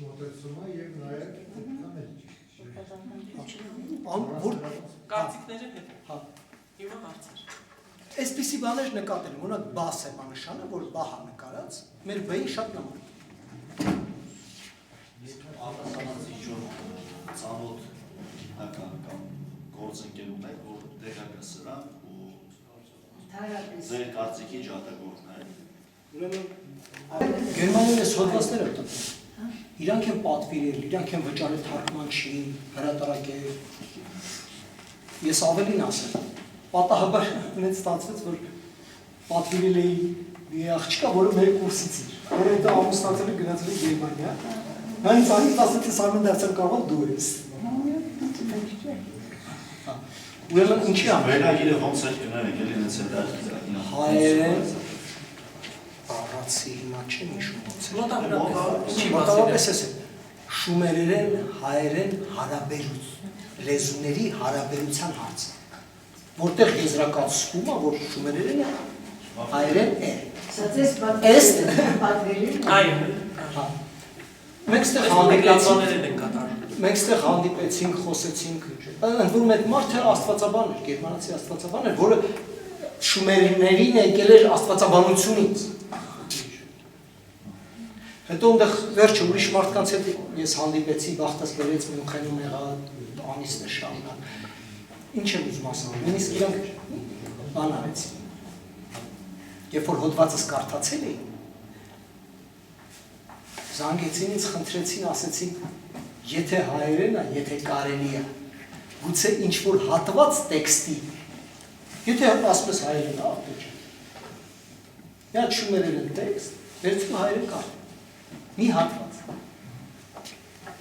Մոտեցումը եւ նաեւ Կարծիքները հետ։ հա, Հիմա հարցեր։ այսպիսի բաներ նկատել եմ, օրինակ բա սեպանշանը, որ բահա նկարած, մեր բեին շատ նման։ Արտասանացի շոր ծանոթ գիտնական կամ գործընկերուներ, որ տեղական սրան ու ձեր կարծիքի ջատագործն են։ Ուրեմն Գերմանիայում այս հոդվածները տպում։ Իրանք են պատվիրել, իրանք են վճարել թարգմանչին, հրատարակել։ Ես ավելին ասեմ, պատահաբար ինձ ստացվեց, որ պատվիրել էի մի աղջկա, որը մեր կուրսից էր, որը դա ամուսնացել է գնացել է Գերմանիա։ Նա ինձ ասաց, թե Սարմեն դարձել կարող դու ես։ Ուրեմն ինչի ամ։ Վերնագիրը ոնց էր գնել եկել ինձ հետ Հայերեն առացի հիմա չեմ հիշում ոնց է։ Մոտավորապես Մոտավորապես էս է։ Շումերերեն, հայերեն հարաբերություն, լեզուների հարաբերության հարց։ Որտեղ եզրակացվում է, որ շումերերենը հայերեն է։ Էստ Այո։ մենք ստեղ Հանդիպեցիներ են կատարում։ Մենք ստեղ հանդիպեցինք, խոսեցինք, ընդ որում այդ մարդը աստվածաբան էր, գերմանացի աստվածաբան էր, որը շումերներին եկել էր աստվածաբանությունից։ Հետո այնտեղ վերջը ուրիշ մարդկանց հետ ես հանդիպեցի, բախտս բերեց Մյունխենում եղա, ամիսներ շարունակ։ Ինչ եմ ուզում ասել, նույնիսկ իրանք բան արեցին։ Երբ որ հոդվածս կարդացել էի, զանգեցին ինձ, խնդրեցին, ասեցին, եթե հայերեն է, եթե կարելի է, գուցե ինչ-որ հատված տեքստի, եթե ասպես հայերեն է, ապեջ է։ Մի հատ շումերեն տեքստ, վերցում հայերեն կարդ, մի հատված,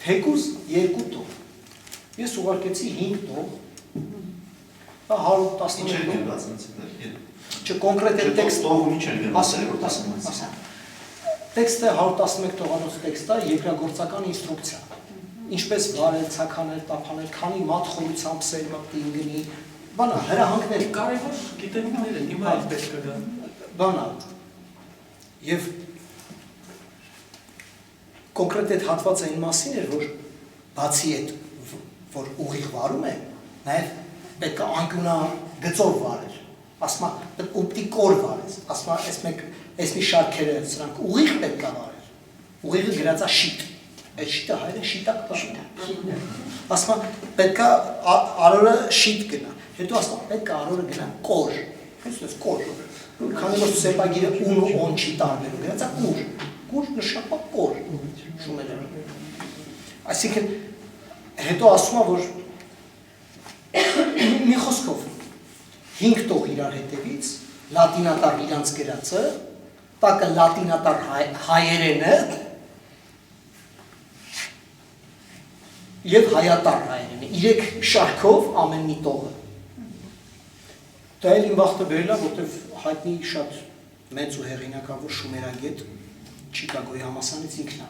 թեկուզ երկու տող, ես ուղարկեցի 5 տող, 111 Ինչ էր տող, գրված ինձ հետ։ չէ կոնկրետ է տեքստ, Տողում ինչ էր գրված։ տեքստը 111 տողանոց տեքստ է, երկրագործական ինստրուկցիա։ Ինչպես վարել, ցականել, տափանել, քանի մատ խորությամբ սեր մտի ինգնի, բանա, հրահանգներ, Կարևոր գիտելիքներ են, հիմա էլ պետք է գա։ բանա։ Եվ կոնկրետ այդ հատվածը այն մասին էր, որ բացի այդ, որ ուղիղ վարում է, նաև պետք է անկյունա գծով վարել, ասма օպտիկոր վարես, ասма այս մի շարքերը սրանք ուղիղ պետք է վարել, ուղիղը գրածա շիտ, այդ շիտը հայրը շիտակ բան, ասма պետք է արորը շիտ գնա, հետո ասма պետք է արորը գնա կոր, Հենց կոր։ Քանի որ սեպագիրը ուն ու on չի տարբերում, դրանց է կուր նշանակա կոր շումերեն։ Այսինքն հետո ասում է, որ մի խոսքով 5 տող իրար հետևից լատինատար իրանց գրածը, տակը լատինատար հայերենը եւ հայատար հայերենը, 3 շարքով ամեն մի տողը։ Դա էլ իմ վախտը բերել է, որտեվ հայտնի շատ մեծ ու հեղինակավոր շումերագետ Չիկագոյի համալսարանից ինքն է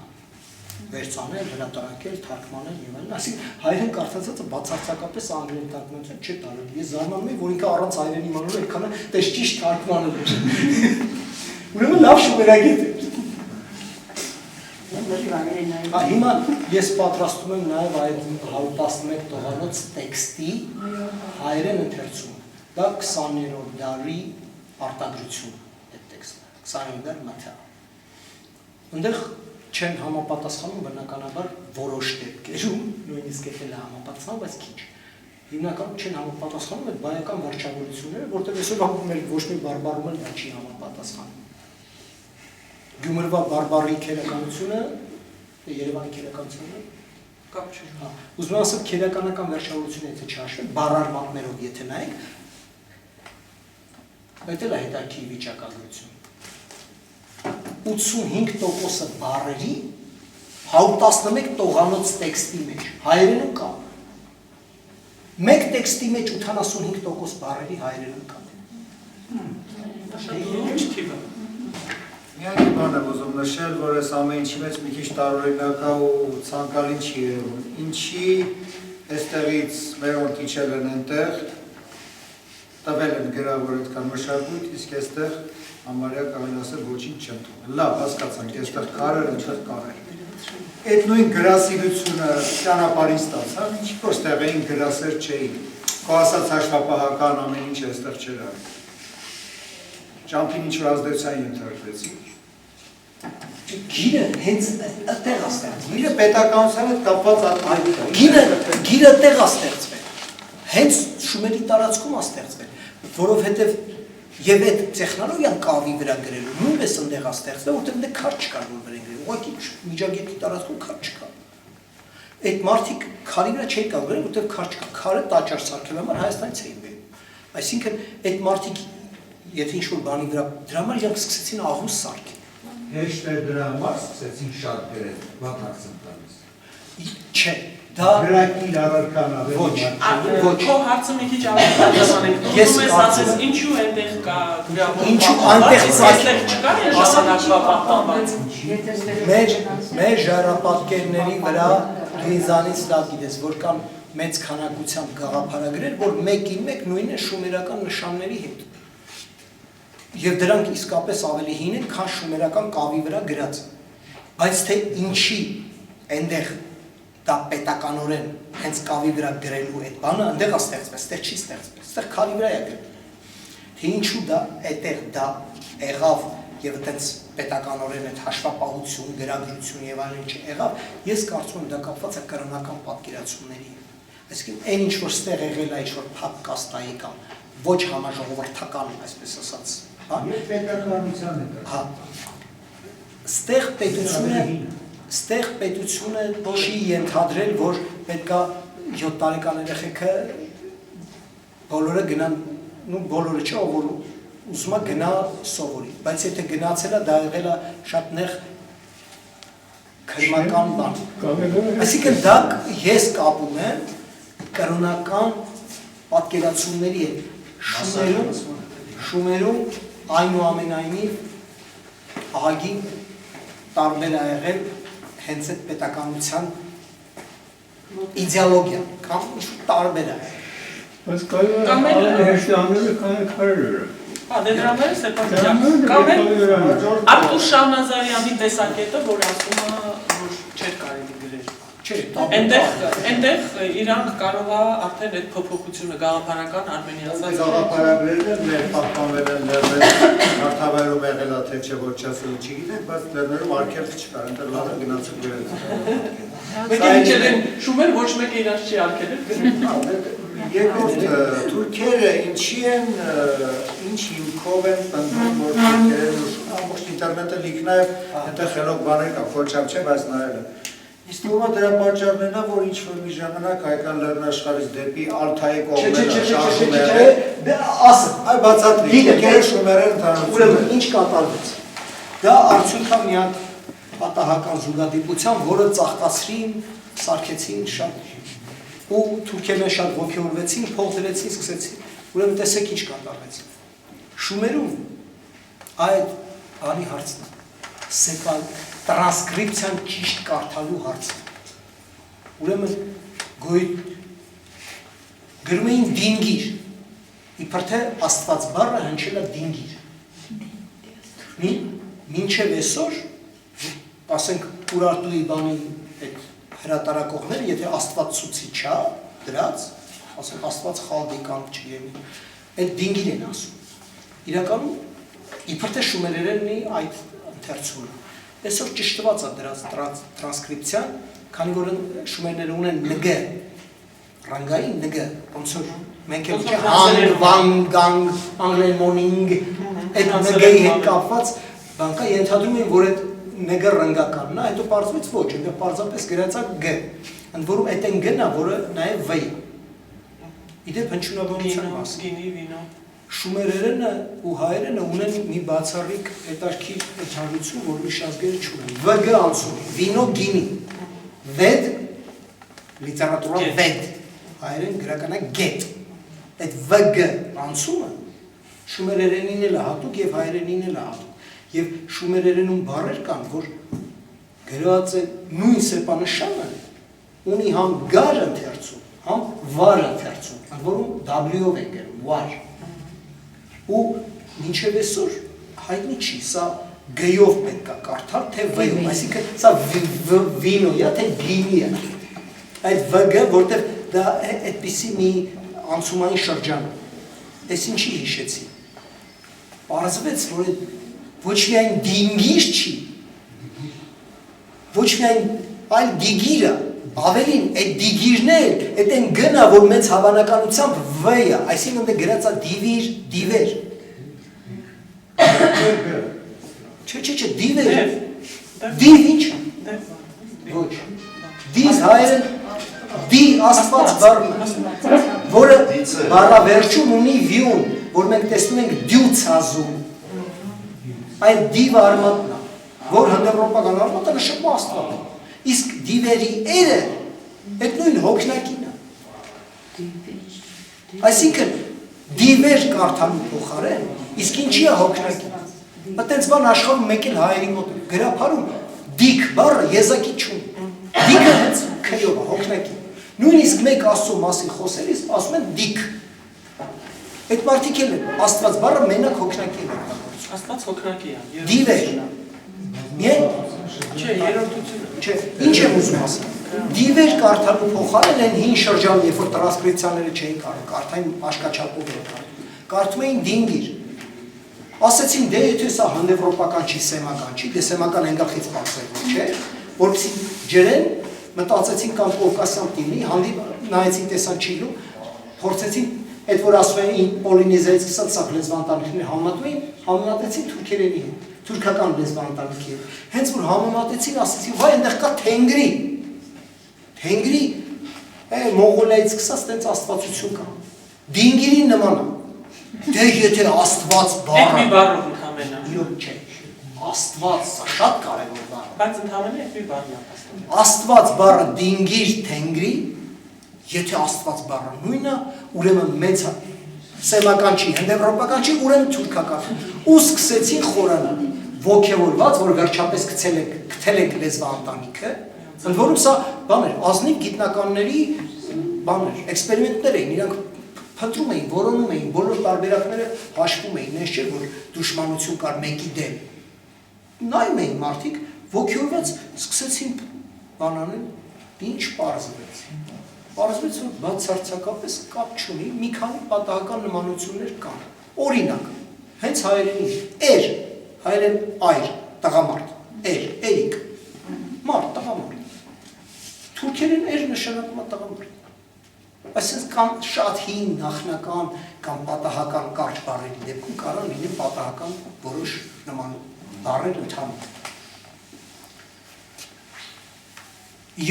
վերցանել, հրատարակել, թարգմանել եւ այլն, այսինքն հայերեն կարդացածը բացարձակապես անգլերեն թարգմանություն չի տարել։ Ես զարմանում եմ, որ ինքը առանց հայերեն իմանալու այդքան է դες ճիշտ թարգմանել է։ Ուրեմն լավ շումերագետ է։ Հիմա ես պատրաստում եմ նաեւ այդ 111 տողանոց տեքստի հայերեն ընթերցում։ Դա 20-րդ դարի արտադրություն է այդ տեքստը, 20-րդ դար մաթա։ Այնտեղ չեն համապատասխանում բնականաբար որոշ դեպքերում, նույնիսկ էլ համապատասխանում, բայց քիչ։ Հիմնականում չեն համապատասխանում այդ բայական վարչավորությունները, որտեղ այսօր մեր ոչ մի բարբարում էլ դա չի համապատասխանում։ Գյումրվա բարբարի քերականությունը, Երևանի քերականությունը կապ չի։ Հա, ուզում եմ ասել քերականական վարչավորությունը եթե չհաշվի, բառարմատներով եթե նայեք, այդ էլ է հետաքրքիր վիճակագրություն։ 85% բառերի 111 տողանոց տեքստի մեջ հայերենում կա։ Մեկ տեքստի մեջ 85% բառերի հայերենում կա։ Ինչ թիվ է։ Միակ բան եմ ուզում նշել, որ այս ամեն ինչի մեջ մի քիչ տարօրինակ է ու ցանկալի չի երևում։ Ինչի այստեղից մերոնք իջել են այնտեղ, տվել են գրավոր այդքան մշակույթ, իսկ այստեղ համարյա կարելի ասել ոչինչ չեն թողել։ Լավ, հասկացանք, այստեղ կարեր, այնտեղ կարեր։ Այդ նույն գրասիրությունը ճանապարհին ստացան, ինչի՞ որ այստեղ էին գրասեր չէին։ Քո ասած հաշվապահական ամեն ինչ այստեղ չէր արել։ Ճամփին ինչ-որ ազդեցության ենթարկվեցին։ Գիրը հենց այդտեղ է ստեղծվել։ Գիրը պետականության հետ կապված Գիրը այդտեղ է ստեղծվել։ Հենց շումերի տարածքում է ստեղծվել, որովհետև եւ այդ տեխնոլոգիան կավի վրա գրելու նույնպես այնտեղ է ստեղծվել, որտեղ դե քար չկար որ վրան գրել։ Ուղղակի միջագետի տարածքում քար չկա։ Այդ մարդիկ քարի վրա չէին կարող գրել, որտեղ քար չկա։ Քարը տաճար սարքելու համար Հայաստանից էին բերում։ Այսինքն այդ մարդիկ եթե ինչ-որ բանի վրա դրա համար իրանք սկսեցին աղուս սարքել։ Հեշտ է դրա համար սկսեցին շատ գրել, վատ акցենտ տալիս։ Չէ, դա գրակի առարկան ավելի ոչ։ Քո հարցը մի քիչ ավելի պատասխանենք։ Ես Դու ես ասես ինչու այնտեղ կա գրավոր։ Ինչու այնտեղ այստեղ չկա ժամանակվա պահպանված։ Մեր ժառապատկերների վրա դու ինձանից լավ գիտես, որ կան մեծ քանակությամբ գաղափարագրեր, որ մեկին մեկ նույնն է շումերական նշանների հետ։ Եվ դրանք իսկապես ավելի հին են, քան շումերական կավի վրա գրած։ Բայց թե ինչի այնտեղ դա պետականորեն հենց կավի վրա գրելու այդ բանը այնտեղ է ստեղծվել, այստեղ չի ստեղծվել, այստեղ քարի վրա է գրել։ Թե ինչու դա այդտեղ դա եղավ եւ այդպես պետականորեն այդ հաշվապահություն, գրագրություն եւ այլն չեղավ, ես կարծում եմ դա կապված է կրոնական պատկերացումների հետ։ Այսինքն այն ինչ որ ստեղ եղել է, ինչ որ փակ կաստայի կամ ոչ համաժողովրդական, այսպես ասած, հա, պետականության է։ հա։ Ստեղ պետությունը չի ենթադրել, որ պետքա 7 տարեկան երեխեքը բոլորը գնան, նու բոլորը չէ, ով որ ուզում է գնա սովորի, բայց եթե գնացել է, դա եղել է շատ նեղ քրմական բան։ Այսինքն դա ես կապում եմ կրոնական պատկերացումների հետ։ Շումերում այնուամենայնիվ ահագին տարբեր է եղել հենց այդ պետականության իդեալոգիան կամ ինչ-որ տարբեր է եղել։ Բայց կարելի է հեշտանալը քարերը։ Հա, դե դրա մեջ Ստեփան կամ Արտուշ Շահնազարյանի տեսակետը, որ ասում է, որ չէր կարելի գրել։ Այնտեղ իրանք կարող է արդեն այդ փոփոխությունը գաղափարական արմենիացած Գաղափարագրերը մեր պահպանվել են լեռներում, հարթավայրում եղել է թե չէ ոչ ասել չգիտենք, բայց լեռներում արգելք չկար, այնտեղ լավ գնացել գրել։ Մեկ էլ շումեր ոչ մեկը իրար չի արգելել գրել։ Երկրորդ թուրքերը ինչի են ինչ հիմքով են պնդում որ թուրքերը ամբողջ ինտերնետը լիքն է այնտեղ խելոք բաներ կա փոչապ չէ բայց նայելը իսկ ո՞վ է դրա պատճառն է որ ինչ որ մի ժամանակ հայկական լեռնաշխարհից դեպի Ալթայի կողմերը շարժումները այ բացատրի թուրքերը շումերեն ընդհանրություն ուրեմն ինչ կատարվեց դա արդյունքա մի հատ պատահական զուգադիպության որը ծաղկացրին սարքեցին շատ ու թուրքերն շատ ոգևորվեցին, փող դրեցին, սկսեցին։ Ուրեմն տեսեք ինչ կատարվեց։ Շումերում այդ բանի հարցն է։ Սեպալ տրանսկրիպցիան ճիշտ կարդալու հարցն է։ Ուրեմն գրում էին դինգիր։ Իբր թե Աստված բառը հնչել է դինգիր։ Մինչև այսօր, ասենք Ուրարտուի բանի այդ հրատարակողները, եթե Աստված ցուցիչ է դրած, ասենք Աստված խալդիկան չգիտեմ, այդ դինգիր են ասում։ Իրականում իբր թե շումերերենի այդ ընթերցումը։ Այսօր ճշտված է դրած տրանսկրիպցիան, քանի որ շումերները ունեն նգ, ռանգային նգ, ոնց որ մենք էլ չէ հանգ, վանգ, գանգ, անգլեն մոնինգ, այդ նգի հետ կապված բան կա, ենթադրում են, որ այդ նգը ռնգականն է, հետո պարզվեց ոչ, այնտեղ պարզապես գրած է գ, ընդ որում այդ են գն է, որը նաև վ է։ Իդեպ հնչյունաբանության մասին։ Գինի, վինո։ Շումերերենը ու հայերենը ունեն մի բացառիկ հետաքրքիր ընդհանրություն, որ ուրիշ ազգերը չունեն։ ՎԳ անցում, վինո գինի, վեդ, լիտերատուրա վեդ, հայերեն գրականը գետ։ Այդ ՎԳ անցումը շումերերենին էլ է հատուկ և հայերենին էլ է հատուկ։ Եվ շումերերենում բառեր կան, որ գրված է նույն սեպանշանը ունի համ գար ընթերցում, համ վար ընթերցում, որում W-ով են գրում, վար։ Ու մինչև այսօր հայտնի չի, սա G-ով պետք է կարդալ, թե V-ով, այսինքն սա վինո է, թե գինի է։ Այդ V-ը, որտեղ դա այդպիսի մի անցումային շրջան է։ Այս ինչի հիշեցի։ Պարզվեց, որ ոչ միայն դինգիր չի, ոչ միայն այլ դիգիրը, ավելին, այդ դիգիրն էլ, այդ են գնա, որ մեծ հավանականությամբ վ է, այսինքն դե գրած է դիվիր, դիվեր։ Չէ, դիվեր։ Դիվ ինչ։ Ոչ։ Դիվ հայերեն, դի աստված բառը, որը բառավերջում ունի վյուն, որ մենք տեսնում ենք դյուց ազում։ Այդ դիվը արմատն է, որ հնդեվրոպական արմատը նշվում Աստված է, իսկ դիվերի էրը այդ նույն հոգնակին է։ Այսինքն դիվեր կարդալու փոխարեն, իսկ ինչի է հոգնակին։ Այդպես բան աշխարհում մեկ էլ հայերի մոտ գրափարում դիք բառը եզակի չունի։ Դիքը հենց քյով է, հոգնակին։ Նույնիսկ մեկ Աստծո մասին խոսելիս ասում են դիք։ Այդ մարդիկ էլ են, Աստված բառը մենակ հոգնակին է։ Աստված հոգնակի է։ Դիվեր։ Միայն չէ, երրորդությունը։ Չէ, ինչ եմ ուզում ասել։ Դիվեր կարդալու փոխարեն են հին շրջանում, երբ որ տրանսկրիպցիաները չէին կարող, կարդային աշկաչափով էին կարդում։ Կարդում էին դինգիր։ Ասեցին, դե եթե սա հնդեվրոպական չի, սեմական չի, դե սեմական հենգախից պարզելու, չէ, որպեսզի ջրեն, մտածեցին կամ կովկասյան տիլի, նայեցին տեսան չիլու, փորձեցին այդ որ ասում էին պոլինեզիայից սկսած սա լեզվանտանիքները համատում էին, համեմատեցին թուրքերենի հետ, թուրքական լեզվանտանիքի հետ։ Հենց որ համեմատեցին, ասեցին, վայ, այնտեղ կա թենգրի։ Թենգրի, Մոնղոլիայից սկսած տենց աստվածություն կա։ Դինգիրի նման է։ Դե եթե Աստված բառը։ Այդ մի բառով ընդհանրապես։ Իրոք չէ։ Աստված, սա շատ կարևոր բառ է։ Բայց ընդհանրապես այդ մի բառն է։ Աստված բառը դինգիր, թենգրի, եթե Աստված բառը նույնն է, ուրեմն մեծ սեմական չի, հնդեվրոպական չի, ուրեմն թուրքական։ Ու սկսեցին խորանալ, ոգևորված, որ վերջապես գտել եք լեզվաընտանիքը, ընդ որում սա բաներ, ազնիվ գիտնականների բաներ, էքսպերիմենտներ էին, իրանք փնտրում էին, որոնում էին, բոլոր տարբերակները հաշվում էին, նես չէ, որ դժմանություն կար մեկի դեմ։ Նայում էին մարդիկ, ոգևորված սկսեցին բանանել, ինչ պարզվեց։ Պարզվեց, որ բացարձակապես կապ չունի, մի քանի պատահական նմանություններ կան։ Օրինակ, հենց հայերենի էր, հայերեն այր, տղամարդ, էրիկ, մարդ, տղամարդ։ Թուրքերեն էր նշանակում է տղամարդ։ Այսինքն կամ շատ հին նախնական կամ պատահական կարճ բառերի դեպքում կարող լինի պատահական որոշ նման բառեր ընդհանուր։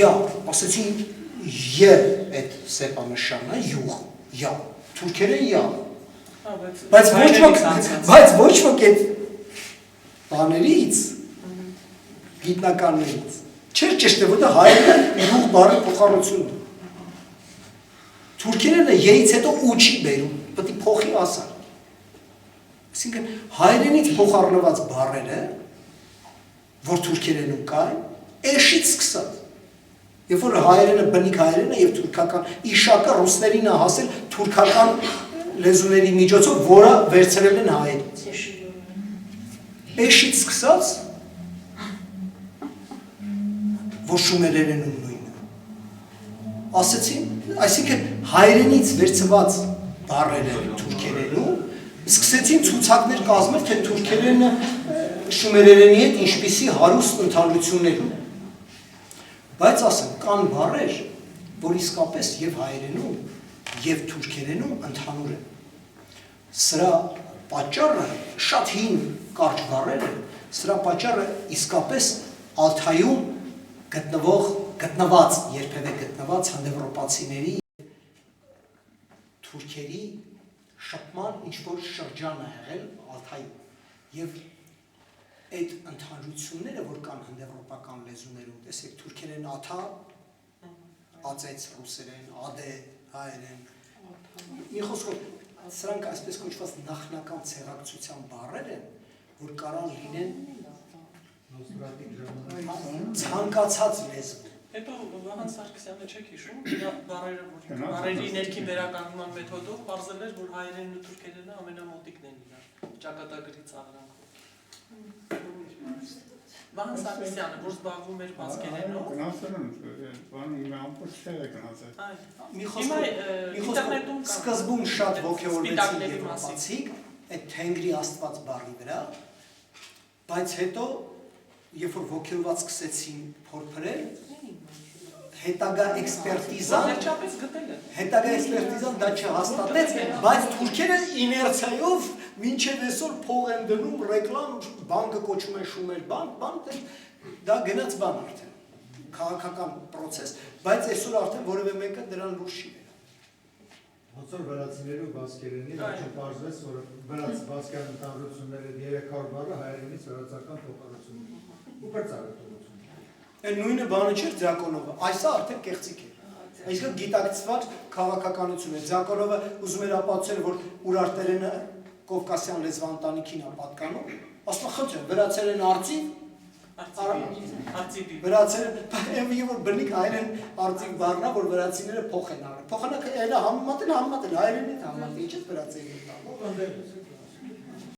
Я, ասեցին ե այդ սեպանշանը յուղ, я, թուրքերեն я։ Բայց ոչ ոք այդ բաներից գիտնականներից չէր ճշտել, որտեղ հայերեն յուղ բառի փոխառություն է։ Թուրքերենը եից հետո ու չի բերում, պետք է փոխի ասար։ Այսինքն հայերենից փոխառնված բառերը, որ թուրքերենում կային, էշից սկսած։ Երբ որ հայերենը բնիկ հայերենը եւ թուրքական իշակը ռուսներին է հասել թուրքական լեզուների միջոցով, որը վերցրել են հայերից։ Էշից սկսած, որ շումերերենում նույնը։ Ասեցին, այսինքն հայերենից վերցված բառերը թուրքերենում, սկսեցին ցուցակներ կազմել, թե թուրքերենը շումերերենի հետ ինչպիսի հարուստ ընդհանրություններ ունեն։ Բայց ասեմ, կան բառեր, որ իսկապես եւ հայերենում, եւ թուրքերենում ընդհանուր են։ Սրա պատճառը շատ հին կարճ բառեր են, սրա պատճառը իսկապես Ալթայում գտնված երբևէ գտնված հնդեվրոպացիների թուրքերի շփման ինչ-որ շրջան է եղել Ալթայում եւ այդ ընդհանրությունները, որ կան հնդեվրոպական լեզուներում, տեսեք, թուրքերեն աթա, ածեց ռուսերեն, ադե, հայերեն, մի խոսքով, սրանք այսպես կոչված նախնական ցեղակցության բառեր են, որ կարող լինեն ցանկացած լեզու։ Հետո Վահան Սարգսյանը չեք հիշում, բառերը, որ բառերի ներքին վերականգնման մեթոդով պարզել էր, որ հայերենն ու թուրքերենը ամենամոտիկն են իրար, ճակատագրի ծաղրանքով։ Վահան Սարգսյանը, որ զբաղվում էր բասկերենով։ Մի խոսքով սկզբում շատ ոգևորվեցին եվրոպացիք այդ թենգրի աստված բառի վրա, բայց հետո երբ որ ոգևորված սկսեցին փորփրել, հետագա էքսպերտիզան դա չհաստատեց, բայց թուրքերը իներցիայով մինչև այսօր փող են դնում, ռեկլամ, բանկը կոչում են շումեր բանկ, դա գնաց բան արդեն, քաղաքական պրոցես, բայց այսօր արդեն որևէ մեկը դրան լուրջ չի վերա։ Ոնց որ վրացիների ու բասկերենի չպարզվեց, որ բասկերեն ընդհանրությունները 300 բառը հայերենից վրացական փոխառություն ու կրծարարություն։ Այն նույնը բանը չէր Ձյակոնովը, այսը արդեն կեղծիք է։ Այսինքն գիտակցված քաղաքականություն է։ Ձյակոնովը ուզում էր ապացուցել, որ Ուրարտերենը Կովկասյան լեզվաընտանիքին է պատկանում, ասում է խնդրեմ, վրացերեն Արծիվի։ Վրացերեն, եւ որ բնիկ հայերեն արծիվ բառն է, որ վրացիները փոխ են արել։ Փոխանակը այլ համեմատել հայերենի համեմատել, ինչի՞ վրացերենի։